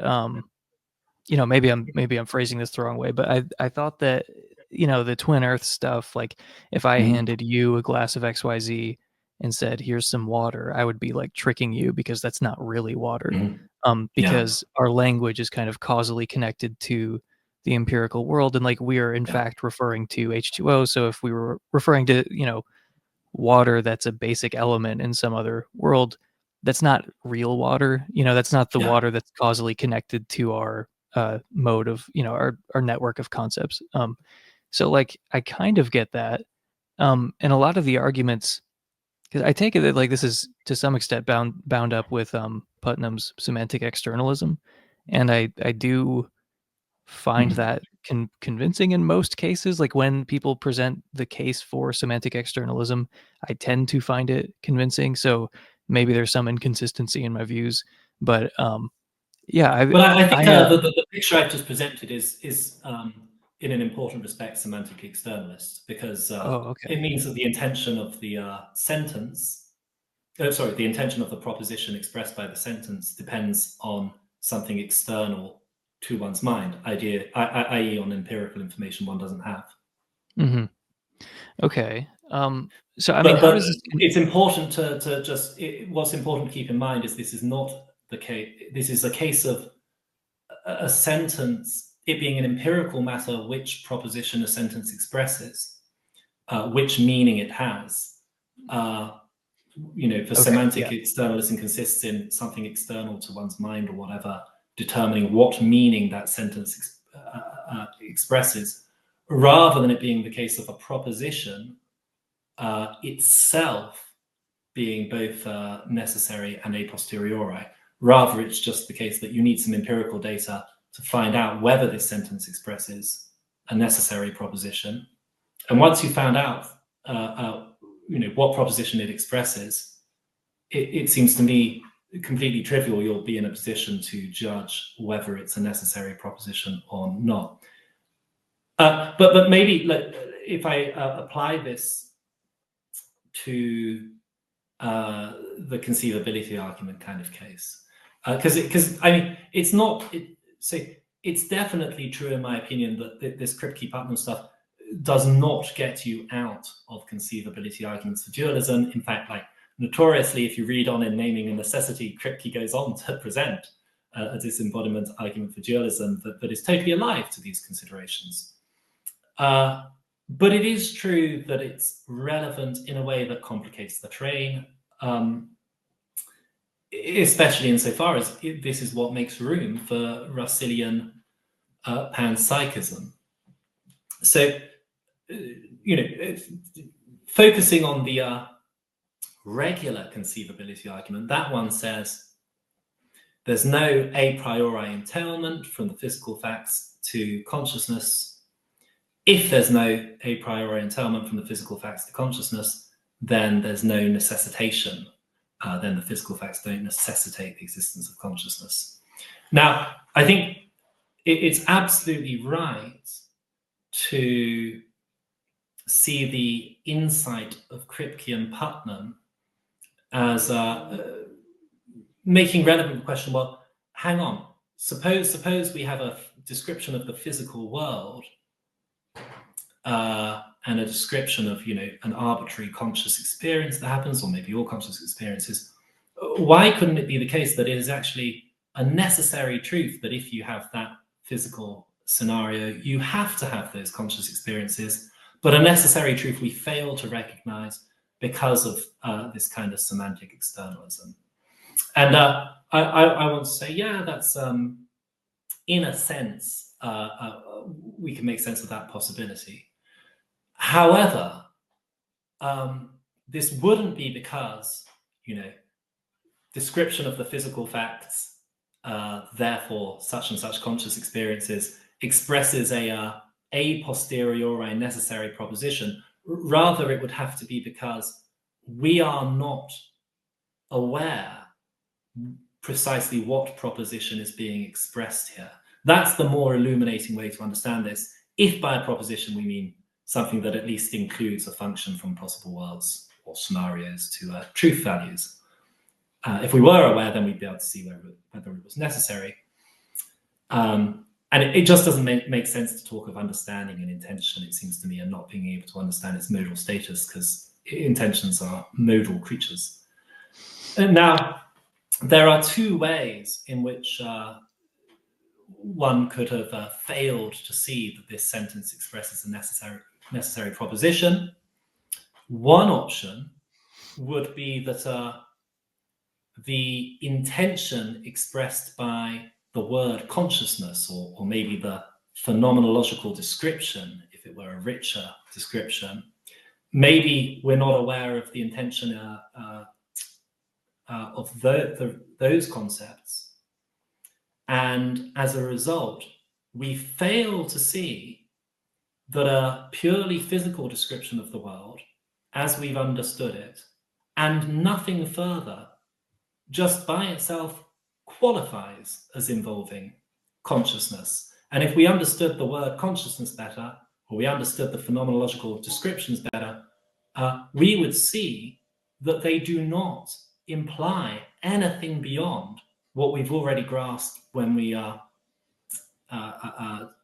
you know, maybe I'm phrasing this the wrong way, but I thought that, you know, the twin earth stuff, like if I handed you a glass of XYZ and said, here's some water, I would be like tricking you, because that's not really water. Because our language is kind of causally connected to the empirical world, and like we are in fact referring to H2O. So if we were referring to, you know, water that's a basic element in some other world, that's not real water. You know, that's not the water that's causally connected to our mode of, you know, our network of concepts. So like I kind of get that. And a lot of the arguments, because I take it that like this is to some extent bound up with Putnam's semantic externalism, and I do find that convincing in most cases. Like when people present the case for semantic externalism, I tend to find it convincing. So maybe there's some inconsistency in my views, but yeah. But I think the picture I've just presented is in an important respect semantic externalist, because it means that the intention of the sentence, the intention of the proposition expressed by the sentence depends on something external to one's mind, i.e. on empirical information one doesn't have. Okay. So I mean, how does this... It's important to just, what's important to keep in mind is this is not the case. This is a case of a sentence, it being an empirical matter, which proposition a sentence expresses, which meaning it has. You know, for semantic externalism consists in something external to one's mind or whatever, determining what meaning that sentence expresses, rather than it being the case of a proposition itself being both necessary and a posteriori. Rather, it's just the case that you need some empirical data to find out whether this sentence expresses a necessary proposition. And once you found out you know, what proposition it expresses, it seems to me completely trivial, you'll be in a position to judge whether it's a necessary proposition or not. But maybe if I apply this to the conceivability argument kind of case, because I mean, it's not. It's definitely true, in my opinion, that this Kripke-Putnam stuff does not get you out of conceivability arguments for dualism. In fact, like notoriously, if you read on in Naming and Necessity, Kripke goes on to present a disembodiment argument for dualism that is totally alive to these considerations. But it is true that it's relevant in a way that complicates the terrain, especially insofar as this is what makes room for Russellian panpsychism. So, focusing on the regular conceivability argument, that one says there's no a priori entailment from the physical facts to consciousness. If there's no a priori entailment from the physical facts to consciousness, then there's no necessitation. Then the physical facts don't necessitate the existence of consciousness. Now, I think it's absolutely right to see the insight of Kripke and Putnam as making relevant the question, well, hang on, suppose we have a description of the physical world and a description of, an arbitrary conscious experience that happens, or maybe all conscious experiences. Why couldn't it be the case that it is actually a necessary truth that if you have that physical scenario, you have to have those conscious experiences, but a necessary truth we fail to recognize because of this kind of semantic externalism? And I want to say, yeah, that's in a sense, we can make sense of that possibility. However, this wouldn't be because, description of the physical facts, therefore such and such conscious experiences expresses a posteriori necessary proposition. Rather, it would have to be because we are not aware precisely what proposition is being expressed here. That's the more illuminating way to understand this, if by a proposition we mean something that at least includes a function from possible worlds or scenarios to truth values. If we were aware, then we'd be able to see whether it was necessary. And it just doesn't make sense to talk of understanding an intention, it seems to me, and not being able to understand its modal status, because intentions are modal creatures. And now, there are two ways in which one could have failed to see that this sentence expresses a necessary proposition. One option would be that the intention expressed by the word consciousness, or maybe the phenomenological description, if it were a richer description, maybe we're not aware of the intention of those concepts. And as a result, we fail to see that a purely physical description of the world, as we've understood it, and nothing further, just by itself qualifies as involving consciousness. And if we understood the word consciousness better, or we understood the phenomenological descriptions better, we would see that they do not imply anything beyond what we've already grasped when we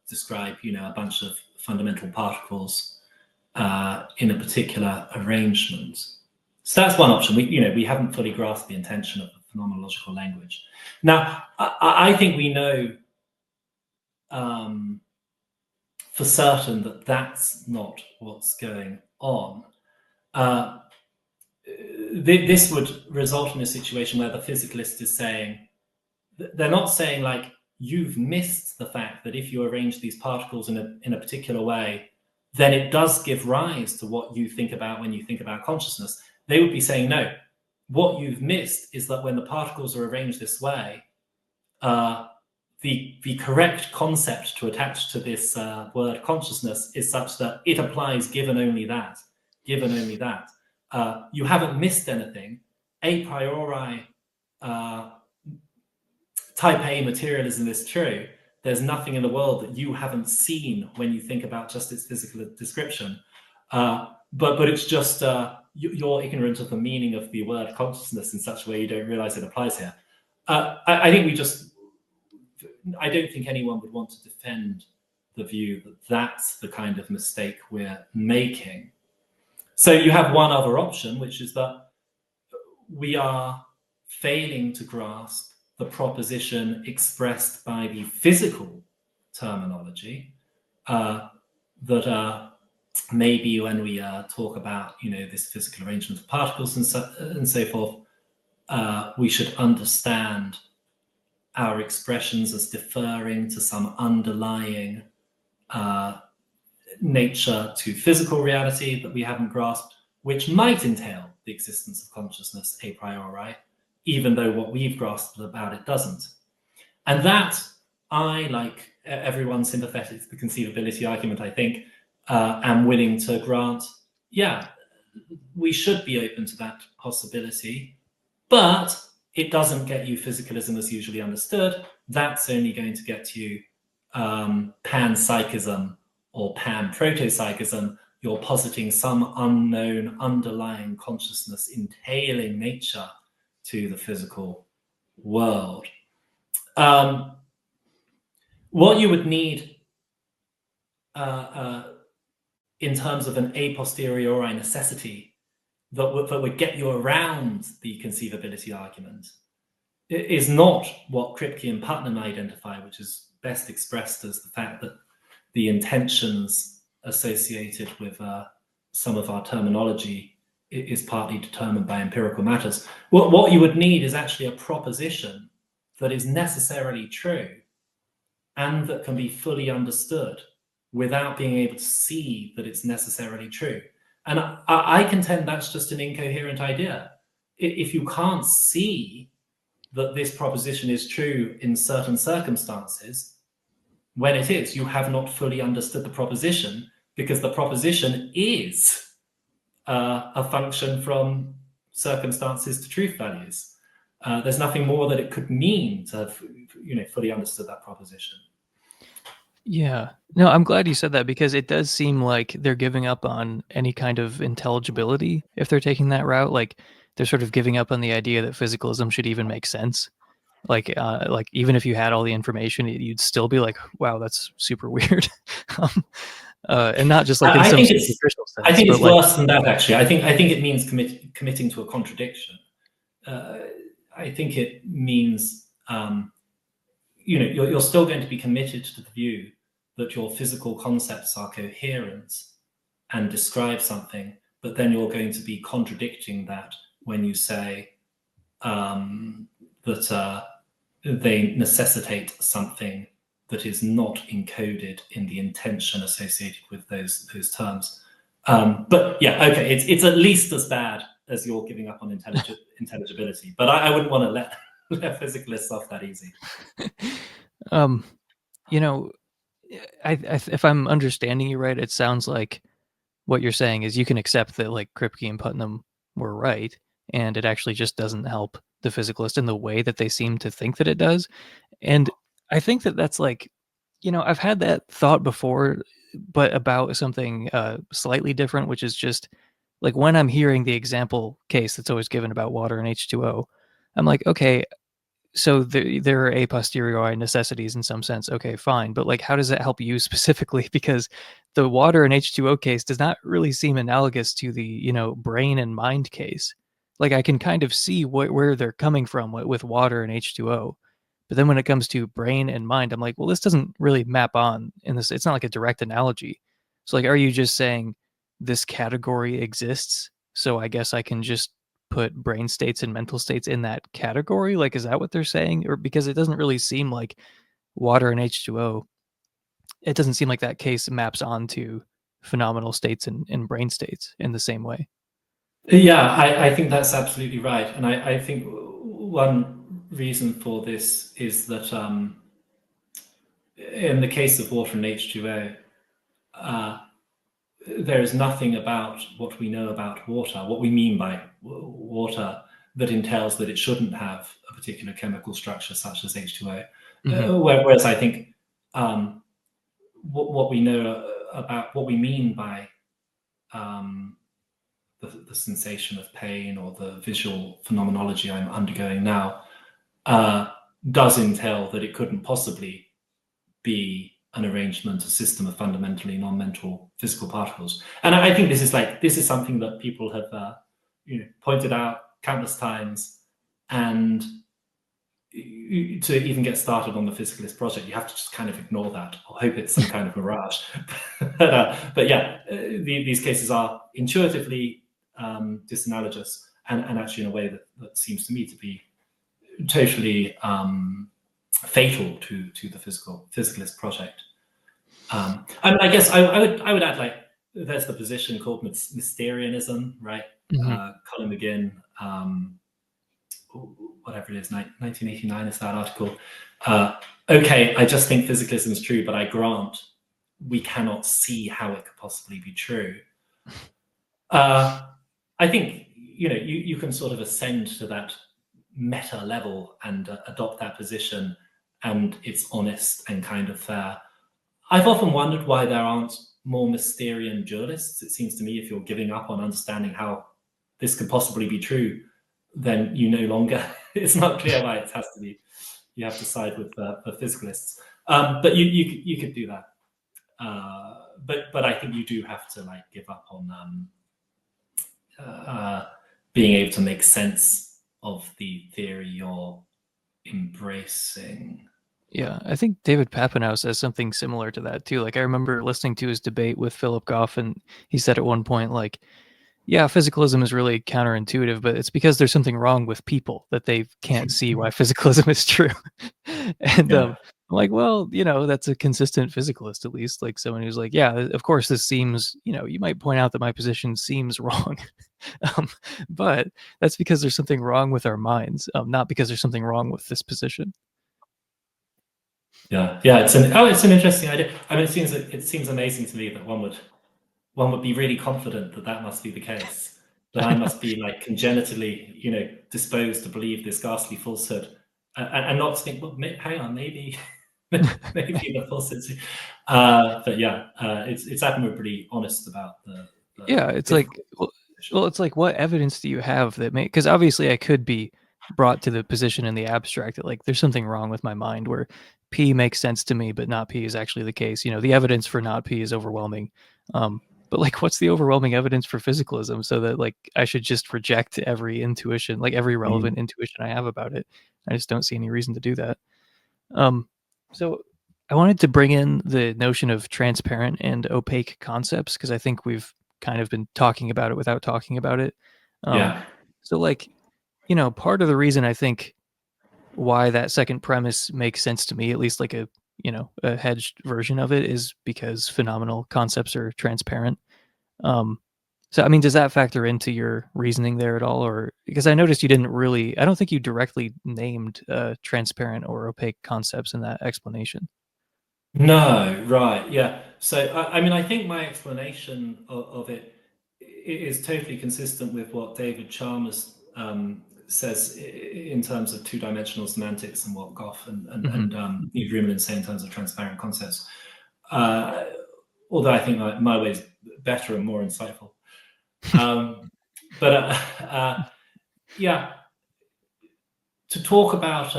describe, a bunch of fundamental particles in a particular arrangement. So that's one option. We haven't fully grasped the intention of the phenomenological language. Now, I think we know for certain that that's not what's going on. This would result in a situation where the physicalist is saying, they're not saying like, you've missed the fact that if you arrange these particles in a particular way, then it does give rise to what you think about when you think about consciousness. They would be saying, no, what you've missed is that when the particles are arranged this way, the correct concept to attach to this word consciousness is such that it applies given only that. You haven't missed anything. A priori type A materialism is true, there's nothing in the world that you haven't seen when you think about just its physical description. But it's just you're ignorant of the meaning of the word consciousness in such a way you don't realize it applies here. I don't think anyone would want to defend the view that that's the kind of mistake we're making. So you have one other option, which is that we are failing to grasp the proposition expressed by the physical terminology, that maybe when we talk about, this physical arrangement of particles and so forth, we should understand our expressions as deferring to some underlying nature to physical reality that we haven't grasped, which might entail the existence of consciousness a priori, even though what we've grasped about it doesn't. And that, I, like everyone sympathetic to the conceivability argument, I think, am willing to grant, yeah, we should be open to that possibility, but it doesn't get you physicalism as usually understood. That's only going to get you panpsychism or pan-protopsychism. You're positing some unknown underlying consciousness entailing nature to the physical world. What you would need in terms of an a posteriori necessity that would get you around the conceivability argument is not what Kripke and Putnam identify, which is best expressed as the fact that the intentions associated with some of our terminology is partly determined by empirical matters. What you would need is actually a proposition that is necessarily true and that can be fully understood without being able to see that it's necessarily true. And I contend that's just an incoherent idea. If you can't see that this proposition is true in certain circumstances, when it is, you have not fully understood the proposition, because the proposition is a function from circumstances to truth values. There's nothing more that it could mean to have, fully understood that proposition. Yeah. No, I'm glad you said that, because it does seem like they're giving up on any kind of intelligibility if they're taking that route. Like, they're sort of giving up on the idea that physicalism should even make sense. Like even if you had all the information, you'd still be like, wow, that's super weird. And not just like in some superficial sense. I think it's worse than that, actually. I think it means committing to a contradiction. I think it means you're still going to be committed to the view that your physical concepts are coherent and describe something, but then you're going to be contradicting that when you say that they necessitate something that is not encoded in the intention associated with those terms. But yeah, okay, it's at least as bad as you're giving up on intelligibility. But I wouldn't want to let physicalists off that easy. If I'm understanding you right, it sounds like what you're saying is you can accept that like Kripke and Putnam were right, and it actually just doesn't help the physicalist in the way that they seem to think that it does. And I think that that's like, I've had that thought before, but about something slightly different, which is just like when I'm hearing the example case that's always given about water and H2O, I'm like, okay, so there are a posteriori necessities in some sense. Okay, fine. But like, how does that help you specifically? Because the water and H2O case does not really seem analogous to the, brain and mind case. Like, I can kind of see where they're coming from with water and H2O. But then when it comes to brain and mind, I'm like, well, this doesn't really map on in this. It's not like a direct analogy. So like, are you just saying this category exists, so I guess I can just put brain states and mental states in that category? Like, is that what they're saying? Or because it doesn't really seem like water and H2O, it doesn't seem like that case maps onto phenomenal states and brain states in the same way. Yeah, I think that's absolutely right. And I think one reason for this is that in the case of water and H2O, there is nothing about what we know about water, what we mean by water, that entails that it shouldn't have a particular chemical structure such as H2O. Whereas I think what we know about what we mean by the sensation of pain or the visual phenomenology I'm undergoing now does entail that it couldn't possibly be an arrangement, a system of fundamentally non-mental physical particles. And I think this is something that people have pointed out countless times. And to even get started on the physicalist project, you have to just kind of ignore that or hope it's some kind of mirage. but yeah, these cases are intuitively disanalogous and actually in a way that seems to me to be totally fatal to the physicalist project. I guess I would add, like, there's the position called Mysterianism, right? Colin McGinn, whatever it is, 1989 is that article. Okay, I just think physicalism is true, but I grant we cannot see how it could possibly be true. I think you can sort of ascend to that meta level and adopt that position, and it's honest and kind of fair. I've often wondered why there aren't more Mysterian dualists. It seems to me if you're giving up on understanding how this could possibly be true, then you no longer, it's not clear why it has to be, you have to side with the physicalists. But you could do that. But I think you do have to, like, give up on being able to make sense of the theory you're embracing. Yeah, I think David Papineau says something similar to that too. Like, I remember listening to his debate with Philip Goff, and he said at one point, like, yeah, physicalism is really counterintuitive, but it's because there's something wrong with people that they can't see why physicalism is true. And I'm like, well, that's a consistent physicalist, at least, like someone who's like, yeah, of course this seems, you might point out that my position seems wrong. But that's because there's something wrong with our minds, not because there's something wrong with this position. Yeah, it's an interesting idea. I mean, it seems amazing to me that one would be really confident that must be the case. That I must be, like, congenitally, disposed to believe this ghastly falsehood, and not to think, well, hang on, maybe the falsehood. But yeah, it's admirably honest about the yeah. It's like, well, it's like, what evidence do you have that because obviously I could be brought to the position in the abstract that, like, there's something wrong with my mind where P makes sense to me, but not P is actually the case. The evidence for not P is overwhelming. But, like, what's the overwhelming evidence for physicalism so that, like, I should just reject every intuition, like every relevant intuition I have about it? I just don't see any reason to do that. So I wanted to bring in the notion of transparent and opaque concepts because I think we've kind of been talking about it without talking about it. So, like, part of the reason I think why that second premise makes sense to me, at least like a hedged version of it, is because phenomenal concepts are transparent. So, I mean, does that factor into your reasoning there at all? Or because I noticed I don't think you directly named transparent or opaque concepts in that explanation. No, right, yeah. So, I mean, I think my explanation of it is totally consistent with what David Chalmers says in terms of two-dimensional semantics and what Goff and Eve Rumelin say in terms of transparent concepts. Although I think my way is better and more insightful. Yeah, to talk about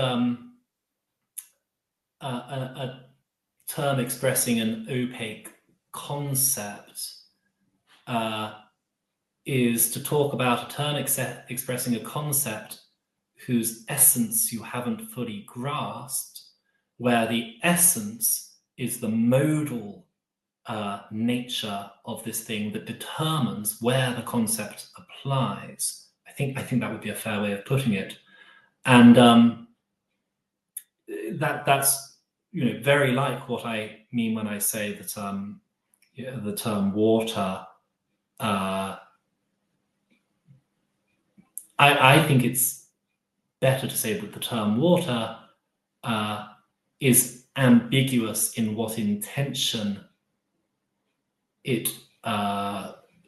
a term expressing an opaque concept is to talk about a term expressing a concept whose essence you haven't fully grasped, where the essence is the modal nature of this thing that determines where the concept applies. I think that would be a fair way of putting it, and that's very like what I mean when I say that the term water. I think it's better to say that the term water is ambiguous in what intention it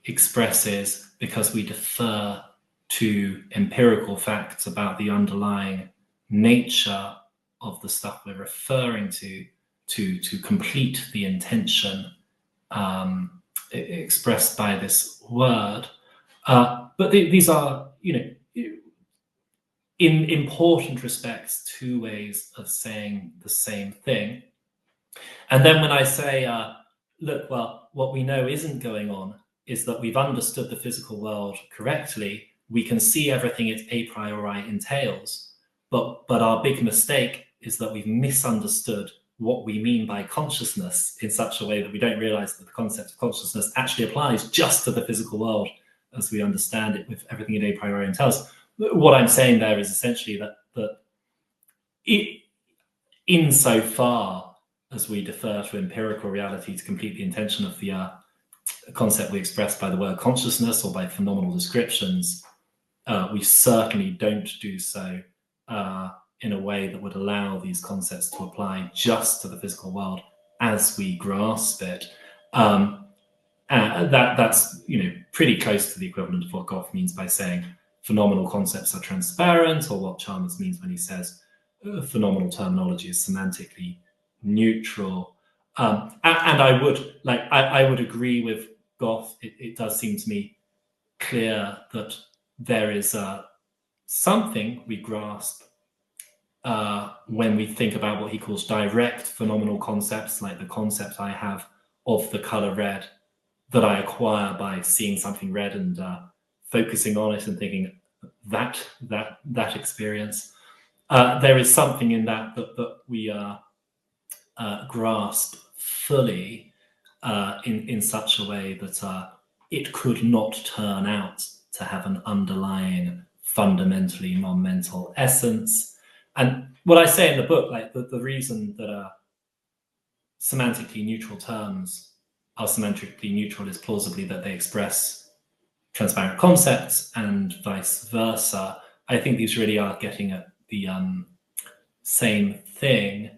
expresses, because we defer to empirical facts about the underlying nature of the stuff we're referring to complete the intention expressed by this word. But these are, in important respects, two ways of saying the same thing. And then when I say, look, well, what we know isn't going on is that we've understood the physical world correctly. We can see everything it a priori entails, but our big mistake is that we've misunderstood what we mean by consciousness in such a way that we don't realize that the concept of consciousness actually applies just to the physical world as we understand it, with everything it a priori entails. What I'm saying there is essentially that insofar as we defer to empirical reality to complete the intention of the concept we express by the word consciousness or by phenomenal descriptions, we certainly don't do so in a way that would allow these concepts to apply just to the physical world as we grasp it. That's pretty close to the equivalent of what Goff means by saying phenomenal concepts are transparent, or what Chalmers means when he says phenomenal terminology is semantically neutral. And I would agree with Goff. It does seem to me clear that there is something we grasp when we think about what he calls direct phenomenal concepts, like the concept I have of the color red that I acquire by seeing something red and focusing on it and thinking that experience. There is something in that we grasp fully in such a way that it could not turn out to have an underlying fundamentally non-mental essence. And what I say in the book, like the reason that semantically neutral terms are semantically neutral is plausibly that they express transparent concepts and vice versa. I think these really are getting at the same thing.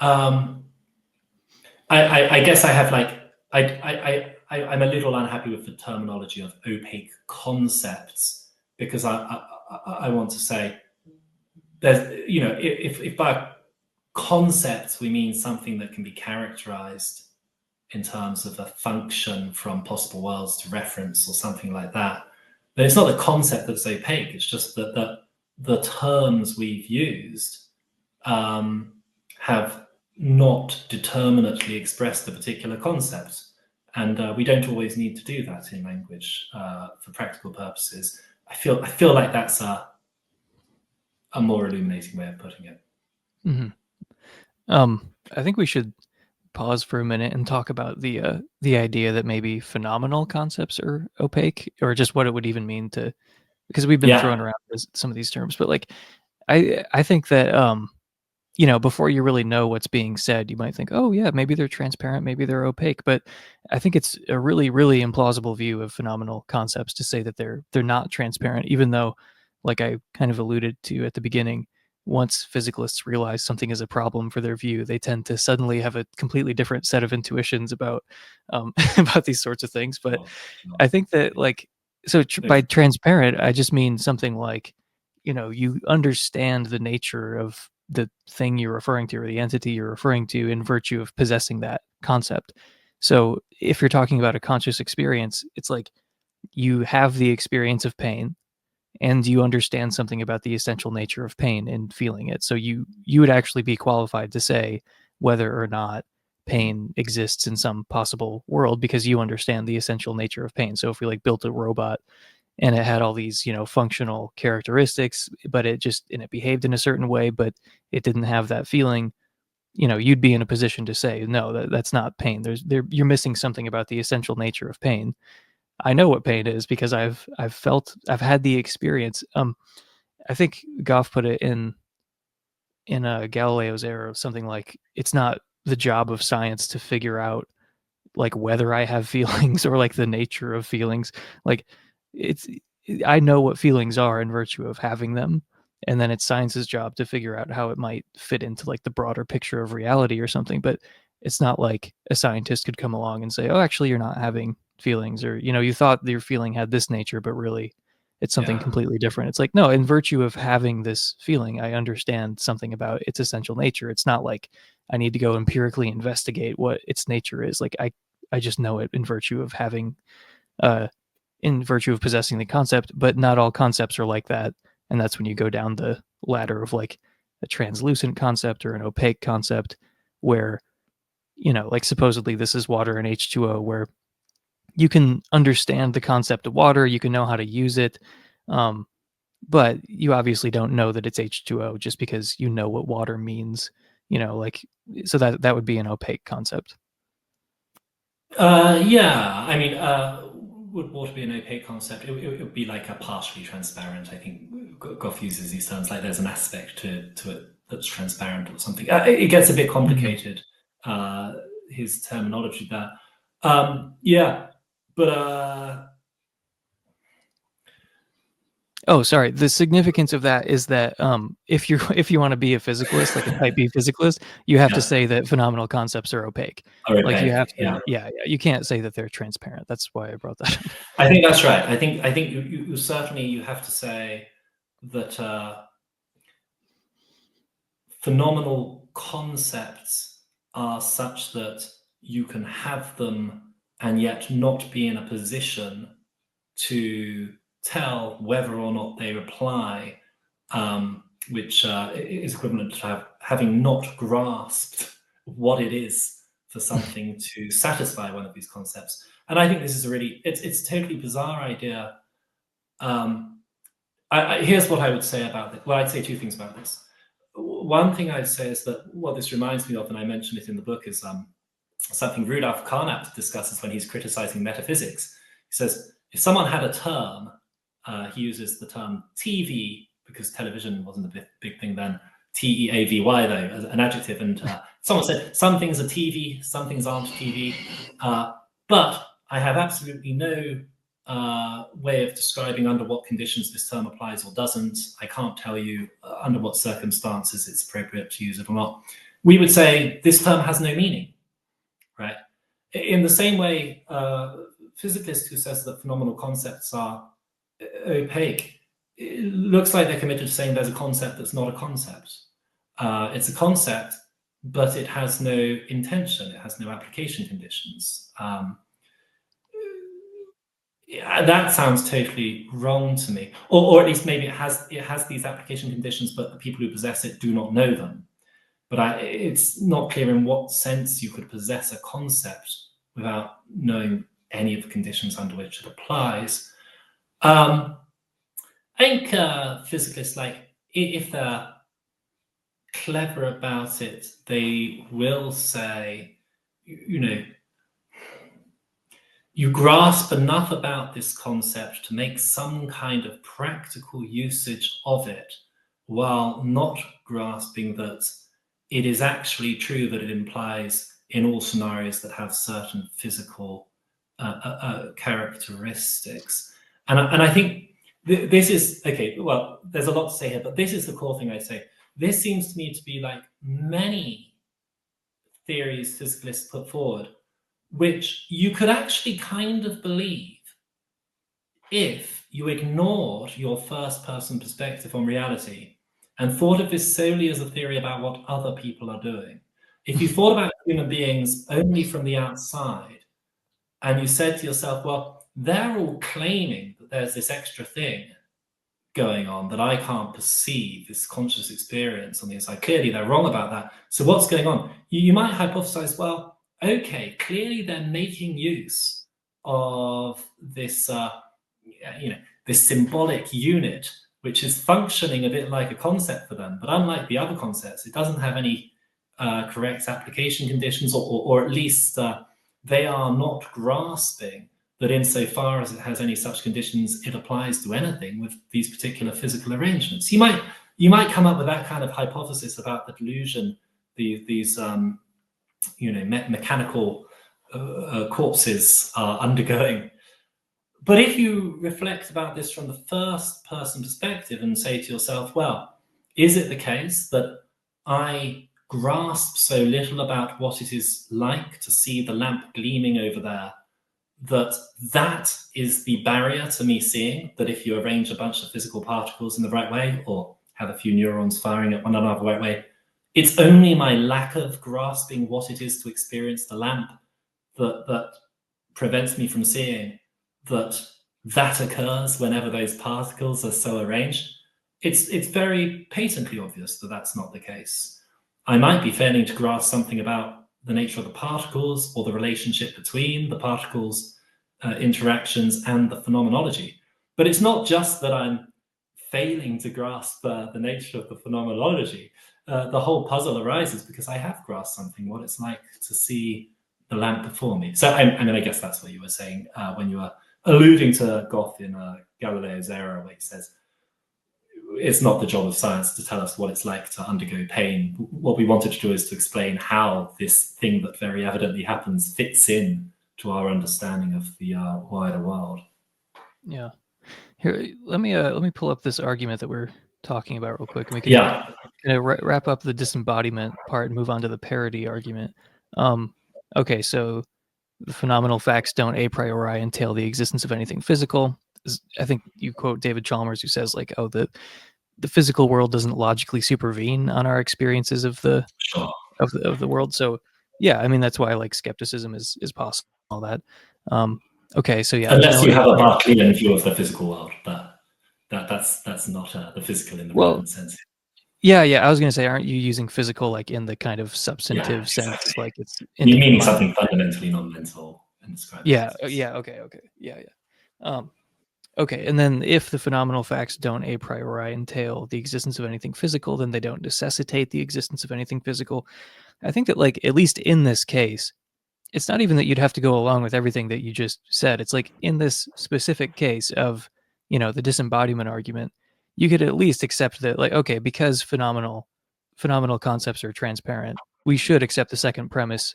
I guess I have I'm a little unhappy with the terminology of opaque concepts, because I want to say there's, if by concepts we mean something that can be characterized in terms of a function from possible worlds to reference or something like that, then it's not the concept that's opaque, it's just that the terms we've used have not determinately expressed the particular concept. And we don't always need to do that in language for practical purposes. I feel like that's a more illuminating way of putting it. Mm-hmm. I think we should pause for a minute and talk about the idea that maybe phenomenal concepts are opaque, or just what it would even mean to, because we've been throwing around some of these terms, but like I think that before you really know what's being said, you might think, oh yeah, maybe they're transparent, maybe they're opaque. But I think it's a really, really implausible view of phenomenal concepts to say that they're not transparent, even though, like I kind of alluded to at the beginning, once physicalists realize something is a problem for their view, they tend to suddenly have a completely different set of intuitions about about these sorts of things. But I think that by transparent, I just mean something like, you understand the nature of the thing you're referring to or the entity you're referring to in virtue of possessing that concept. So if you're talking about a conscious experience, it's like you have the experience of pain and you understand something about the essential nature of pain and feeling it. So you would actually be qualified to say whether or not pain exists in some possible world, because you understand the essential nature of pain. So if we built a robot and it had all these functional characteristics, but it behaved in a certain way, but it didn't have that feeling, you'd be in a position to say, no, that's not pain. You're missing something about the essential nature of pain. I know what pain is because I've had the experience. I think Goff put it in Galileo's error, something like, it's not the job of science to figure out whether I have feelings or the nature of feelings. I know what feelings are in virtue of having them, and then it's science's job to figure out how it might fit into the broader picture of reality or something. But it's not like a scientist could come along and say, oh, actually you're not having feelings, or you thought your feeling had this nature, but really it's something Yeah. completely different. It's like, no, in virtue of having this feeling, I understand something about its essential nature. It's not like I need to go empirically investigate what its nature is. Like I just know it in virtue of having in virtue of possessing the concept, but not all concepts are like that. And that's when you go down the ladder of like a translucent concept or an opaque concept where, like supposedly this is water and H2O, where you can understand the concept of water, you can know how to use it, but you obviously don't know that it's H2O just because you know what water means, like, so that would be an opaque concept. Yeah, I mean, would water be an opaque concept? It would be like a partially transparent. I think Goff uses these terms like there's an aspect to it that's transparent or something. It gets a bit complicated, his terminology there. Yeah, but Oh, sorry. The significance of that is that if you want to be a physicalist, like a type B physicalist, you have to yeah, say that phenomenal concepts are opaque. are Like you have opaque. to, Yeah, yeah. You can't say that they're transparent. That's why I brought that up. I think that's right. I think you certainly you have to say that phenomenal concepts are such that you can have them and yet not be in a position to tell whether or not they apply, which is equivalent to having not grasped what it is for something to satisfy one of these concepts. And I think this is it's a totally bizarre idea. Here's what I would say about it. Well, I'd say two things about this. One thing I'd say is that what this reminds me of, and I mentioned it in the book, is something Rudolf Carnap discusses when he's criticizing metaphysics. He says, if someone had a term, he uses the term TV, because television wasn't a big thing then, TEAVY though, as an adjective, and someone said, some things are TV, some things aren't TV, but I have absolutely no way of describing under what conditions this term applies or doesn't. I can't tell you under what circumstances it's appropriate to use it or not. We would say this term has no meaning, right? In the same way, physicist who says that phenomenal concepts are opaque, it looks like they're committed to saying there's a concept that's not a concept. It's a concept, but it has no intention, it has no application conditions. Yeah, that sounds totally wrong to me, or at least maybe it has these application conditions, but the people who possess it do not know them. But it's not clear in what sense you could possess a concept without knowing any of the conditions under which it applies. I think physicists, like, if they're clever about it, they will say, you grasp enough about this concept to make some kind of practical usage of it, while not grasping that it is actually true that it implies in all scenarios that have certain physical characteristics. And I think this is, okay, well, there's a lot to say here, but this is the core thing I'd say. This seems to me to be like many theories physicalists put forward, which you could actually kind of believe if you ignored your first-person perspective on reality and thought of this solely as a theory about what other people are doing. If you thought about human beings only from the outside, and you said to yourself, well, they're all claiming that there's this extra thing going on that I can't perceive, this conscious experience on the inside. Clearly, they're wrong about that. So what's going on? You might hypothesize, well, okay, clearly they're making use of this, this symbolic unit, which is functioning a bit like a concept for them. But unlike the other concepts, it doesn't have any correct application conditions, or at least they are not grasping that insofar as it has any such conditions, it applies to anything with these particular physical arrangements. You might come up with that kind of hypothesis about the delusion these mechanical corpses are undergoing. But if you reflect about this from the first person perspective and say to yourself, well, is it the case that I grasp so little about what it is like to see the lamp gleaming over there that is the barrier to me seeing that if you arrange a bunch of physical particles in the right way, or have a few neurons firing at one another the right way, it's only my lack of grasping what it is to experience the lamp that prevents me from seeing that occurs whenever those particles are so arranged. It's very patently obvious that that's not the case. I might be failing to grasp something about the nature of the particles or the relationship between the particles' interactions and the phenomenology. But it's not just that I'm failing to grasp the nature of the phenomenology. The whole puzzle arises because I have grasped something, what it's like to see the lamp before me. So, I mean, I guess that's what you were saying when you were alluding to Goff in Galileo's Error, where he says, it's not the job of science to tell us what it's like to undergo pain. What we wanted to do is to explain how this thing that very evidently happens fits in to our understanding of the wider world. Yeah. Here, let me pull up this argument that we're talking about real quick, and we can kind of wrap up the disembodiment part and move on to the parity argument. Okay, so the phenomenal facts don't a priori entail the existence of anything physical. I think you quote David Chalmers, who says like, "Oh, the physical world doesn't logically supervene on our experiences of the of the world." So, yeah, I mean that's why like skepticism is possible. All that. Okay, so yeah, unless you have a Berkeleyan view of the physical world, but that's not the physical in the relevant sense. Yeah, I was going to say, aren't you using physical like in the kind of substantive sense, like it's you meaning something fundamentally non-mental and describing? Okay, okay, and then if the phenomenal facts don't a priori entail the existence of anything physical, then they don't necessitate the existence of anything physical. I think that like at least in this case, it's not even that you'd have to go along with everything that you just said. It's like in this specific case of, the disembodiment argument, you could at least accept that, like, okay, because phenomenal concepts are transparent, we should accept the second premise,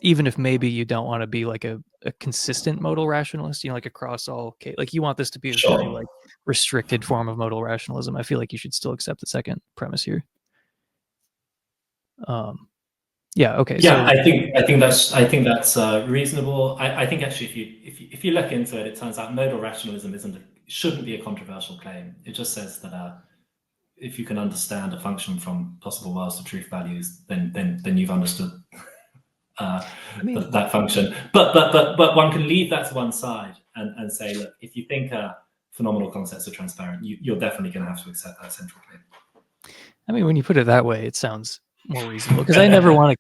even if maybe you don't want to be like a consistent modal rationalist, like across all case. Like you want this to be a very like restricted form of modal rationalism. I feel like you should still accept the second premise here. Yeah. Okay. Yeah, so I think that's reasonable. I think actually, if you look into it, it turns out modal rationalism shouldn't be a controversial claim. It just says that if you can understand a function from possible worlds to truth values, then you've understood that function. But one can leave that to one side and say, look, if you think phenomenal concepts are transparent, you're definitely going to have to accept that central claim. I mean, when you put it that way, it sounds more reasonable, because I'd never want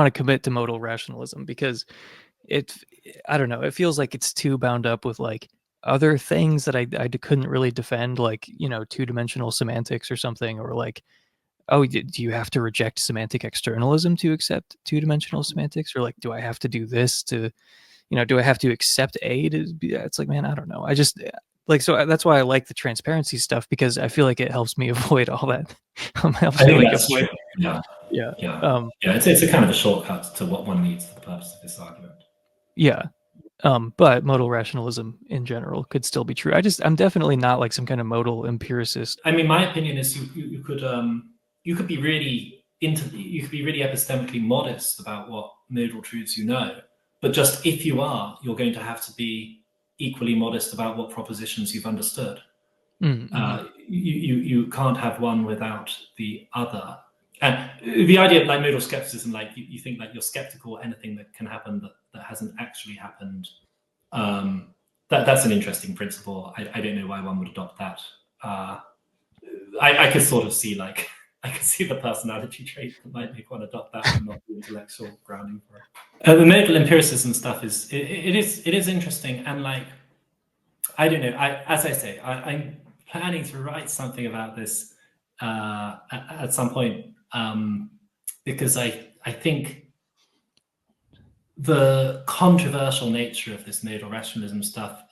to commit to modal rationalism, because I don't know, it feels like it's too bound up with like other things that I couldn't really defend, like, two-dimensional semantics or something, or like, oh, do you have to reject semantic externalism to accept two-dimensional semantics, or like, do I have to do this to, do I have to accept A to be? It's like, man, I don't know. I just like, so that's why I like the transparency stuff, because I feel like it helps me avoid all that. I think that's true. Yeah. It's a kind of a shortcut to what one needs for the purpose of this argument. Yeah. But modal rationalism in general could still be true. I'm definitely not like some kind of modal empiricist. I mean, my opinion is you could be really epistemically modest about what modal truths you know, but just if you are, you're going to have to be equally modest about what propositions you've understood. Mm-hmm. You can't have one without the other. And the idea of like modal skepticism, like you think like you're skeptical anything that can happen that hasn't actually happened. That's an interesting principle. I don't know why one would adopt that. I could sort of see the personality trait that might make one adopt that, and not the intellectual grounding for it. The modal empiricism stuff is interesting, and like I don't know. As I say, I'm planning to write something about this at some point, because I think the controversial nature of this modal rationalism stuff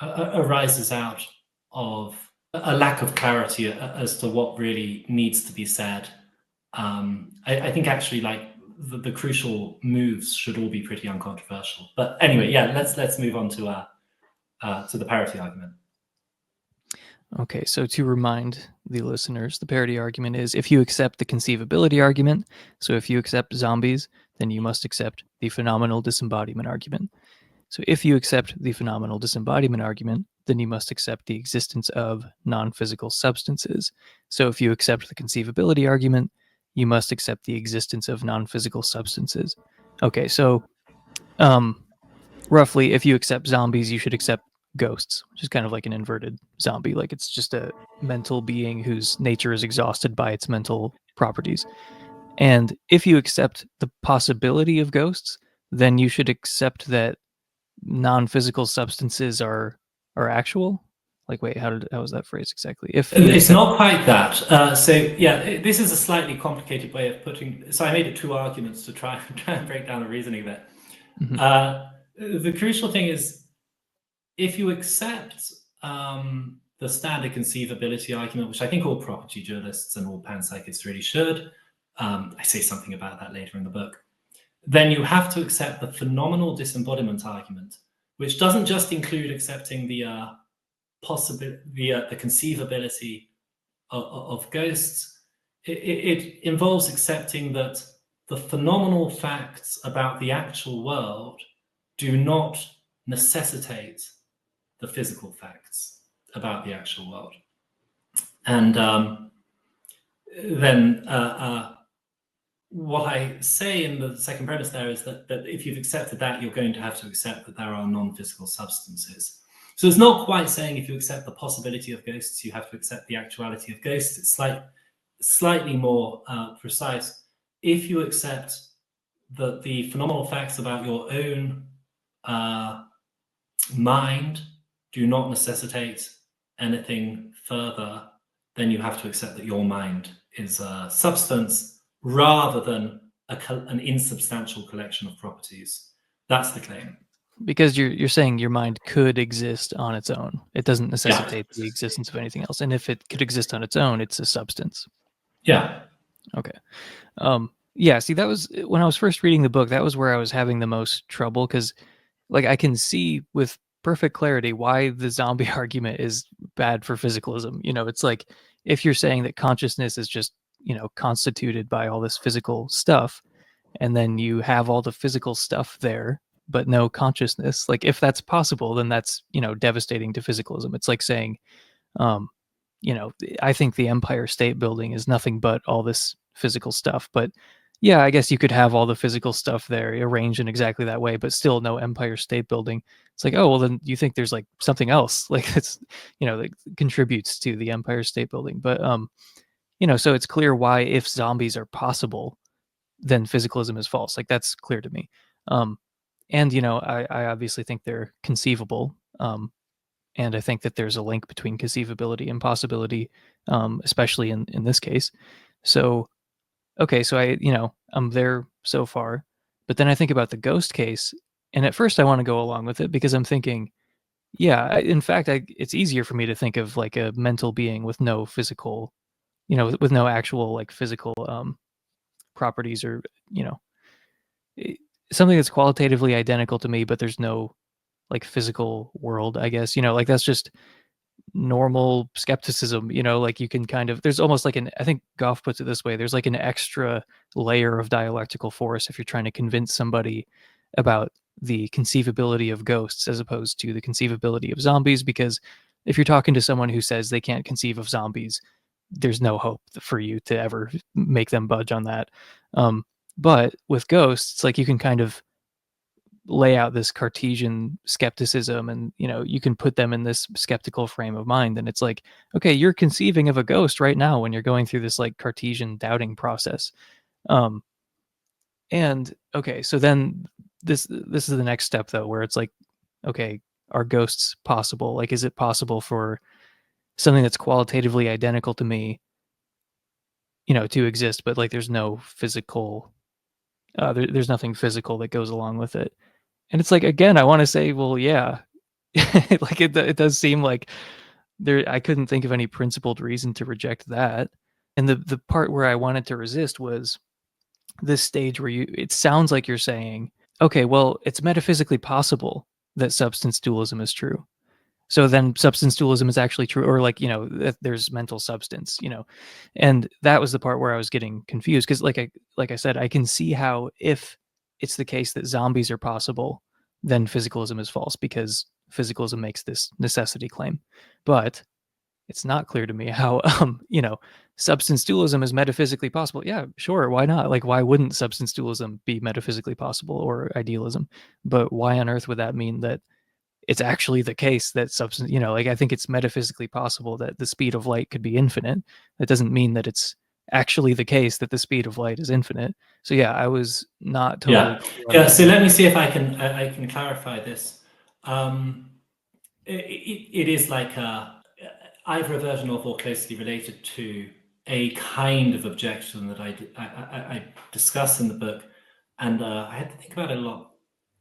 arises out of a lack of clarity as to what really needs to be said. I think actually like the crucial moves should all be pretty uncontroversial. But anyway, yeah, let's move on to the parity argument. Okay, so to remind the listeners, the parity argument is if you accept the conceivability argument, so if you accept zombies, then you must accept the phenomenal disembodiment argument. So if you accept the phenomenal disembodiment argument, then you must accept the existence of non-physical substances. So if you accept the conceivability argument, you must accept the existence of non-physical substances. Okay, so roughly, if you accept zombies, you should accept ghosts, which is kind of like an inverted zombie. Like it's just a mental being whose nature is exhausted by its mental properties. And if you accept the possibility of ghosts, then you should accept that non-physical substances are actual. Like, wait, how was that phrased exactly? If you It's accept, not quite that. So yeah, this is a slightly complicated way of putting. So I made it two arguments to try and break down the reasoning there. The crucial thing is, if you accept the standard conceivability argument, which I think all property dualists and all panpsychists really should, I say something about that later in the book, then you have to accept the phenomenal disembodiment argument, which doesn't just include accepting the conceivability of ghosts. It involves accepting that the phenomenal facts about the actual world do not necessitate the physical facts about the actual world. And then what I say in the second premise there is that if you've accepted that, you're going to have to accept that there are non-physical substances. So it's not quite saying if you accept the possibility of ghosts, you have to accept the actuality of ghosts. It's slightly more precise. If you accept that the phenomenal facts about your own mind do not necessitate anything further, then you have to accept that your mind is a substance rather than an insubstantial collection of properties. That's the claim. Because you're saying your mind could exist on its own. It doesn't necessitate the existence of anything else. And if it could exist on its own, it's a substance. Yeah. Okay. Yeah, see, that was when I was first reading the book, that was where I was having the most trouble, because like I can see with perfect clarity why the zombie argument is bad for physicalism. It's like if you're saying that consciousness is just, constituted by all this physical stuff, and then you have all the physical stuff there, but no consciousness. Like if that's possible, then that's, devastating to physicalism. It's like saying, I think the Empire State Building is nothing but all this physical stuff. But yeah, I guess you could have all the physical stuff there arranged in exactly that way, but still no Empire State Building. It's like, oh, well, then you think there's like something else, like it's, that contributes to the Empire State Building. But, so it's clear why if zombies are possible, then physicalism is false. Like that's clear to me. And, I obviously think they're conceivable. And I think that there's a link between conceivability and possibility, especially in this case. So, okay, so I'm there so far, but then I think about the ghost case, and at first I want to go along with it because I'm thinking, yeah, in fact, it's easier for me to think of like a mental being with no physical, with no actual like physical properties, or eh, something that's qualitatively identical to me, but there's no like physical world, I guess. Like that's just normal skepticism. Like you can kind of, there's almost like I think Goff puts it this way, there's like an extra layer of dialectical force if you're trying to convince somebody about the conceivability of ghosts as opposed to the conceivability of zombies, because if you're talking to someone who says they can't conceive of zombies, there's no hope for you to ever make them budge on that. But with ghosts, it's like you can kind of lay out this Cartesian skepticism, and you can put them in this skeptical frame of mind, and it's like, okay, you're conceiving of a ghost right now when you're going through this like Cartesian doubting process. And okay, so then this is the next step though, where it's like, okay, are ghosts possible? Like, is it possible for something that's qualitatively identical to me, to exist, but like there's no physical, there's nothing physical that goes along with it? And it's like, again, I want to say, well, yeah, like it does seem like I couldn't think of any principled reason to reject that. And the part where I wanted to resist was this stage where it sounds like you're saying, okay, well, it's metaphysically possible that substance dualism is true. So then substance dualism is actually true, or like, that there's mental substance, and that was the part where I was getting confused. Cause like I said, I can see how if it's the case that zombies are possible, then physicalism is false, because physicalism makes this necessity claim. But it's not clear to me how, substance dualism is metaphysically possible. Yeah, sure, why not? Like, why wouldn't substance dualism be metaphysically possible, or idealism? But why on earth would that mean that it's actually the case that substance, I think it's metaphysically possible that the speed of light could be infinite. That doesn't mean that it's actually the case that the speed of light is infinite. So yeah, I was not totally clear on Yeah. that. So let me see if I can clarify this. It is like either a version of or closely related to a kind of objection that I discuss in the book, and I had to think about it a lot.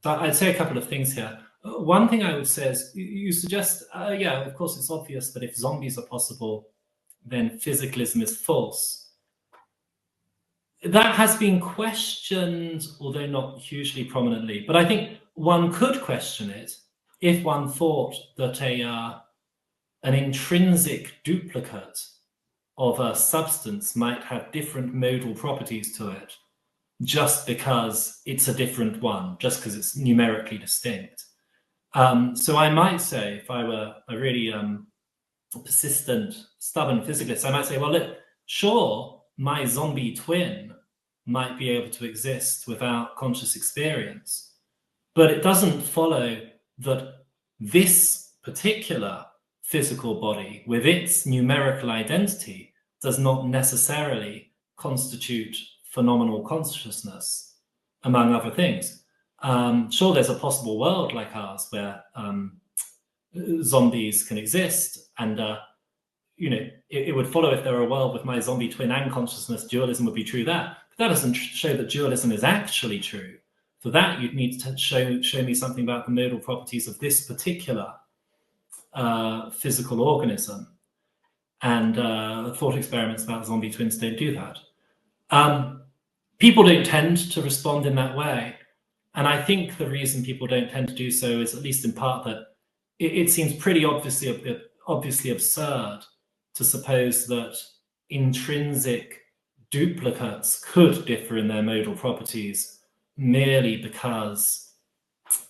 So I'd say a couple of things here. One thing I would say is, you suggest, yeah, of course, it's obvious that if zombies are possible, then physicalism is false. That has been questioned, although not hugely prominently. But I think one could question it if one thought that an intrinsic duplicate of a substance might have different modal properties to it, just because it's a different one, just because it's numerically distinct. So I might say, if I were a really persistent, stubborn physicalist, I might say, well, look, sure, my zombie twin might be able to exist without conscious experience, but it doesn't follow that this particular physical body with its numerical identity does not necessarily constitute phenomenal consciousness, among other things. Sure, there's a possible world like ours where zombies can exist, and it would follow if there were a world with my zombie twin and consciousness, dualism would be true there. But that doesn't show that dualism is actually true. For that, you'd need to show me something about the modal properties of this particular physical organism. And thought experiments about zombie twins don't do that. People don't tend to respond in that way. And I think the reason people don't tend to do so is, at least in part, that it seems pretty obviously absurd to suppose that intrinsic duplicates could differ in their modal properties merely because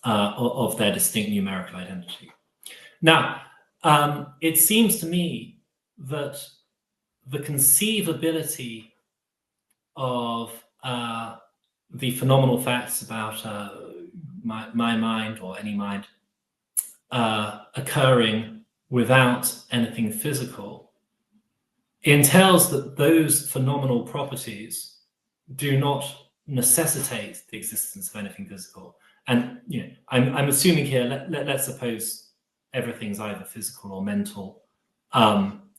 of their distinct numerical identity. Now, it seems to me that the conceivability of the phenomenal facts about my mind, or any mind, occurring without anything physical entails that those phenomenal properties do not necessitate the existence of anything physical. And I'm assuming here, let's suppose everything's either physical or mental.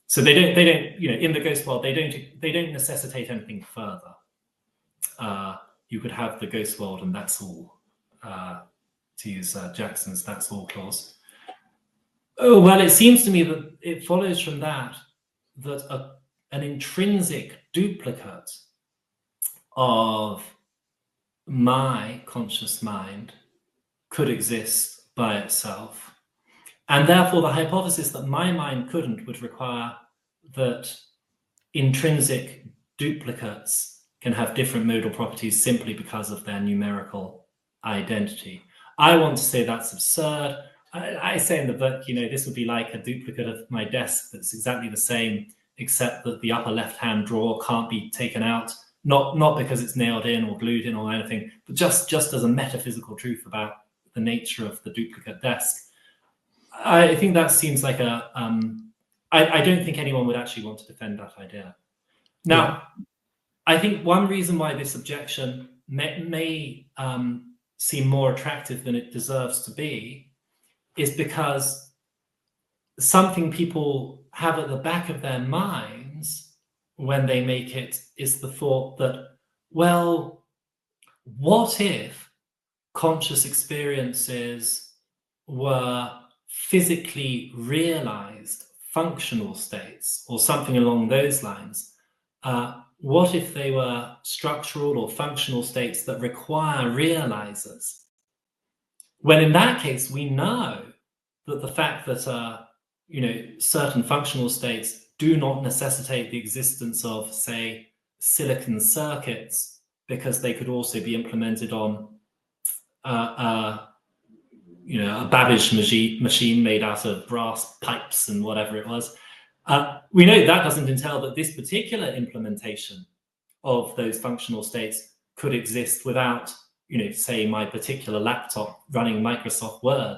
So they don't in the ghost world, they don't necessitate anything further. You could have the ghost world and that's all, to use Jackson's "that's all" clause. Oh, well, it seems to me that it follows from that an intrinsic duplicate of my conscious mind could exist by itself. And therefore, the hypothesis that my mind couldn't would require that intrinsic duplicates can have different modal properties simply because of their numerical identity. I want to say that's absurd. I say in the book, this would be like a duplicate of my desk that's exactly the same, except that the upper left-hand drawer can't be taken out, not because it's nailed in or glued in or anything, but just as a metaphysical truth about the nature of the duplicate desk. I think that seems like I don't think anyone would actually want to defend that idea. Now, I think one reason why this objection may seem more attractive than it deserves to be is because something people have at the back of their minds when they make it is the thought that, well, what if conscious experiences were physically realized functional states, or something along those lines? What if they were structural or functional states that require realizers? When in that case, we know that the fact that certain functional states do not necessitate the existence of, say, silicon circuits, because they could also be implemented on a Babbage machine made out of brass pipes and whatever it was. We know that doesn't entail that this particular implementation of those functional states could exist without, say, my particular laptop running Microsoft Word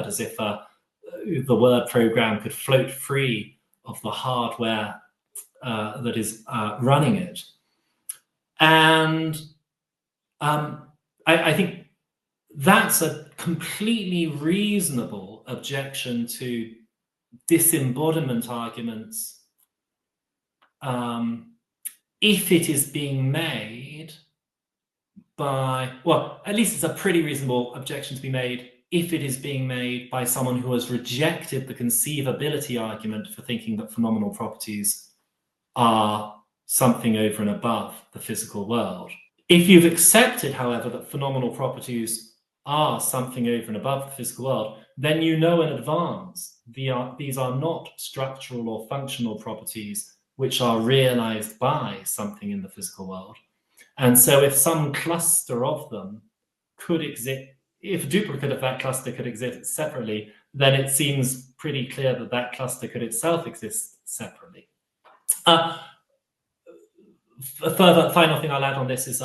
as if the Word program could float free of the hardware that is running it. And I think that's a completely reasonable objection to disembodiment arguments if it is being made by, well, at least it's a pretty reasonable objection to be made if it is being made by someone who has rejected the conceivability argument for thinking that phenomenal properties are something over and above the physical world. If you've accepted, however, that phenomenal properties are something over and above the physical world, then you know in advance these are not structural or functional properties which are realized by something in the physical world. And so if some cluster of them could exist, if a duplicate of that cluster could exist separately, then it seems pretty clear that that cluster could itself exist separately. A final thing I'll add on this is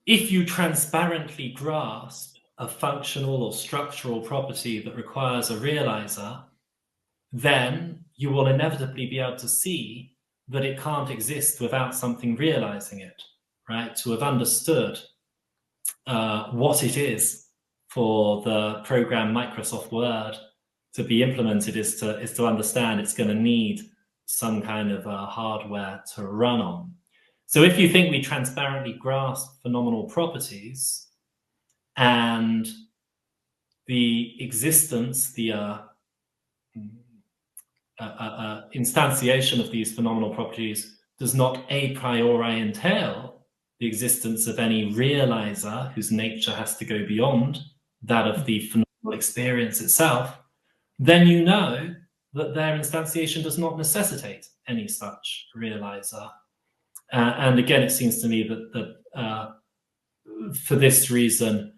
if you transparently grasp a functional or structural property that requires a realizer, then you will inevitably be able to see that it can't exist without something realizing it, right? To have understood what it is for the program Microsoft Word to be implemented is to understand it's going to need some kind of hardware to run on. So if you think we transparently grasp phenomenal properties and the existence, the instantiation of these phenomenal properties does not a priori entail the existence of any realizer whose nature has to go beyond that of the phenomenal experience itself, then you know that their instantiation does not necessitate any such realizer. And again, it seems to me that for this reason,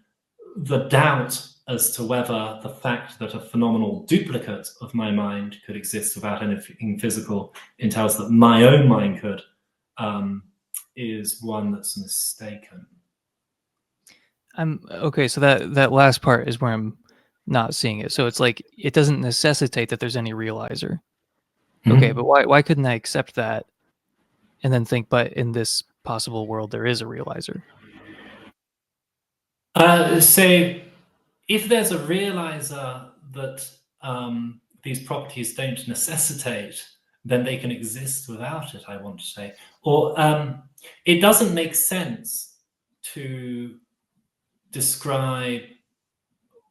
the doubt as to whether the fact that a phenomenal duplicate of my mind could exist without anything physical entails that my own mind could is one that's mistaken. Okay, so that last part is where I'm not seeing it. So it's like it doesn't necessitate that there's any realizer. Okay, but why couldn't I accept that and then think, but in this possible world there is a realizer? So if there's a realizer that these properties don't necessitate, then they can exist without it, I want to say. Or it doesn't make sense to describe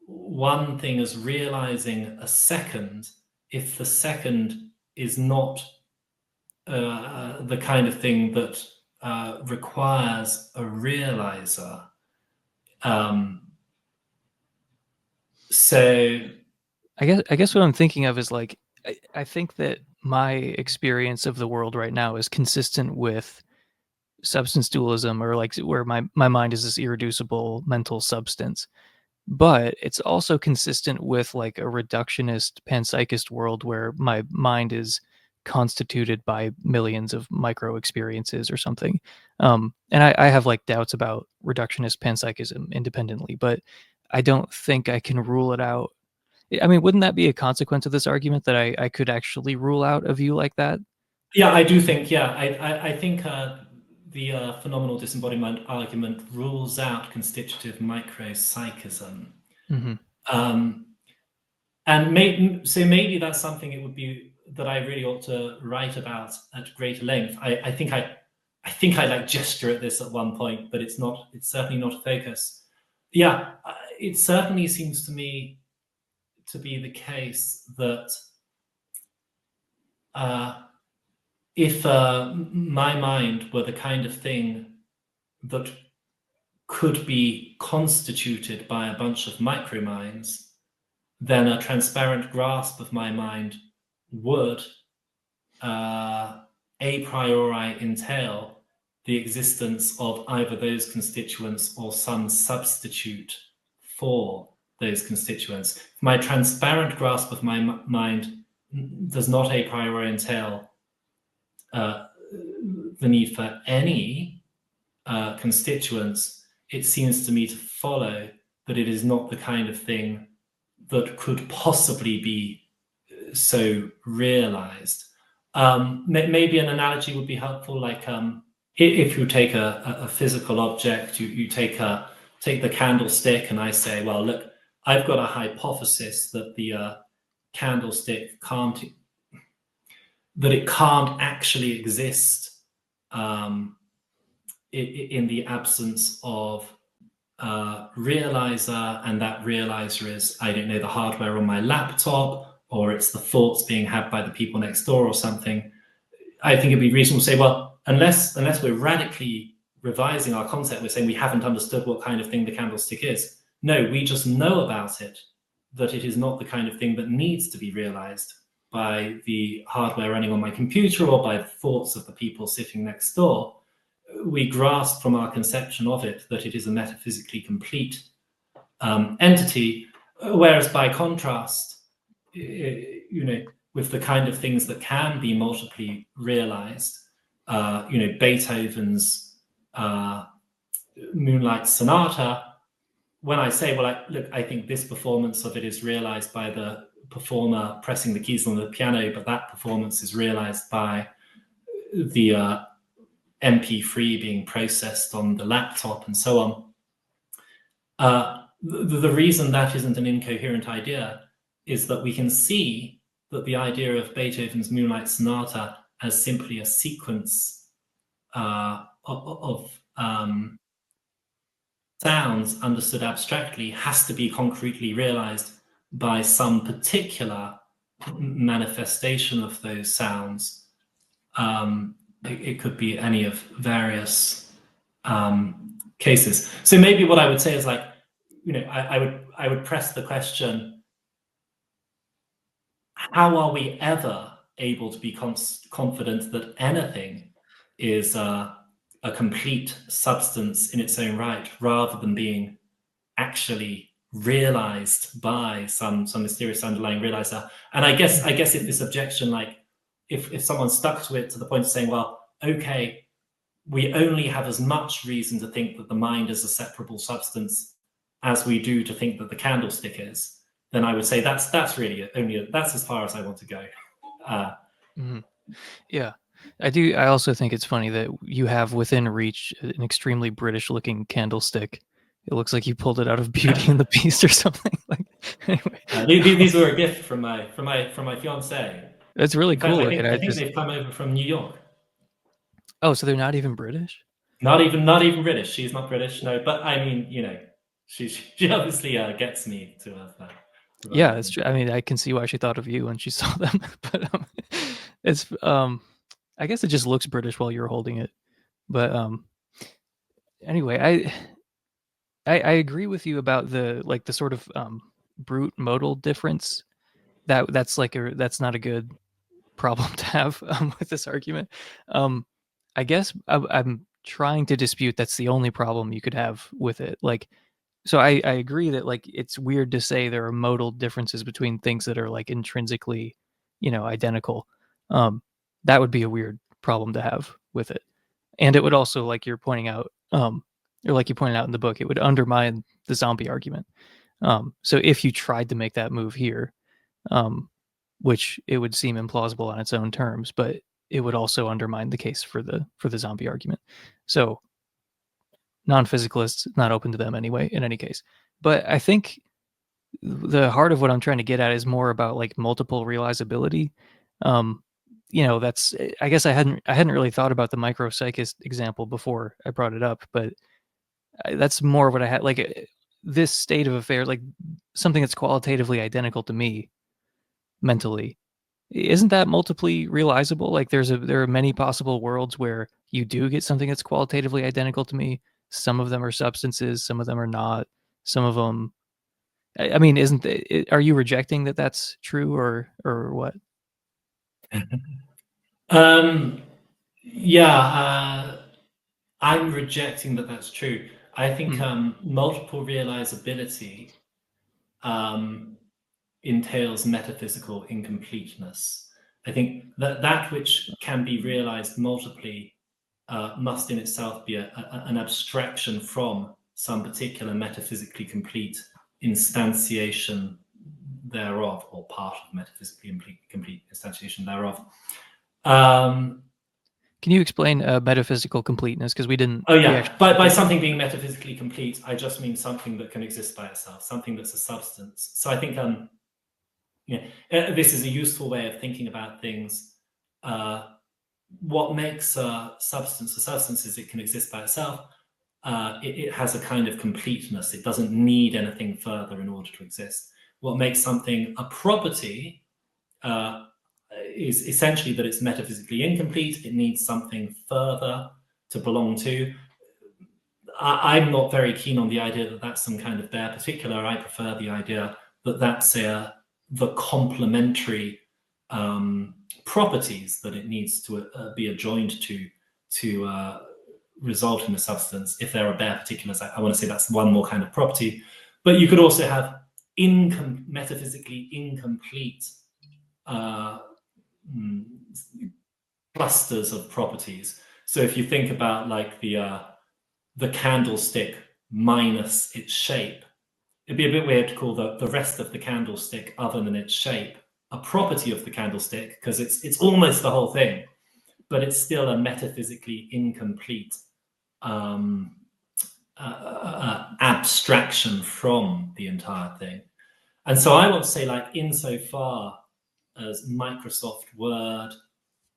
one thing as realizing a second if the second is not the kind of thing that requires a realizer. So I guess what I'm thinking of is like I think that my experience of the world right now is consistent with substance dualism, or like where my mind is this irreducible mental substance. But it's also consistent with like a reductionist panpsychist world where my mind is constituted by millions of micro experiences or something. And I have like doubts about reductionist panpsychism independently, but I don't think I can rule it out. I mean, wouldn't that be a consequence of this argument that I could actually rule out a view like that? Yeah, I do think, I think the phenomenal disembodiment argument rules out constitutive micropsychism. Mm-hmm. And so maybe that's something it would be that I really ought to write about at greater length. I think I like gesture at this at one point, but it's certainly not a focus. Yeah, it certainly seems to me to be the case that if my mind were the kind of thing that could be constituted by a bunch of microminds, then a transparent grasp of my mind would a priori entail the existence of either those constituents or some substitute for those constituents. My transparent grasp of my mind does not a priori entail the need for any constituents. It seems to me to follow that it is not the kind of thing that could possibly be so realized. Maybe an analogy would be helpful, like if you take a physical object, you take the candlestick, and I say, well, look, I've got a hypothesis that the candlestick can't actually exist in the absence of realizer, and that realizer is, I don't know, the hardware on my laptop, or it's the thoughts being had by the people next door or something. I think it'd be reasonable to say, well, unless we're radically revising our concept, we're saying we haven't understood what kind of thing the candlestick is. No, we just know about it, that it is not the kind of thing that needs to be realized by the hardware running on my computer or by the thoughts of the people sitting next door. We grasp from our conception of it that it is a metaphysically complete entity, whereas by contrast, with the kind of things that can be multiply realized, Beethoven's Moonlight Sonata, when I say, well, I think this performance of it is realized by the performer pressing the keys on the piano, but that performance is realized by the MP3 being processed on the laptop and so on. The reason that isn't an incoherent idea is that we can see that the idea of Beethoven's Moonlight Sonata as simply a sequence of sounds understood abstractly has to be concretely realized by some particular manifestation of those sounds. It could be any of various cases. So maybe what I would say is, like, I would press the question, how are we ever able to be confident that anything is a complete substance in its own right, rather than being actually realized by some mysterious underlying realizer? And I guess if this objection, like if someone stuck to it to the point of saying, well, okay, we only have as much reason to think that the mind is a separable substance as we do to think that the candlestick is, then I would say that's really that's as far as I want to go. Yeah, I do. I also think it's funny that you have within reach an extremely British-looking candlestick. It looks like you pulled it out of Beauty and the Beast or something. Like, anyway. These were a gift from my fiance. That's really cool. I think they've come over from New York. Oh, so they're not even British? Not even British. She's not British, no. But I mean, she obviously gets me to have that. Yeah, it's true. I mean, I can see why she thought of you when she saw them. But it's I guess it just looks British while you're holding it. But anyway, I agree with you about the sort of brute modal difference. That's not a good problem to have with this argument. I guess I'm trying to dispute that's the only problem you could have with it. Like, so I agree that, like, it's weird to say there are modal differences between things that are like intrinsically, identical. That would be a weird problem to have with it. And it would also, like you're pointing out, or like you pointed out in the book, it would undermine the zombie argument. So if you tried to make that move here, which it would seem implausible on its own terms, but it would also undermine the case for the zombie argument. So non-physicalists, not open to them anyway, in any case. But I think the heart of what I'm trying to get at is more about like multiple realizability. That's, I guess I hadn't really thought about the micropsychist example before I brought it up, but that's more what I had, like this state of affair, like something that's qualitatively identical to me mentally. Isn't that multiply realizable? Like there are many possible worlds where you do get something that's qualitatively identical to me. Some of them are substances, some of them are not. Some of them, I mean, are you rejecting that that's true or what? Yeah, I'm rejecting that that's true. I think multiple realizability entails metaphysical incompleteness. I think that which can be realized multiply must in itself be an abstraction from some particular metaphysically complete instantiation thereof, or part of metaphysically complete instantiation thereof. Can you explain metaphysical completeness? Because we didn't. Oh yeah, by something being metaphysically complete, I just mean something that can exist by itself, something that's a substance. So I think this is a useful way of thinking about things. What makes a substance is it can exist by itself. It has a kind of completeness. It doesn't need anything further in order to exist. What makes something a property is essentially that it's metaphysically incomplete. It needs something further to belong to. I'm not very keen on the idea that that's some kind of bare particular. I prefer the idea that that's the complementary properties that it needs to be adjoined to result in a substance. If there are bare particulars, I want to say that's one more kind of property. But you could also have metaphysically incomplete clusters of properties. So if you think about like the candlestick minus its shape, it'd be a bit weird to call the rest of the candlestick, other than its shape, a property of the candlestick, because it's almost the whole thing, but it's still a metaphysically incomplete abstraction from the entire thing. And so I want to say, like, insofar as Microsoft Word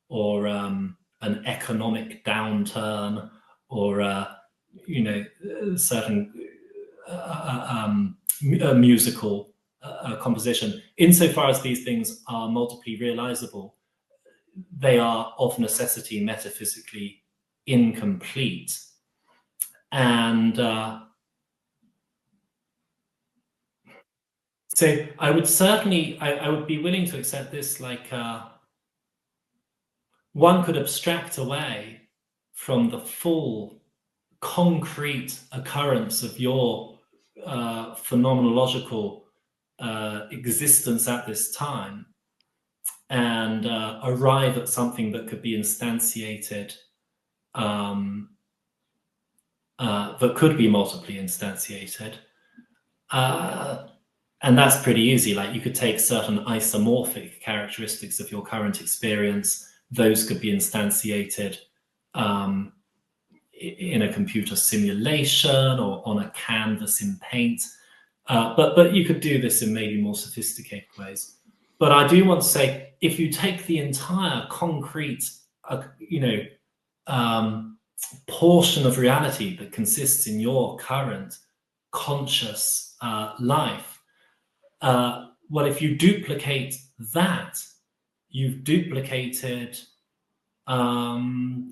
or an economic downturn or certain musical composition, insofar as these things are multiply realizable, they are of necessity metaphysically incomplete. And so I would certainly, I would be willing to accept this, like one could abstract away from the full concrete occurrence of your phenomenological existence at this time and arrive at something that could be instantiated, that could be multiply instantiated. And that's pretty easy. Like, you could take certain isomorphic characteristics of your current experience, those could be instantiated in a computer simulation or on a canvas in paint. But you could do this in maybe more sophisticated ways. But I do want to say, if you take the entire concrete, portion of reality that consists in your current conscious life, well, if you duplicate that, you've duplicated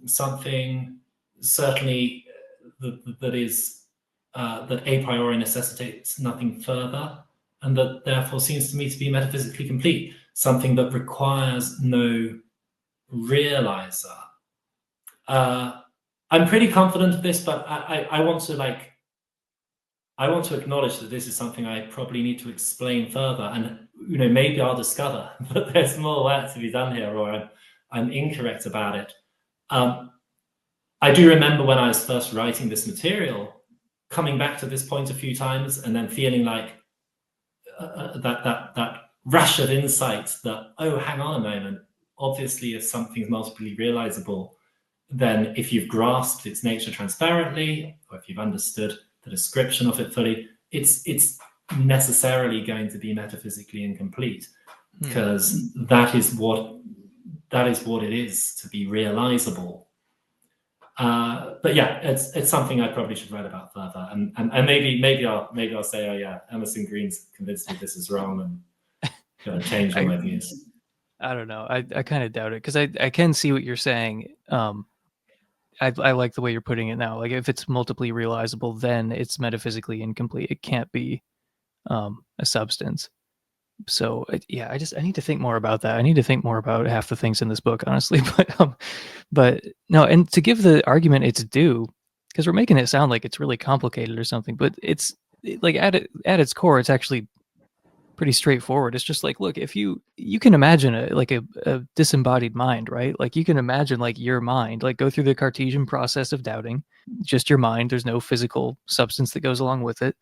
something certainly that a priori necessitates nothing further, and that therefore seems to me to be metaphysically complete, something that requires no realizer. I'm pretty confident of this, but I want to acknowledge that this is something I probably need to explain further, and maybe I'll discover that there's more work to be done here, or I'm incorrect about it. I do remember when I was first writing this material, coming back to this point a few times, and then feeling like that rush of insight that, oh, hang on a moment, obviously if something's multiply realizable, then if you've grasped its nature transparently, or if you've understood the description of it fully, it's necessarily going to be metaphysically incomplete, because that is what it is to be realizable. But yeah, it's something I probably should write about further, and maybe I'll say, oh yeah, Emerson Green's convinced me this is wrong, and gonna change my views. I don't know. I kind of doubt it, because I can see what you're saying. I like the way you're putting it now. Like, if it's multiply realizable, then it's metaphysically incomplete. It can't be a substance. So yeah, I need to think more about that. I need to think more about half the things in this book, honestly. But no, and to give the argument its due, because we're making it sound like it's really complicated or something, but it's like at its core, it's actually pretty straightforward. It's just like, look, if you can imagine a disembodied mind, right? Like you can imagine like your mind, like go through the Cartesian process of doubting, just your mind. There's no physical substance that goes along with it.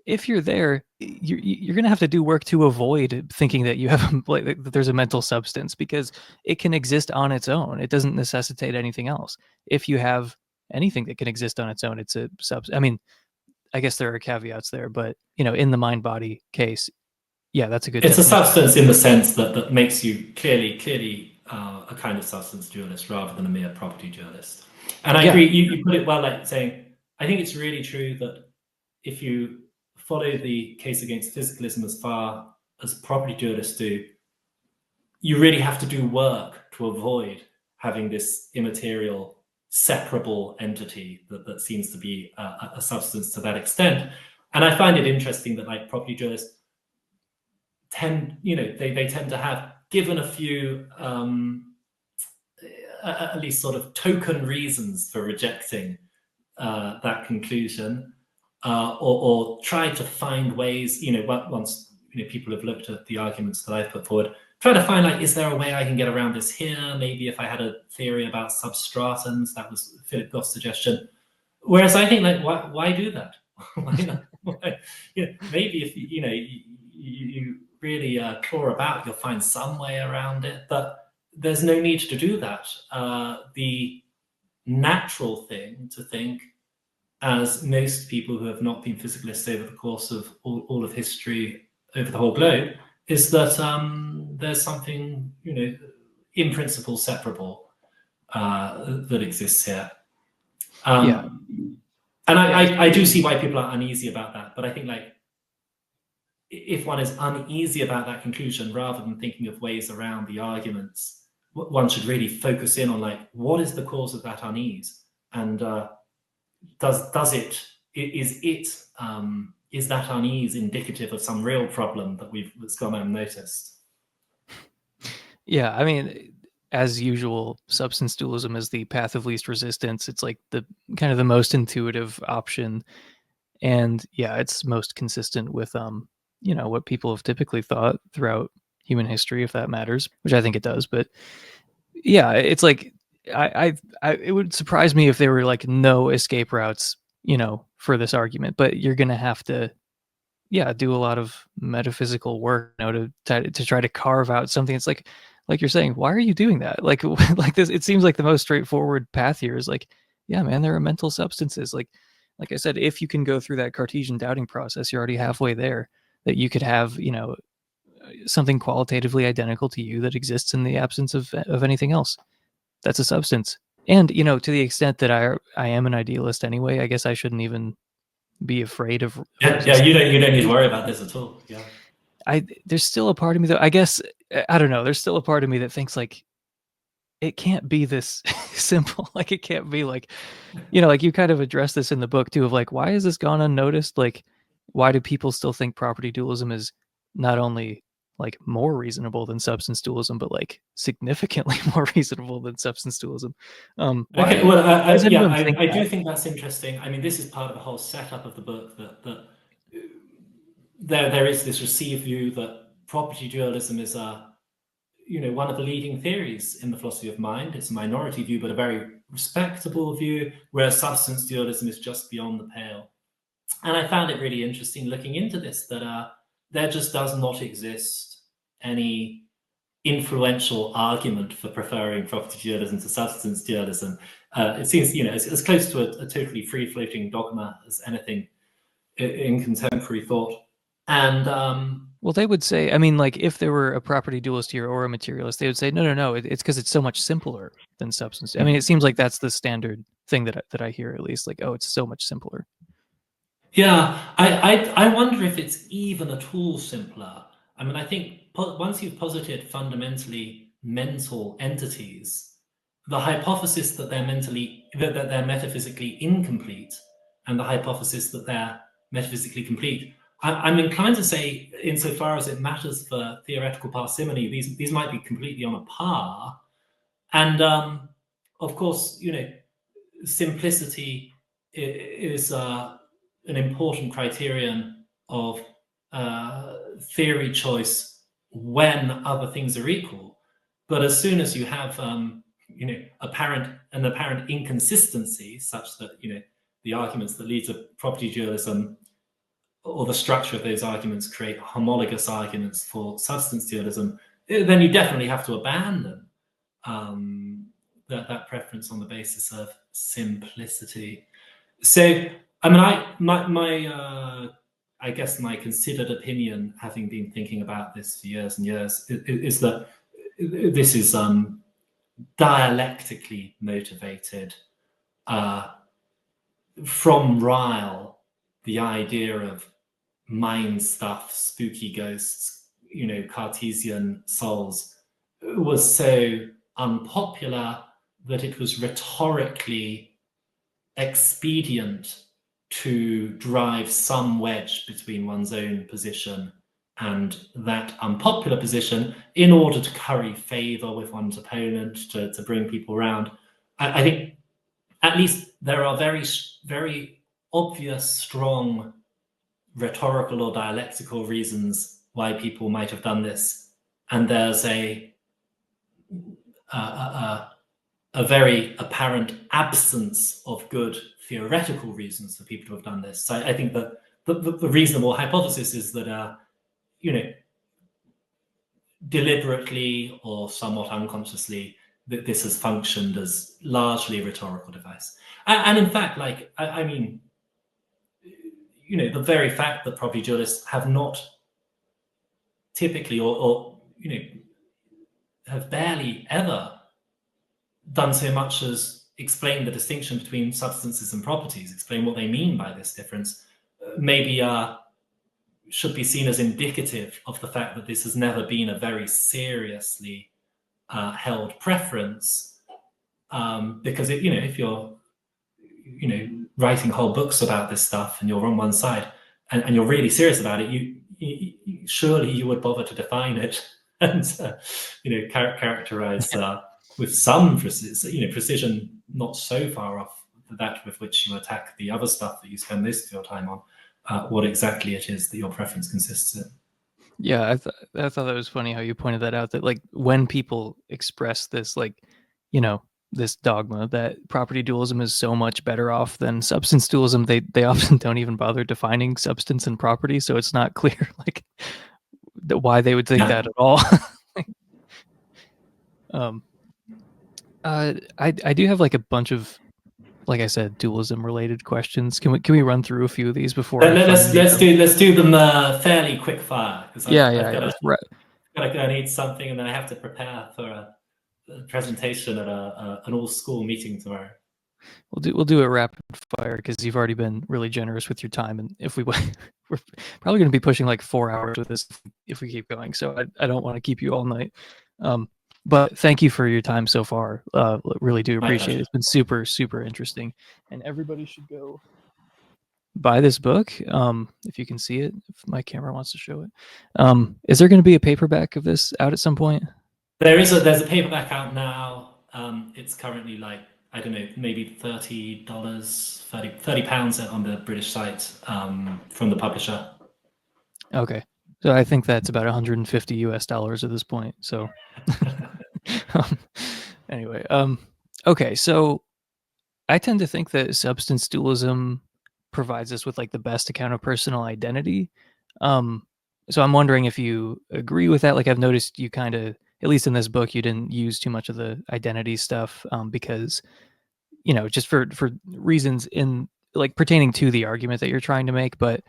If you're there, you're going to have to do work to avoid thinking that you have like that there's a mental substance, because it can exist on its own. It doesn't necessitate anything else. If you have anything that can exist on its own, it's a substance. I mean, I guess there are caveats there, but in the mind-body case, yeah, that's a good It's a definition. substance in the sense that makes you clearly a kind of substance dualist rather than a mere property dualist. And I agree, you put it well, like saying, I think it's really true that if you follow the case against physicalism as far as property dualists do, you really have to do work to avoid having this immaterial, separable entity that seems to be a substance to that extent. And I find it interesting that like property dualists tend, they tend to have, given a few at least sort of token reasons for rejecting that conclusion, or try to find ways, once people have looked at the arguments that I've put forward, try to find like, is there a way I can get around this here? Maybe if I had a theory about substratums, that was Philip Goff's suggestion. Whereas I think like, why do that? Why not? Maybe if you really claw about, you'll find some way around it, but there's no need to do that. The natural thing to think, as most people who have not been physicalists over the course of all of history over the whole globe, is that there's something, in principle separable that exists here. And I do see why people are uneasy about that, but I think like, if one is uneasy about that conclusion, rather than thinking of ways around the arguments, one should really focus in on like, what is the cause of that unease, and is that unease indicative of some real problem that's gone unnoticed? Yeah, I mean, as usual, substance dualism is the path of least resistance. It's like the kind of the most intuitive option, and yeah, it's most consistent with what people have typically thought throughout human history, if that matters, which I think it does. But yeah, it's like it would surprise me if there were like no escape routes, for this argument. But you're gonna have to, do a lot of metaphysical work, to try to carve out something. It's like you're saying, why are you doing that? Like like this, it seems like the most straightforward path here is like, yeah, man, there are mental substances. Like I said, if you can go through that Cartesian doubting process, you're already halfway there. That you could have, something qualitatively identical to you that exists in the absence of anything else. That's a substance. And to the extent that I am an idealist anyway, I guess I shouldn't even be afraid of. Yeah. You don't need to worry about this at all. Yeah. There's still a part of me though. I guess I don't know. There's still a part of me that thinks like, it can't be this simple. Like it can't be like, like you kind of address this in the book too, of like, why has this gone unnoticed? Like, why do people still think property dualism is not only like more reasonable than substance dualism, but like significantly more reasonable than substance dualism? Okay, well, why does anyone think I that? do think that's interesting. I mean, this is part of the whole setup of the book, that there is this received view that property dualism is one of the leading theories in the philosophy of mind. It's a minority view, but a very respectable view, whereas substance dualism is just beyond the pale. And I found it really interesting looking into this, that there just does not exist any influential argument for preferring property dualism to substance dualism. It seems, as close to a totally free-floating dogma as anything in contemporary thought. And well, they would say, I mean, like if there were a property dualist here or a materialist, they would say, no, it's because it's so much simpler than substance. I mean, it seems like that's the standard thing that I hear, at least, like, oh, it's so much simpler. Yeah, I wonder if it's even at all simpler. I mean, I think once you've posited fundamentally mental entities, the hypothesis that they're metaphysically incomplete, and the hypothesis that they're metaphysically complete, I'm inclined to say, insofar as it matters for theoretical parsimony, these might be completely on a par. And of course, simplicity is an important criterion of theory choice when other things are equal. But as soon as you have an apparent inconsistency, such that the arguments that lead to property dualism or the structure of those arguments create homologous arguments for substance dualism, then you definitely have to abandon that preference on the basis of simplicity. So, I mean, I guess my considered opinion, having been thinking about this for years and years, is that this is dialectically motivated. From Ryle, the idea of mind stuff, spooky ghosts, Cartesian souls, was so unpopular that it was rhetorically expedient to drive some wedge between one's own position and that unpopular position in order to curry favor with one's opponent, to bring people around. I think at least there are very, very obvious, strong rhetorical or dialectical reasons why people might have done this. And there's a very apparent absence of good theoretical reasons for people to have done this. So I think that the reasonable hypothesis is that, deliberately or somewhat unconsciously, that this has functioned as largely a rhetorical device. And in fact, I mean, the very fact that property dualists have not typically or have barely ever done so much as explain the distinction between substances and properties, explain what they mean by this difference, maybe should be seen as indicative of the fact that this has never been a very seriously held preference, because if you're writing whole books about this stuff and you're on one side and you're really serious about it, you surely you would bother to define it and characterize with some precision, not so far off that with which you attack the other stuff that you spend most of your time on, what exactly it is that your preference consists in. Yeah, I thought that was funny how you pointed that out, that like when people express this, like, this dogma that property dualism is so much better off than substance dualism, they often don't even bother defining substance and property, so it's not clear like why they would think that at all. I do have like a bunch of, like I said, dualism related questions. Can we run through a few of these before? Let's do them fairly quick fire, because I've got to go and eat something, and then I have to prepare for a presentation at an all-school meeting tomorrow. We'll do a rapid fire because you've already been really generous with your time, and if we're probably going to be pushing like 4 hours with this if we keep going. So I don't want to keep you all night. But thank you for your time so far. Really do appreciate it. It's been super, super interesting, and everybody should go buy this book if you can see it. If my camera wants to show it, is there going to be a paperback of this out at some point? There's a paperback out now. It's currently like, I don't know, maybe $30, £30 on the British site from the publisher. Okay, so I think that's about $150 at this point. So anyway, okay, so I tend to think that substance dualism provides us with like the best account of personal identity. So I'm wondering if you agree with that. Like I've noticed you kind of, at least in this book, you didn't use too much of the identity stuff because, just for reasons in like pertaining to the argument that you're trying to make. But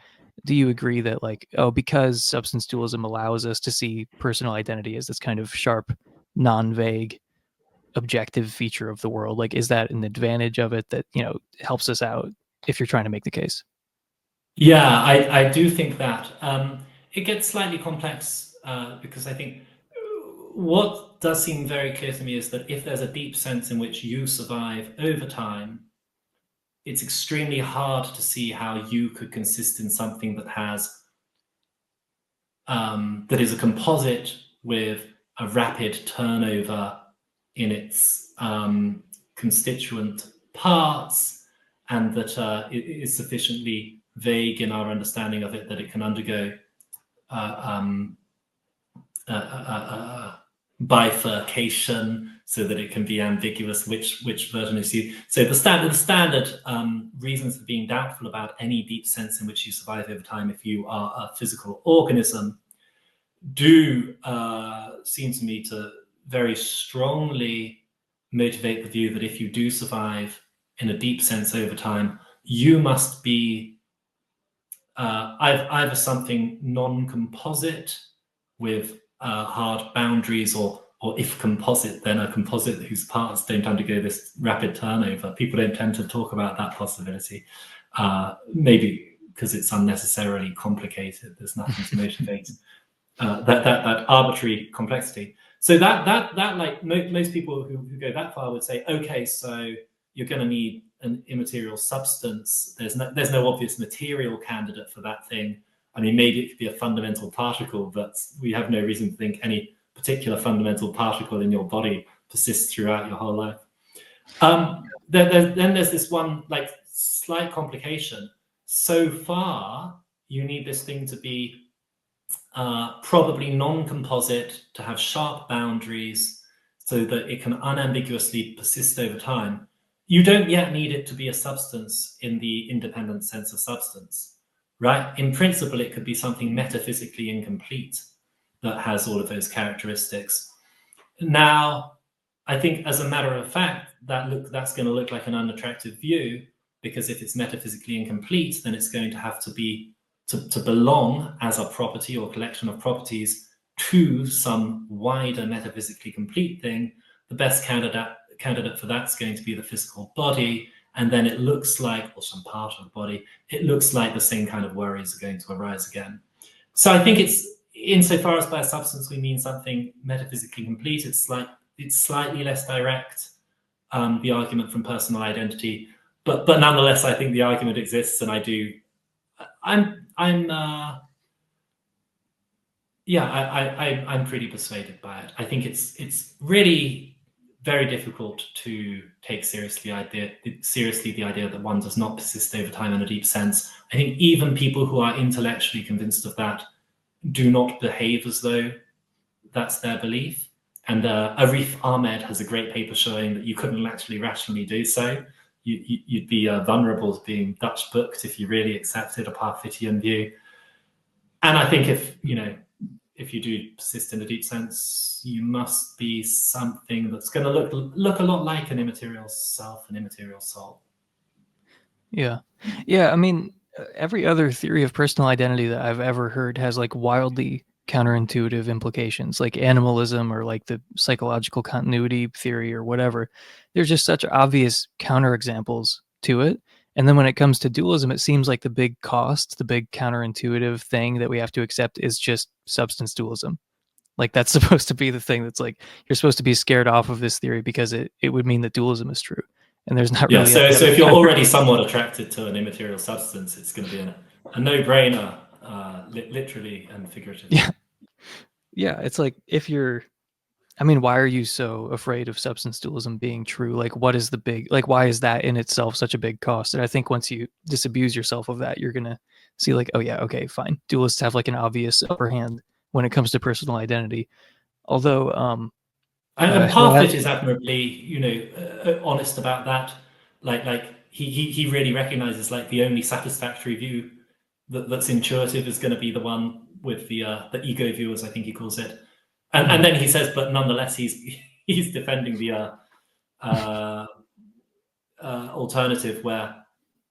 do you agree that like, because substance dualism allows us to see personal identity as this kind of sharp, non-vague, objective feature of the world, like is that an advantage of it that helps us out if you're trying to make the case? Yeah, I do think that it gets slightly complex because I think what does seem very clear to me is that if there's a deep sense in which you survive over time, it's extremely hard to see how you could consist in something that has that is a composite with a rapid turnover in its constituent parts, and that it is sufficiently vague in our understanding of it that it can undergo bifurcation, so that it can be ambiguous which version is used. So the standard reasons for being doubtful about any deep sense in which you survive over time if you are a physical organism do seem to me to very strongly motivate the view that if you do survive in a deep sense over time, you must be either something non-composite with hard boundaries, or if composite, then a composite whose parts don't undergo this rapid turnover. People don't tend to talk about that possibility, maybe because it's unnecessarily complicated. There's nothing to motivate that arbitrary complexity. So that like most people who go that far would say, okay, so you're going to need an immaterial substance. There's no obvious material candidate for that thing. I mean, maybe it could be a fundamental particle, but we have no reason to think any particular fundamental particle in your body persists throughout your whole life. Then there's this one like slight complication. So far, you need this thing to be probably non-composite, to have sharp boundaries so that it can unambiguously persist over time. You don't yet need it to be a substance in the independent sense of substance, right? In principle, it could be something metaphysically incomplete that has all of those characteristics. Now, I think as a matter of fact, that's going to look like an unattractive view, because if it's metaphysically incomplete, then it's going to have to be to belong as a property or collection of properties to some wider metaphysically complete thing. The best candidate for that's going to be the physical body, and then it looks like, or some part of the body, it looks like the same kind of worries are going to arise again. So I think it's, insofar as by a substance we mean something metaphysically complete, it's slightly less direct, the argument from personal identity, but nonetheless, I think the argument exists, and I'm pretty persuaded by it. I think it's really very difficult to take seriously the idea that one does not persist over time in a deep sense. I think even people who are intellectually convinced of that do not behave as though that's their belief. And Arif Ahmed has a great paper showing that you couldn't actually rationally do so. You'd be vulnerable to being Dutch booked if you really accepted a Parfitian view. And I think if you do persist in a deep sense, you must be something that's going to look a lot like an immaterial self, an immaterial soul. Yeah. I mean, every other theory of personal identity that I've ever heard has like wildly counterintuitive implications, like animalism or like the psychological continuity theory or whatever. There's just such obvious counterexamples to it. And then when it comes to dualism, it seems like the big cost, the big counterintuitive thing that we have to accept is just substance dualism. Like that's supposed to be the thing that's like, you're supposed to be scared off of this theory because it would mean that dualism is true. And there's not really. So if you're already somewhat attracted to an immaterial substance, it's going to be a no-brainer, literally and figuratively. Yeah. It's like, why are you so afraid of substance dualism being true? Like, what is why is that in itself such a big cost? And I think once you disabuse yourself of that, you're going to see like, oh yeah, okay, fine. Dualists have like an obvious upper hand when it comes to personal identity. Although, and Parfit is admirably, honest about that. Like he really recognizes like the only satisfactory view that's intuitive is going to be the one with the ego view, as I think he calls it. And then he says, but nonetheless, he's defending the alternative where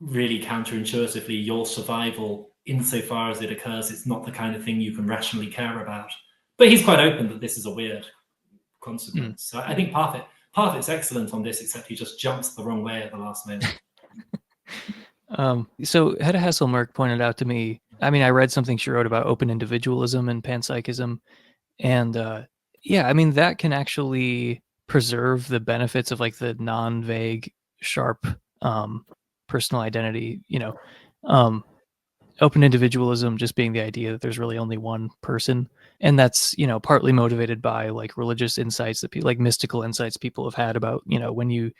really counterintuitively your survival, insofar as it occurs, it's not the kind of thing you can rationally care about. But he's quite open that this is a weird consequence. So I think Parfit's excellent on this, except he just jumps the wrong way at the last minute. So Hedda Hasselmerk pointed out to me, I read something she wrote about open individualism and panpsychism. And that can actually preserve the benefits of like the non-vague, sharp personal identity, open individualism just being the idea that there's really only one person, and that's, you know, partly motivated by like religious insights that people, like mystical insights people have had about, you know, when you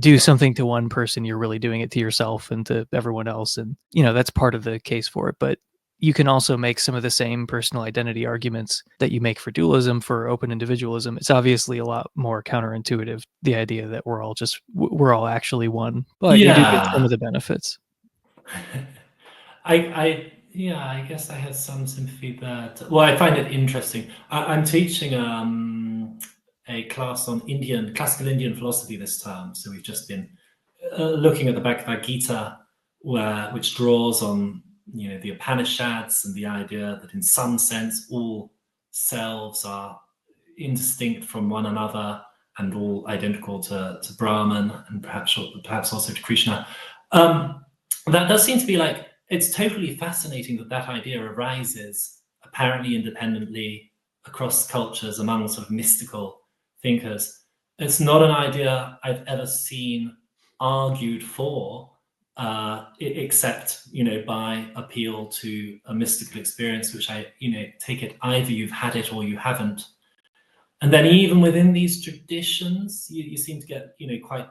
do something to one person, you're really doing it to yourself and to everyone else, and you know, that's part of the case for it. But you can also make some of the same personal identity arguments that you make for dualism for open individualism. It's obviously a lot more counterintuitive, the idea that we're all actually one, but you do get some Yeah. of the benefits. I guess I had some sympathy there. Well, I find it interesting. I'm teaching a class on classical Indian philosophy this term. So we've just been looking at the Bhagavad Gita, which draws on, you know, the Upanishads and the idea that in some sense all selves are indistinct from one another and all identical to Brahman and perhaps also to Krishna. That does seem to be like, it's totally fascinating that idea arises apparently independently across cultures among sort of mystical thinkers. It's not an idea I've ever seen argued for, except, you know, by appeal to a mystical experience, which I, you know, take it either you've had it or you haven't. And then even within these traditions, you seem to get, you know, quite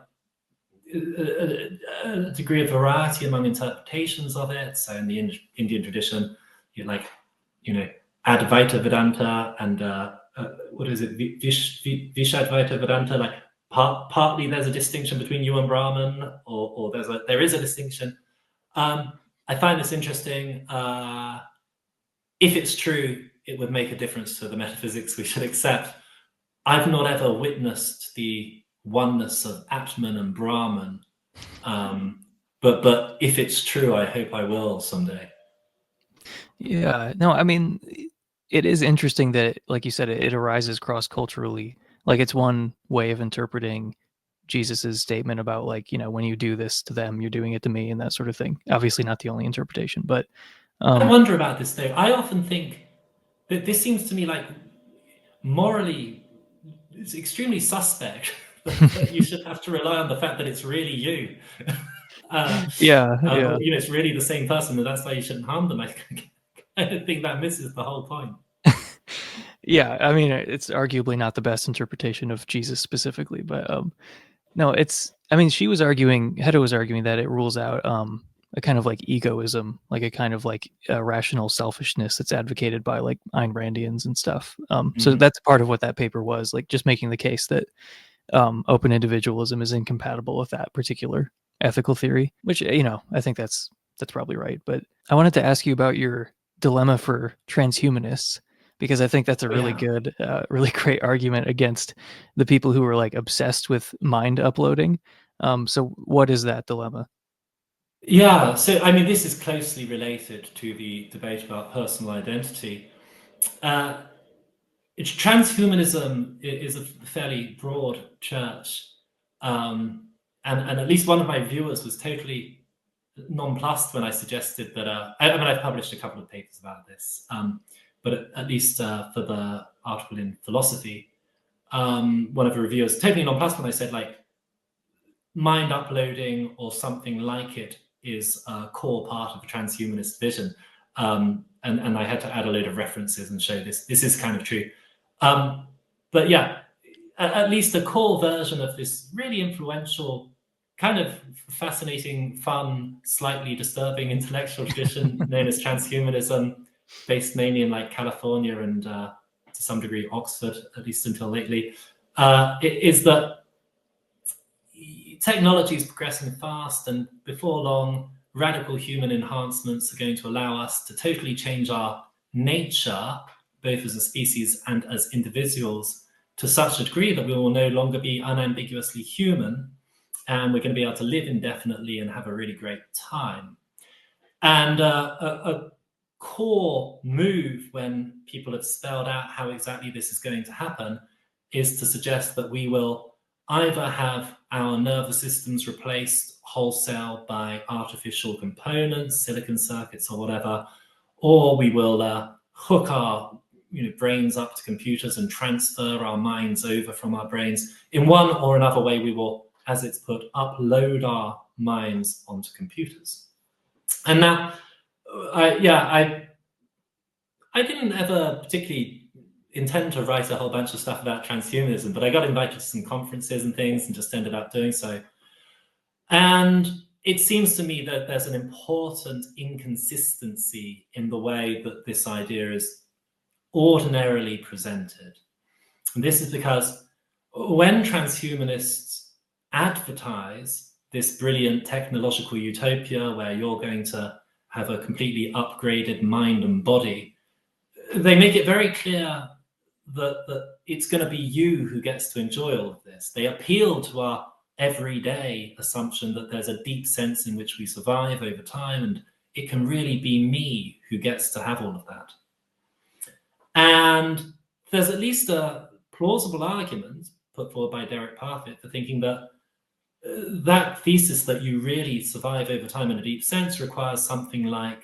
a degree of variety among interpretations of it. So in the Indian tradition, you like, you know, Advaita Vedanta and what is it, Vishadvaita Vedanta. Like partly there's a distinction between you and Brahman, or there is a distinction. I find this interesting. If it's true, it would make a difference to the metaphysics we should accept. I've not ever witnessed the oneness of Atman and Brahman, but if it's true, I hope I will someday. Yeah, no, I mean, it is interesting that, like you said, it arises cross-culturally. Like, it's one way of interpreting Jesus's statement about, like, you know, when you do this to them, you're doing it to me, and that sort of thing. Obviously not the only interpretation, but I wonder about this though. I often think that this seems to me like morally, it's extremely suspect that you should have to rely on the fact that it's really you. yeah. You know, it's really the same person, and that's why you shouldn't harm them. I think that misses the whole point. Yeah, I mean, it's arguably not the best interpretation of Jesus specifically, but no, I mean, Hedda was arguing that it rules out a kind of like egoism, like a kind of like rational selfishness that's advocated by like Ayn Randians and stuff. So that's part of what that paper was, like just making the case that open individualism is incompatible with that particular ethical theory, which, you know, I think that's probably right. But I wanted to ask you about your dilemma for transhumanists, because I think that's a really good, really great argument against the people who are like obsessed with mind uploading. So what is that dilemma? Yeah, so I mean, this is closely related to the debate about personal identity. Transhumanism is a fairly broad church, and at least one of my viewers was totally nonplussed when I suggested that. I mean, I've published a couple of papers about this, but at least for the article in Philosophy, one of the reviewers totally nonplussed when I said, like, mind uploading or something like it is a core part of the transhumanist vision. And I had to add a load of references and show this is kind of true. But yeah, at least a core version of this really influential, kind of fascinating, fun, slightly disturbing intellectual tradition known as transhumanism, based mainly in like California and to some degree Oxford, at least until lately, is that technology is progressing fast, and before long, radical human enhancements are going to allow us to totally change our nature, both as a species and as individuals, to such a degree that we will no longer be unambiguously human, and we're going to be able to live indefinitely and have a really great time. And a core move, when people have spelled out how exactly this is going to happen, is to suggest that we will either have our nervous systems replaced wholesale by artificial components, silicon circuits or whatever, or we will hook our brains up to computers and transfer our minds over from our brains. In one or another way, we will, as it's put, upload our minds onto computers. And now, I didn't ever particularly intend to write a whole bunch of stuff about transhumanism, but I got invited to some conferences and things and just ended up doing so. And it seems to me that there's an important inconsistency in the way that this idea is ordinarily presented. And this is because when transhumanists advertise this brilliant technological utopia where you're going to have a completely upgraded mind and body, they make it very clear that it's going to be you who gets to enjoy all of this. They appeal to our everyday assumption that there's a deep sense in which we survive over time, and it can really be me who gets to have all of that. And there's at least a plausible argument put forward by Derek Parfit for thinking that that thesis that you really survive over time in a deep sense requires something like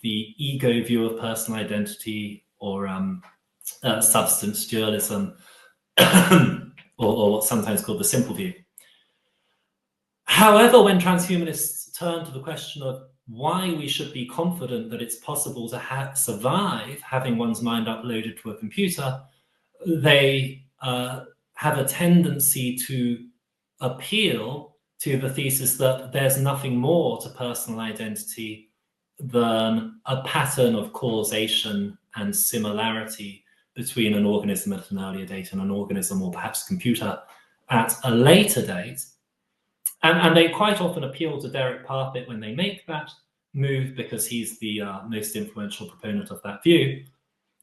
the ego view of personal identity, or substance dualism, or what's sometimes called the simple view. However, when transhumanists turn to the question of why we should be confident that it's possible to survive having one's mind uploaded to a computer, they have a tendency to appeal to the thesis that there's nothing more to personal identity than a pattern of causation and similarity between an organism at an earlier date and an organism, or perhaps computer, at a later date. And they quite often appeal to Derek Parfit when they make that move, because he's the most influential proponent of that view.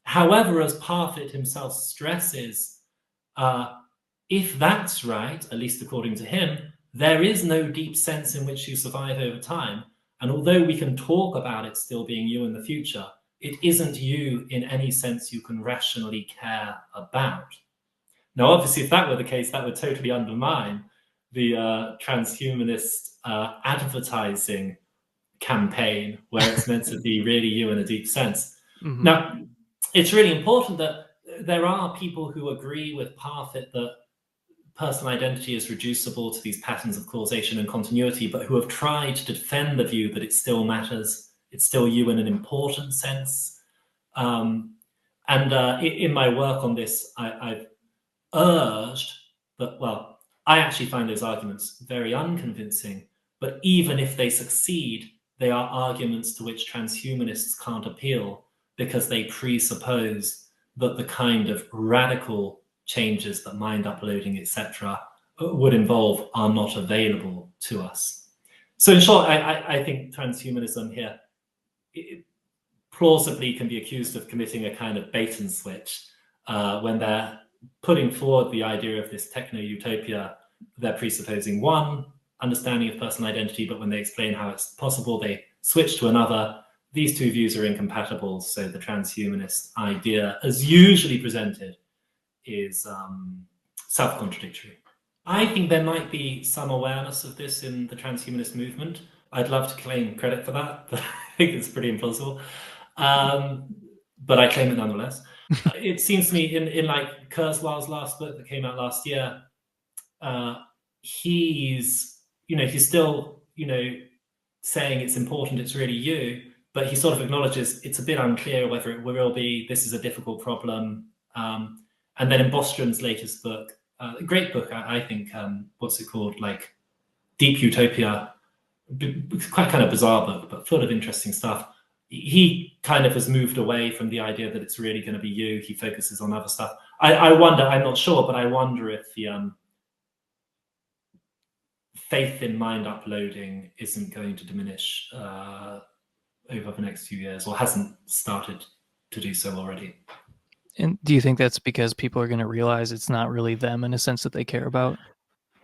However, as Parfit himself stresses, if that's right, at least according to him, there is no deep sense in which you survive over time. And although we can talk about it still being you in the future, it isn't you in any sense you can rationally care about. Now, obviously, if that were the case, that would totally undermine the transhumanist advertising campaign, where it's meant to be really you in a deep sense. Mm-hmm. Now, it's really important that there are people who agree with Parfit that personal identity is reducible to these patterns of causation and continuity, but who have tried to defend the view that it still matters, it's still you in an important sense. In my work on this, I've urged that, well, I actually find those arguments very unconvincing, but even if they succeed, they are arguments to which transhumanists can't appeal, because they presuppose that the kind of radical changes that mind uploading, etc., would involve are not available to us. So in short, I think transhumanism here plausibly can be accused of committing a kind of bait and switch. When they're putting forward the idea of this techno-utopia, they're presupposing one understanding of personal identity, but when they explain how it's possible, they switch to another. These two views are incompatible, so the transhumanist idea, as usually presented, is self-contradictory. I think there might be some awareness of this in the transhumanist movement. I'd love to claim credit for that, but I think it's pretty implausible. But I claim it nonetheless. It seems to me in like Kurzweil's last book that came out last year, he's still, saying it's important, it's really you, but he sort of acknowledges it's a bit unclear whether it will be, this is a difficult problem. And then in Bostrom's latest book, a great book, I think, what's it called? Like Deep Utopia, quite kind of bizarre book, but full of interesting stuff. He kind of has moved away from the idea that it's really going to be you. He focuses on other stuff. I wonder, I'm not sure, but I wonder if the faith in mind uploading isn't going to diminish over the next few years, or hasn't started to do so already. And do you think that's because people are going to realize it's not really them in a sense that they care about?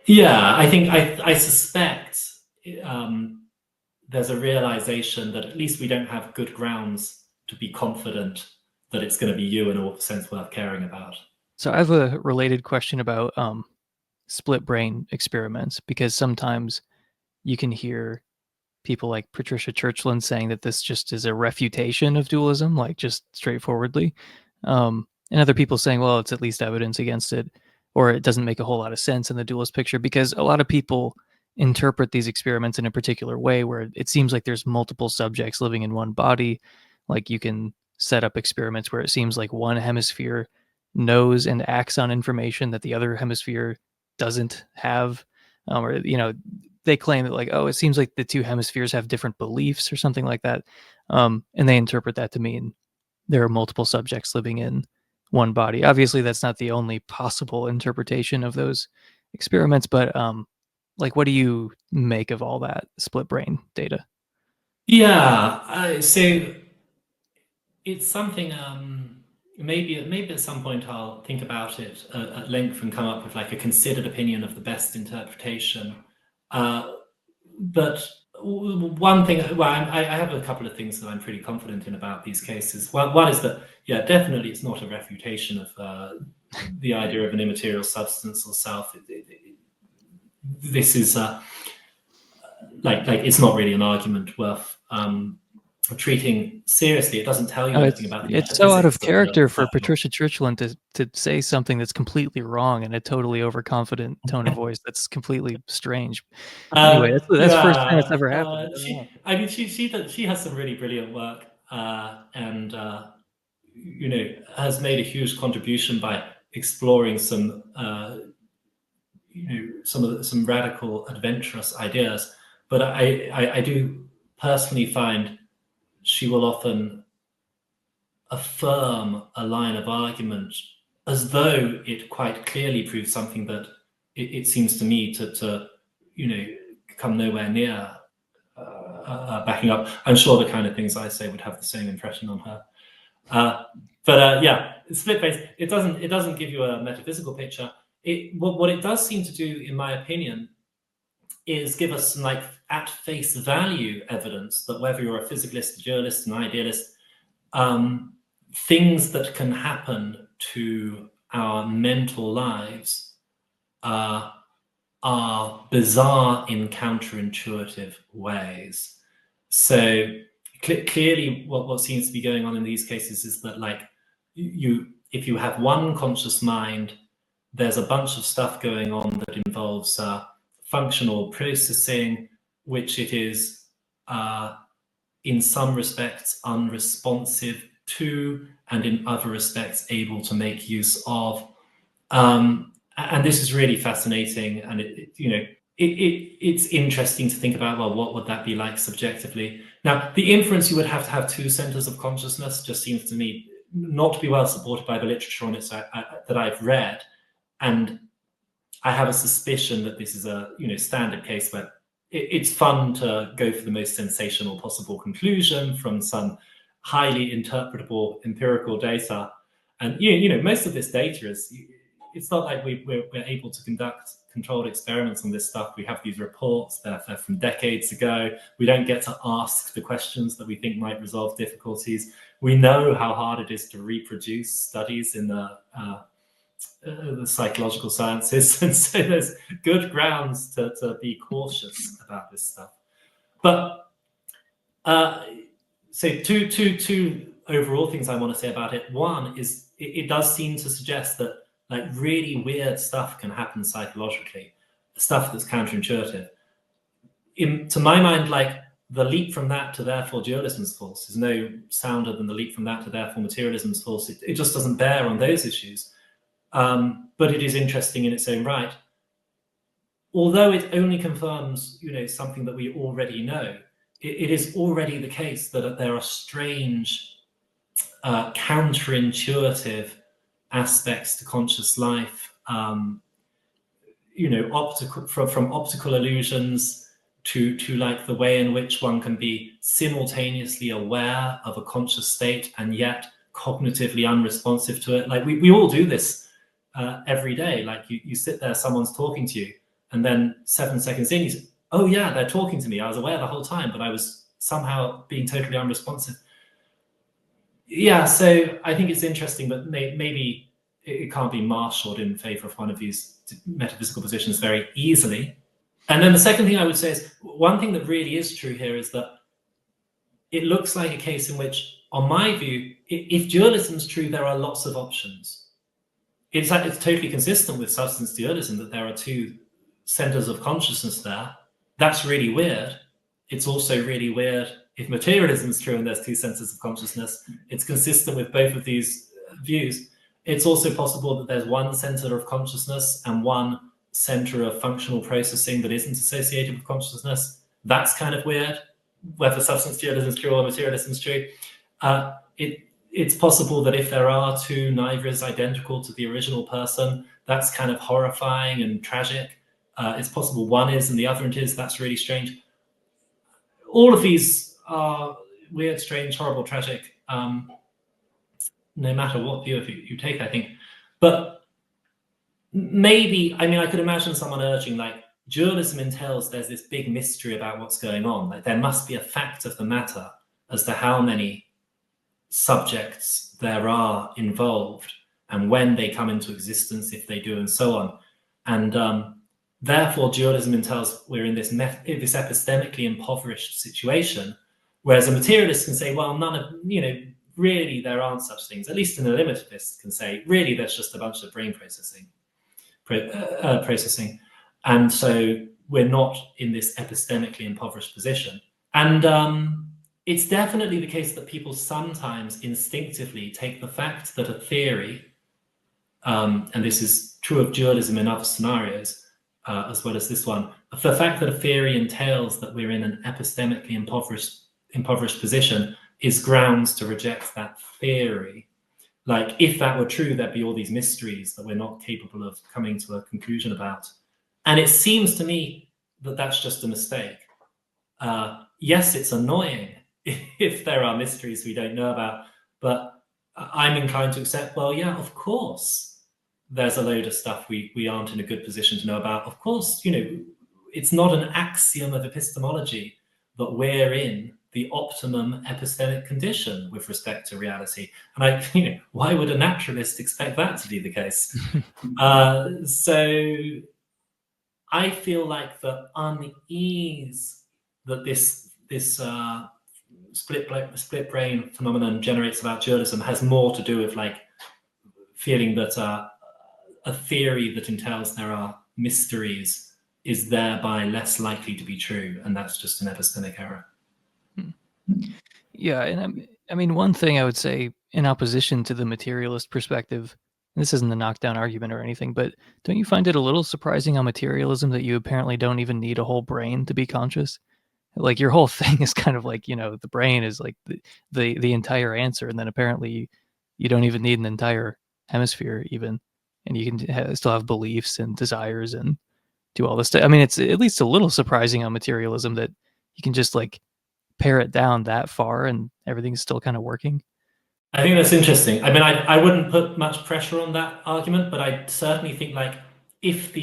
Yeah, I think I suspect there's a realization that at least we don't have good grounds to be confident that it's going to be you in a sense worth caring about. So I have a related question about split brain experiments, because sometimes you can hear people like Patricia Churchland saying that this just is a refutation of dualism, like just straightforwardly. And other people saying, well, it's at least evidence against it, or it doesn't make a whole lot of sense in the dualist picture, because a lot of people interpret these experiments in a particular way where it seems like there's multiple subjects living in one body. Like you can set up experiments where it seems like one hemisphere knows and acts on information that the other hemisphere doesn't have. Or, they claim that like, oh, it seems like the two hemispheres have different beliefs or something like that. And they interpret that to mean there are multiple subjects living in one body. Obviously, that's not the only possible interpretation of those experiments, but like, what do you make of all that split brain data? Yeah, so it's something. Maybe at some point I'll think about it at length and come up with like a considered opinion of the best interpretation. But one thing, well, I have a couple of things that I'm pretty confident in about these cases. One is that, yeah, definitely it's not a refutation of the idea of an immaterial substance or self. This is like it's not really an argument worth treating seriously. It doesn't tell you anything about the it's so out of metaphysics character for stuff. Patricia Churchland to say something that's completely wrong in a totally overconfident tone of voice. That's completely strange. Anyway, that's the first time it's ever happened. She has some really brilliant work, and has made a huge contribution by exploring some some radical, adventurous ideas. But I do personally find she will often affirm a line of argument as though it quite clearly proves something that it seems to me to come nowhere near backing up. I'm sure the kind of things I say would have the same impression on her. But yeah, split face. It doesn't give you a metaphysical picture. What it does seem to do, in my opinion, is give us some like at face value evidence that whether you're a physicalist, a dualist, an idealist, things that can happen to our mental lives are bizarre in counterintuitive ways. So clearly what seems to be going on in these cases is that like if you have one conscious mind, there's a bunch of stuff going on that involves functional processing, which it is in some respects unresponsive to, and in other respects able to make use of. And this is really fascinating, and it's interesting to think about, well, what would that be like subjectively? Now, the inference you would have to have two centers of consciousness just seems to me not to be well supported by the literature on it that I've read. And I have a suspicion that this is a standard case where it's fun to go for the most sensational possible conclusion from some highly interpretable empirical data. And most of this data is, it's not like we're able to conduct controlled experiments on this stuff. We have these reports, they're from decades ago. We don't get to ask the questions that we think might resolve difficulties. We know how hard it is to reproduce studies in the psychological sciences, and so there's good grounds to be cautious about this stuff. But so two overall things I want to say about it. One is it does seem to suggest that like really weird stuff can happen psychologically, stuff that's counterintuitive. To my mind, like the leap from that to therefore dualism's false is no sounder than the leap from that to therefore materialism's false. It just doesn't bear on those issues. But it is interesting in its own right. Although it only confirms, something that we already know, it is already the case that there are strange, counterintuitive aspects to conscious life. From optical illusions to like the way in which one can be simultaneously aware of a conscious state and yet cognitively unresponsive to it. Like we all do this every day. Like you sit there, someone's talking to you, and then 7 seconds in, you say, oh yeah, they're talking to me. I was aware the whole time, but I was somehow being totally unresponsive. Yeah, so I think it's interesting, but maybe it can't be marshaled in favor of one of these metaphysical positions very easily. And then the second thing I would say is, one thing that really is true here is that it looks like a case in which, on my view, if dualism is true, there are lots of options. It's totally consistent with substance dualism that there are two centers of consciousness there. that's really weird. It's also really weird if materialism is true and there's two senses of consciousness. It's consistent with both of these views. It's also possible that there's one center of consciousness and one center of functional processing that isn't associated with consciousness. That's kind of weird, whether substance dualism is true or materialism is true. It's possible that if there are two, neither is identical to the original person. That's kind of horrifying and tragic. It's possible one is and the other is. That's really strange. All of these are weird, strange, horrible, tragic, no matter what view of you take, I think. But maybe, I mean, I could imagine someone urging, like, dualism entails there's this big mystery about what's going on. Like, there must be a fact of the matter as to how many subjects there are involved and when they come into existence, if they do, and so on. And therefore, dualism entails we're in this epistemically impoverished situation, whereas a materialist can say, well, none of, really there aren't such things. At least an illimitivist can say, really, there's just a bunch of brain processing. And so we're not in this epistemically impoverished position. And it's definitely the case that people sometimes instinctively take the fact that a theory, and this is true of dualism in other scenarios, as well as this one, the fact that a theory entails that we're in an epistemically impoverished position is grounds to reject that theory. Like, if that were true, there'd be all these mysteries that we're not capable of coming to a conclusion about. And it seems to me that that's just a mistake. Yes, it's annoying if there are mysteries we don't know about, but I'm inclined to accept, well, yeah, of course, there's a load of stuff we aren't in a good position to know about. Of course, it's not an axiom of epistemology that we're in the optimum epistemic condition with respect to reality. And why would a naturalist expect that to be the case? So I feel like the unease that this split brain phenomenon generates about dualism has more to do with like feeling that a theory that entails there are mysteries is thereby less likely to be true, and that's just an epistemic error. Yeah, and I mean, one thing I would say in opposition to the materialist perspective, and this isn't a knockdown argument or anything, but don't you find it a little surprising on materialism that you apparently don't even need a whole brain to be conscious? Like, your whole thing is kind of like, the brain is like the entire answer, and then apparently you don't even need an entire hemisphere even, and you can still have beliefs and desires and do all this stuff. I mean, it's at least a little surprising on materialism that you can just like pare it down that far and everything's still kind of working. I think that's interesting. I mean, I wouldn't put much pressure on that argument, but I certainly think like if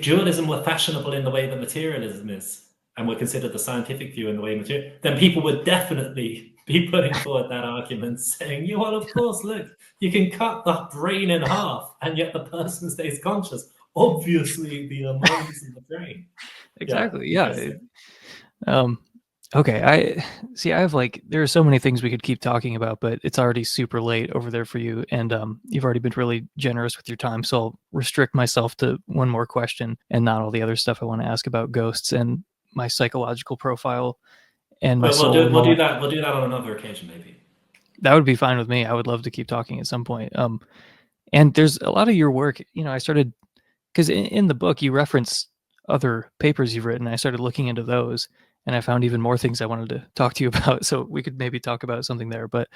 dualism were fashionable in the way that materialism is, and were considered the scientific view in the way material, then people would definitely be putting forward that argument, saying, well, of course, look, you can cut the brain in half, and yet the person stays conscious. Obviously, the mind is in the brain. Exactly. Yeah. Okay. I have there are so many things we could keep talking about, but it's already super late over there for you. And you've already been really generous with your time. So I'll restrict myself to one more question and not all the other stuff I want to ask about ghosts and my psychological profile and my soul. We'll do that on another occasion, maybe. That would be fine with me. I would love to keep talking at some point. And there's a lot of your work, I started, because in the book you reference other papers you've written. I started looking into those, and I found even more things I wanted to talk to you about. So we could maybe talk about something there. But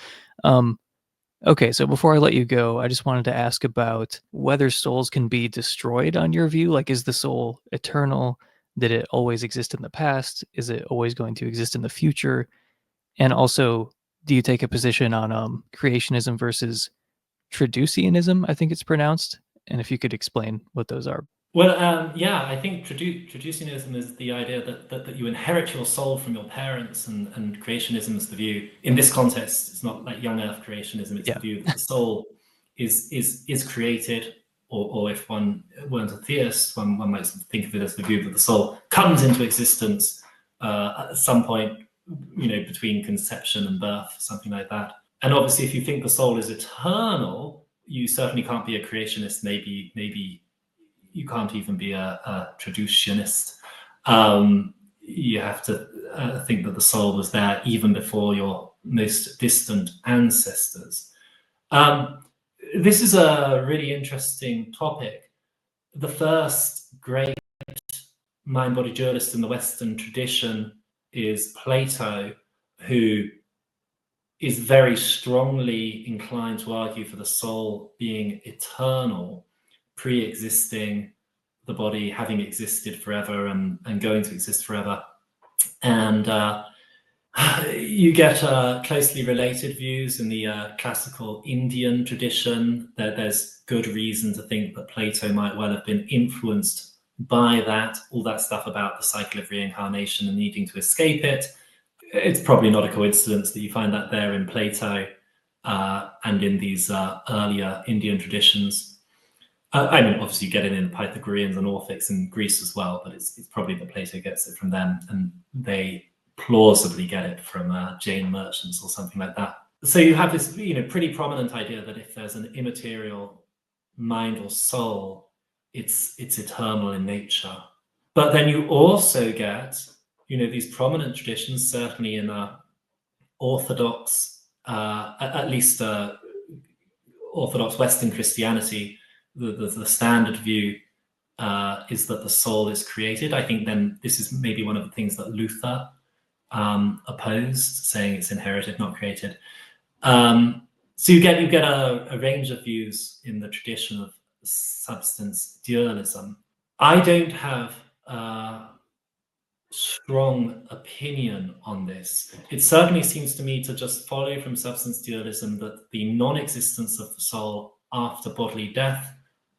okay, so before I let you go, I just wanted to ask about whether souls can be destroyed on your view. Like, is the soul eternal? Did it always exist in the past? Is it always going to exist in the future? And also, do you take a position on creationism versus traducianism, I think it's pronounced? And if you could explain what those are. Well, yeah, I think traducianism is the idea that you inherit your soul from your parents, and creationism is the view. In this context, it's not like young Earth creationism. It's the view that the soul is created, or if one weren't a theist, one might think of it as the view that the soul comes into existence at some point, between conception and birth, something like that. And obviously, if you think the soul is eternal, you certainly can't be a creationist. Maybe you can't even be a traducianist. You have to think that the soul was there even before your most distant ancestors. This is a really interesting topic. The first great mind-body dualist in the Western tradition is Plato, who is very strongly inclined to argue for the soul being eternal, pre-existing the body, having existed forever and going to exist forever. And you get closely related views in the classical Indian tradition. There's good reason to think that Plato might well have been influenced by that, all that stuff about the cycle of reincarnation and needing to escape it. It's probably not a coincidence that you find that there in Plato and in these earlier Indian traditions. I mean, obviously you get it in the Pythagoreans and Orphics in Greece as well, but it's probably that Plato gets it from them, and they plausibly get it from Jain merchants or something like that. So you have this, pretty prominent idea that if there's an immaterial mind or soul, it's eternal in nature. But then you also get, these prominent traditions, certainly in Orthodox, at least Orthodox Western Christianity, the standard view is that the soul is created. I think then this is maybe one of the things that Luther opposed, saying it's inherited, not created. So you get a range of views in the tradition of substance dualism. I don't have a strong opinion on this. It certainly seems to me to just follow from substance dualism that the non-existence of the soul after bodily death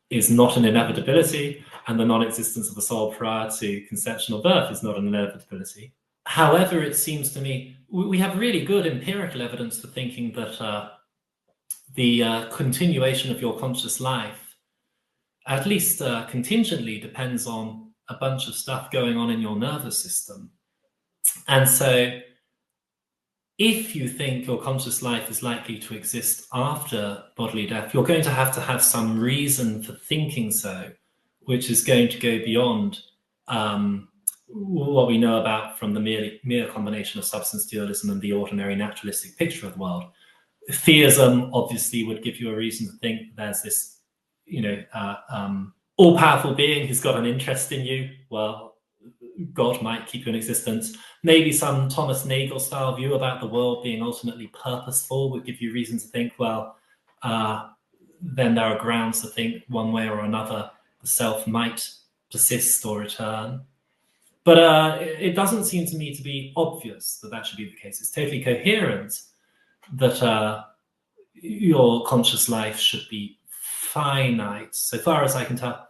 is not an inevitability, and the non-existence of the soul prior to conception or birth is not an inevitability. However, it seems to me we have really good empirical evidence for thinking that the continuation of your conscious life, at least contingently, depends on a bunch of stuff going on in your nervous system. And so if you think your conscious life is likely to exist after bodily death, you're going to have some reason for thinking so, which is going to go beyond what we know about from the mere combination of substance dualism and the ordinary naturalistic picture of the world. Theism obviously would give you a reason to think there's this, all-powerful being who's got an interest in you. Well, God might keep you in existence. Maybe some Thomas Nagel-style view about the world being ultimately purposeful would give you reason to think, well, then there are grounds to think one way or another the self might persist or return. But it doesn't seem to me to be obvious that should be the case. It's totally coherent that your conscious life should be finite, so far as I can tell.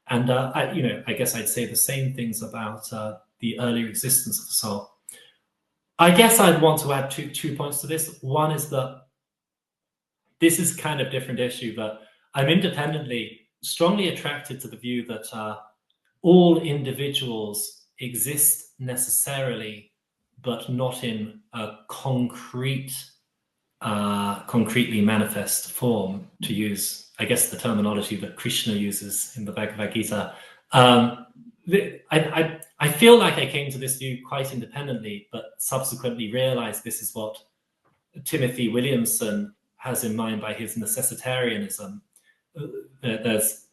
And I guess I'd say the same things about the earlier existence of the soul. I guess I'd want to add two points to this. One is that this is kind of a different issue, but I'm independently strongly attracted to the view that all individuals exist necessarily, but not in a concretely manifest form, to use, I guess, the terminology that Krishna uses in the Bhagavad Gita. I feel like I came to this view quite independently, but subsequently realized this is what Timothy Williamson has in mind by his necessitarianism. There's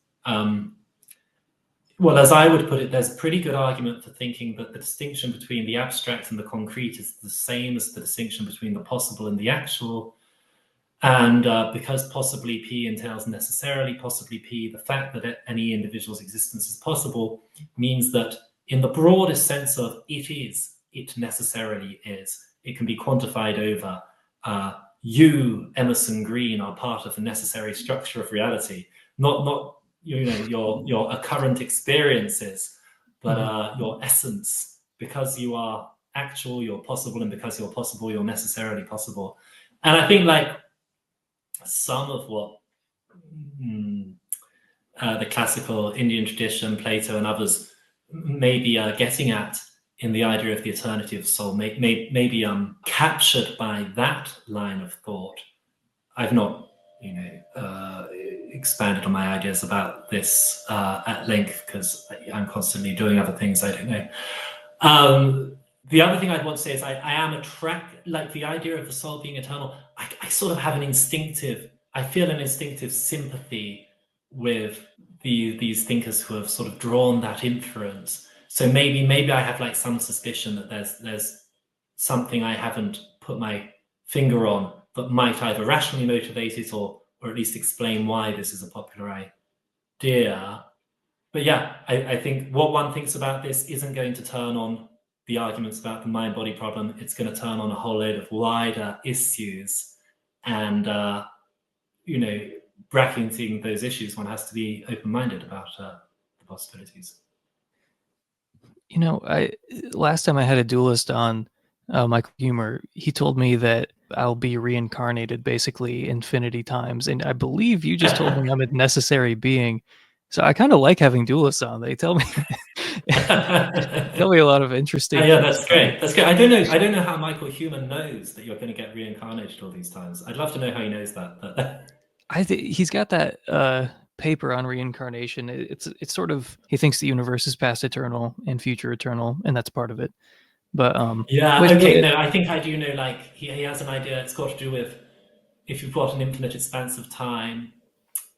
well, as I would put it, there's a pretty good argument for thinking that the distinction between the abstract and the concrete is the same as the distinction between the possible and the actual. And because possibly P entails necessarily possibly P, the fact that any individual's existence is possible means that in the broadest sense of it necessarily is. It can be quantified over you, Emerson Green, are part of the necessary structure of reality, not your current experiences, but your essence. Because you are actual, you're possible, and because you're possible, you're necessarily possible. And I think like some of what the classical Indian tradition, Plato and others may be getting at in the idea of the eternity of the soul may be captured by that line of thought. I've not expanded on my ideas about this at length, because I'm constantly doing other things I don't know. The other thing I'd want to say is I am attracted, like the idea of the soul being eternal. I sort of have I feel an instinctive sympathy with these thinkers who have sort of drawn that inference. So maybe I have like some suspicion that there's something I haven't put my finger on that might either rationally motivate it or at least explain why this is a popular idea. But yeah, I think what one thinks about this isn't going to turn on the arguments about the mind-body problem. It's going to turn on a whole load of wider issues, and bracketing those issues, one has to be open-minded about the possibilities. Last time I had a dualist on, Michael Humer, he told me that I'll be reincarnated basically infinity times, and I believe you just told me I'm a necessary being. So I kind of like having dualists on. They tell me tell me a lot of interesting. Yeah, that's great. That's great. I don't know how Michael Humer knows that you're going to get reincarnated all these times. I'd love to know how he knows that. But he's got that paper on reincarnation. It's sort of, he thinks the universe is past eternal and future eternal, and that's part of it. But yeah, okay, no, I think I do know. Like he has an idea. It's got to do with if you've got an infinite expanse of time,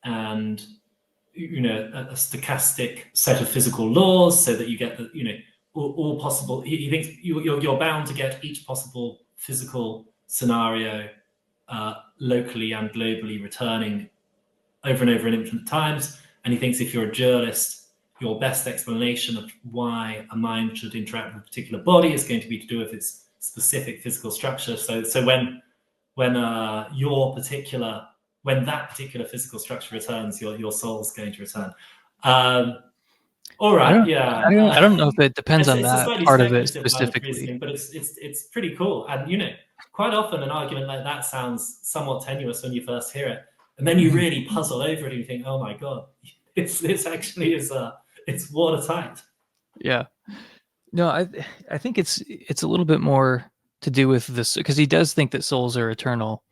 and a stochastic set of physical laws, so that you get the all possible. He thinks you're bound to get each possible physical scenario locally and globally returning over and over in infinite times. And he thinks if you're a dualist, your best explanation of why a mind should interact with a particular body is going to be to do with its specific physical structure. So when that particular physical structure returns, your soul's going to return. All right, I don't know if it depends on that part of it specifically, but it's pretty cool. And quite often an argument like that sounds somewhat tenuous when you first hear it, and then you really puzzle over it and you think, oh my god, it's actually it's watertight. Yeah. No, I think it's a little bit more to do with this, because he does think that souls are eternal,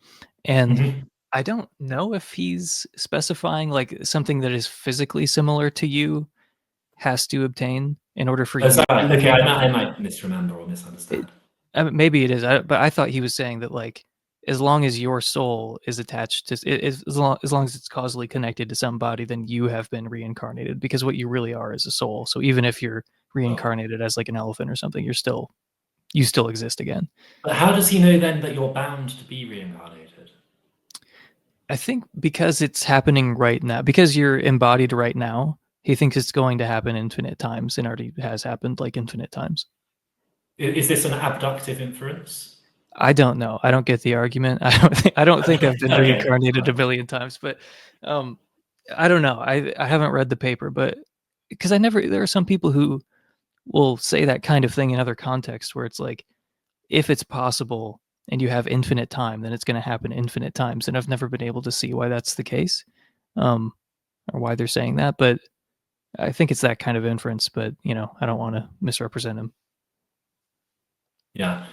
and I don't know if he's specifying like something that is physically similar to you has to obtain in order for you. Okay, I might misremember or misunderstand. Maybe it is, but I thought he was saying that like as long as your soul is attached to as long as it's causally connected to somebody, then you have been reincarnated, because what you really are is a soul. So even if you're reincarnated as like an elephant or something, you still exist again. But how does he know then that you're bound to be reincarnated? I think because it's happening right now, because you're embodied right now, he thinks it's going to happen infinite times, and already has happened like infinite times. Is this an abductive inference? I don't know. I don't get the argument. I don't think I've been reincarnated a billion times, but I don't know. I haven't read the paper, but because there are some people who will say that kind of thing in other contexts where it's like, if it's possible and you have infinite time, then it's going to happen infinite times. And I've never been able to see why that's the case, or why they're saying that. But I think it's that kind of inference, but I don't want to misrepresent him. Yeah.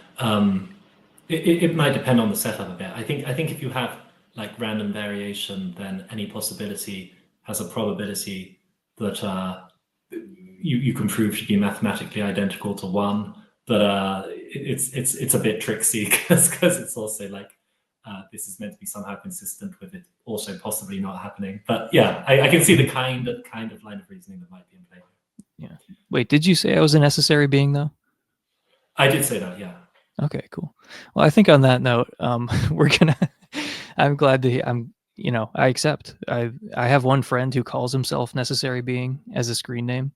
It might depend on the setup a bit. I think if you have like random variation, then any possibility has a probability that you can prove to be mathematically identical to 1. But it's a bit tricksy because it's also like this is meant to be somehow consistent with it also possibly not happening. But yeah, I can see the kind of line of reasoning that might be in play. Yeah. Wait, did you say I was a necessary being though? I did say that, yeah. Okay, cool. Well, I think on that note, I'm glad to I accept. I have one friend who calls himself Necessary Being as a screen name.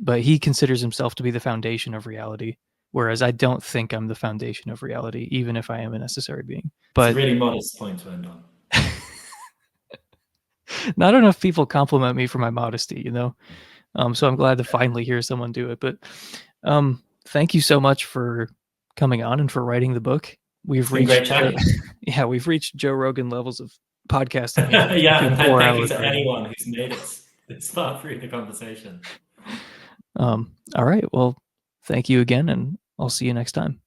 But he considers himself to be the foundation of reality, whereas I don't think I'm the foundation of reality, even if I am a necessary being. But it's a really modest point to end on. Not enough people compliment me for my modesty, so I'm glad to finally hear someone do it. But thank you so much for coming on and for writing the book. We've reached Joe Rogan levels of podcasting. Yeah, and thank you to anyone who's made it this far through the conversation. All right. Well, thank you again, and I'll see you next time.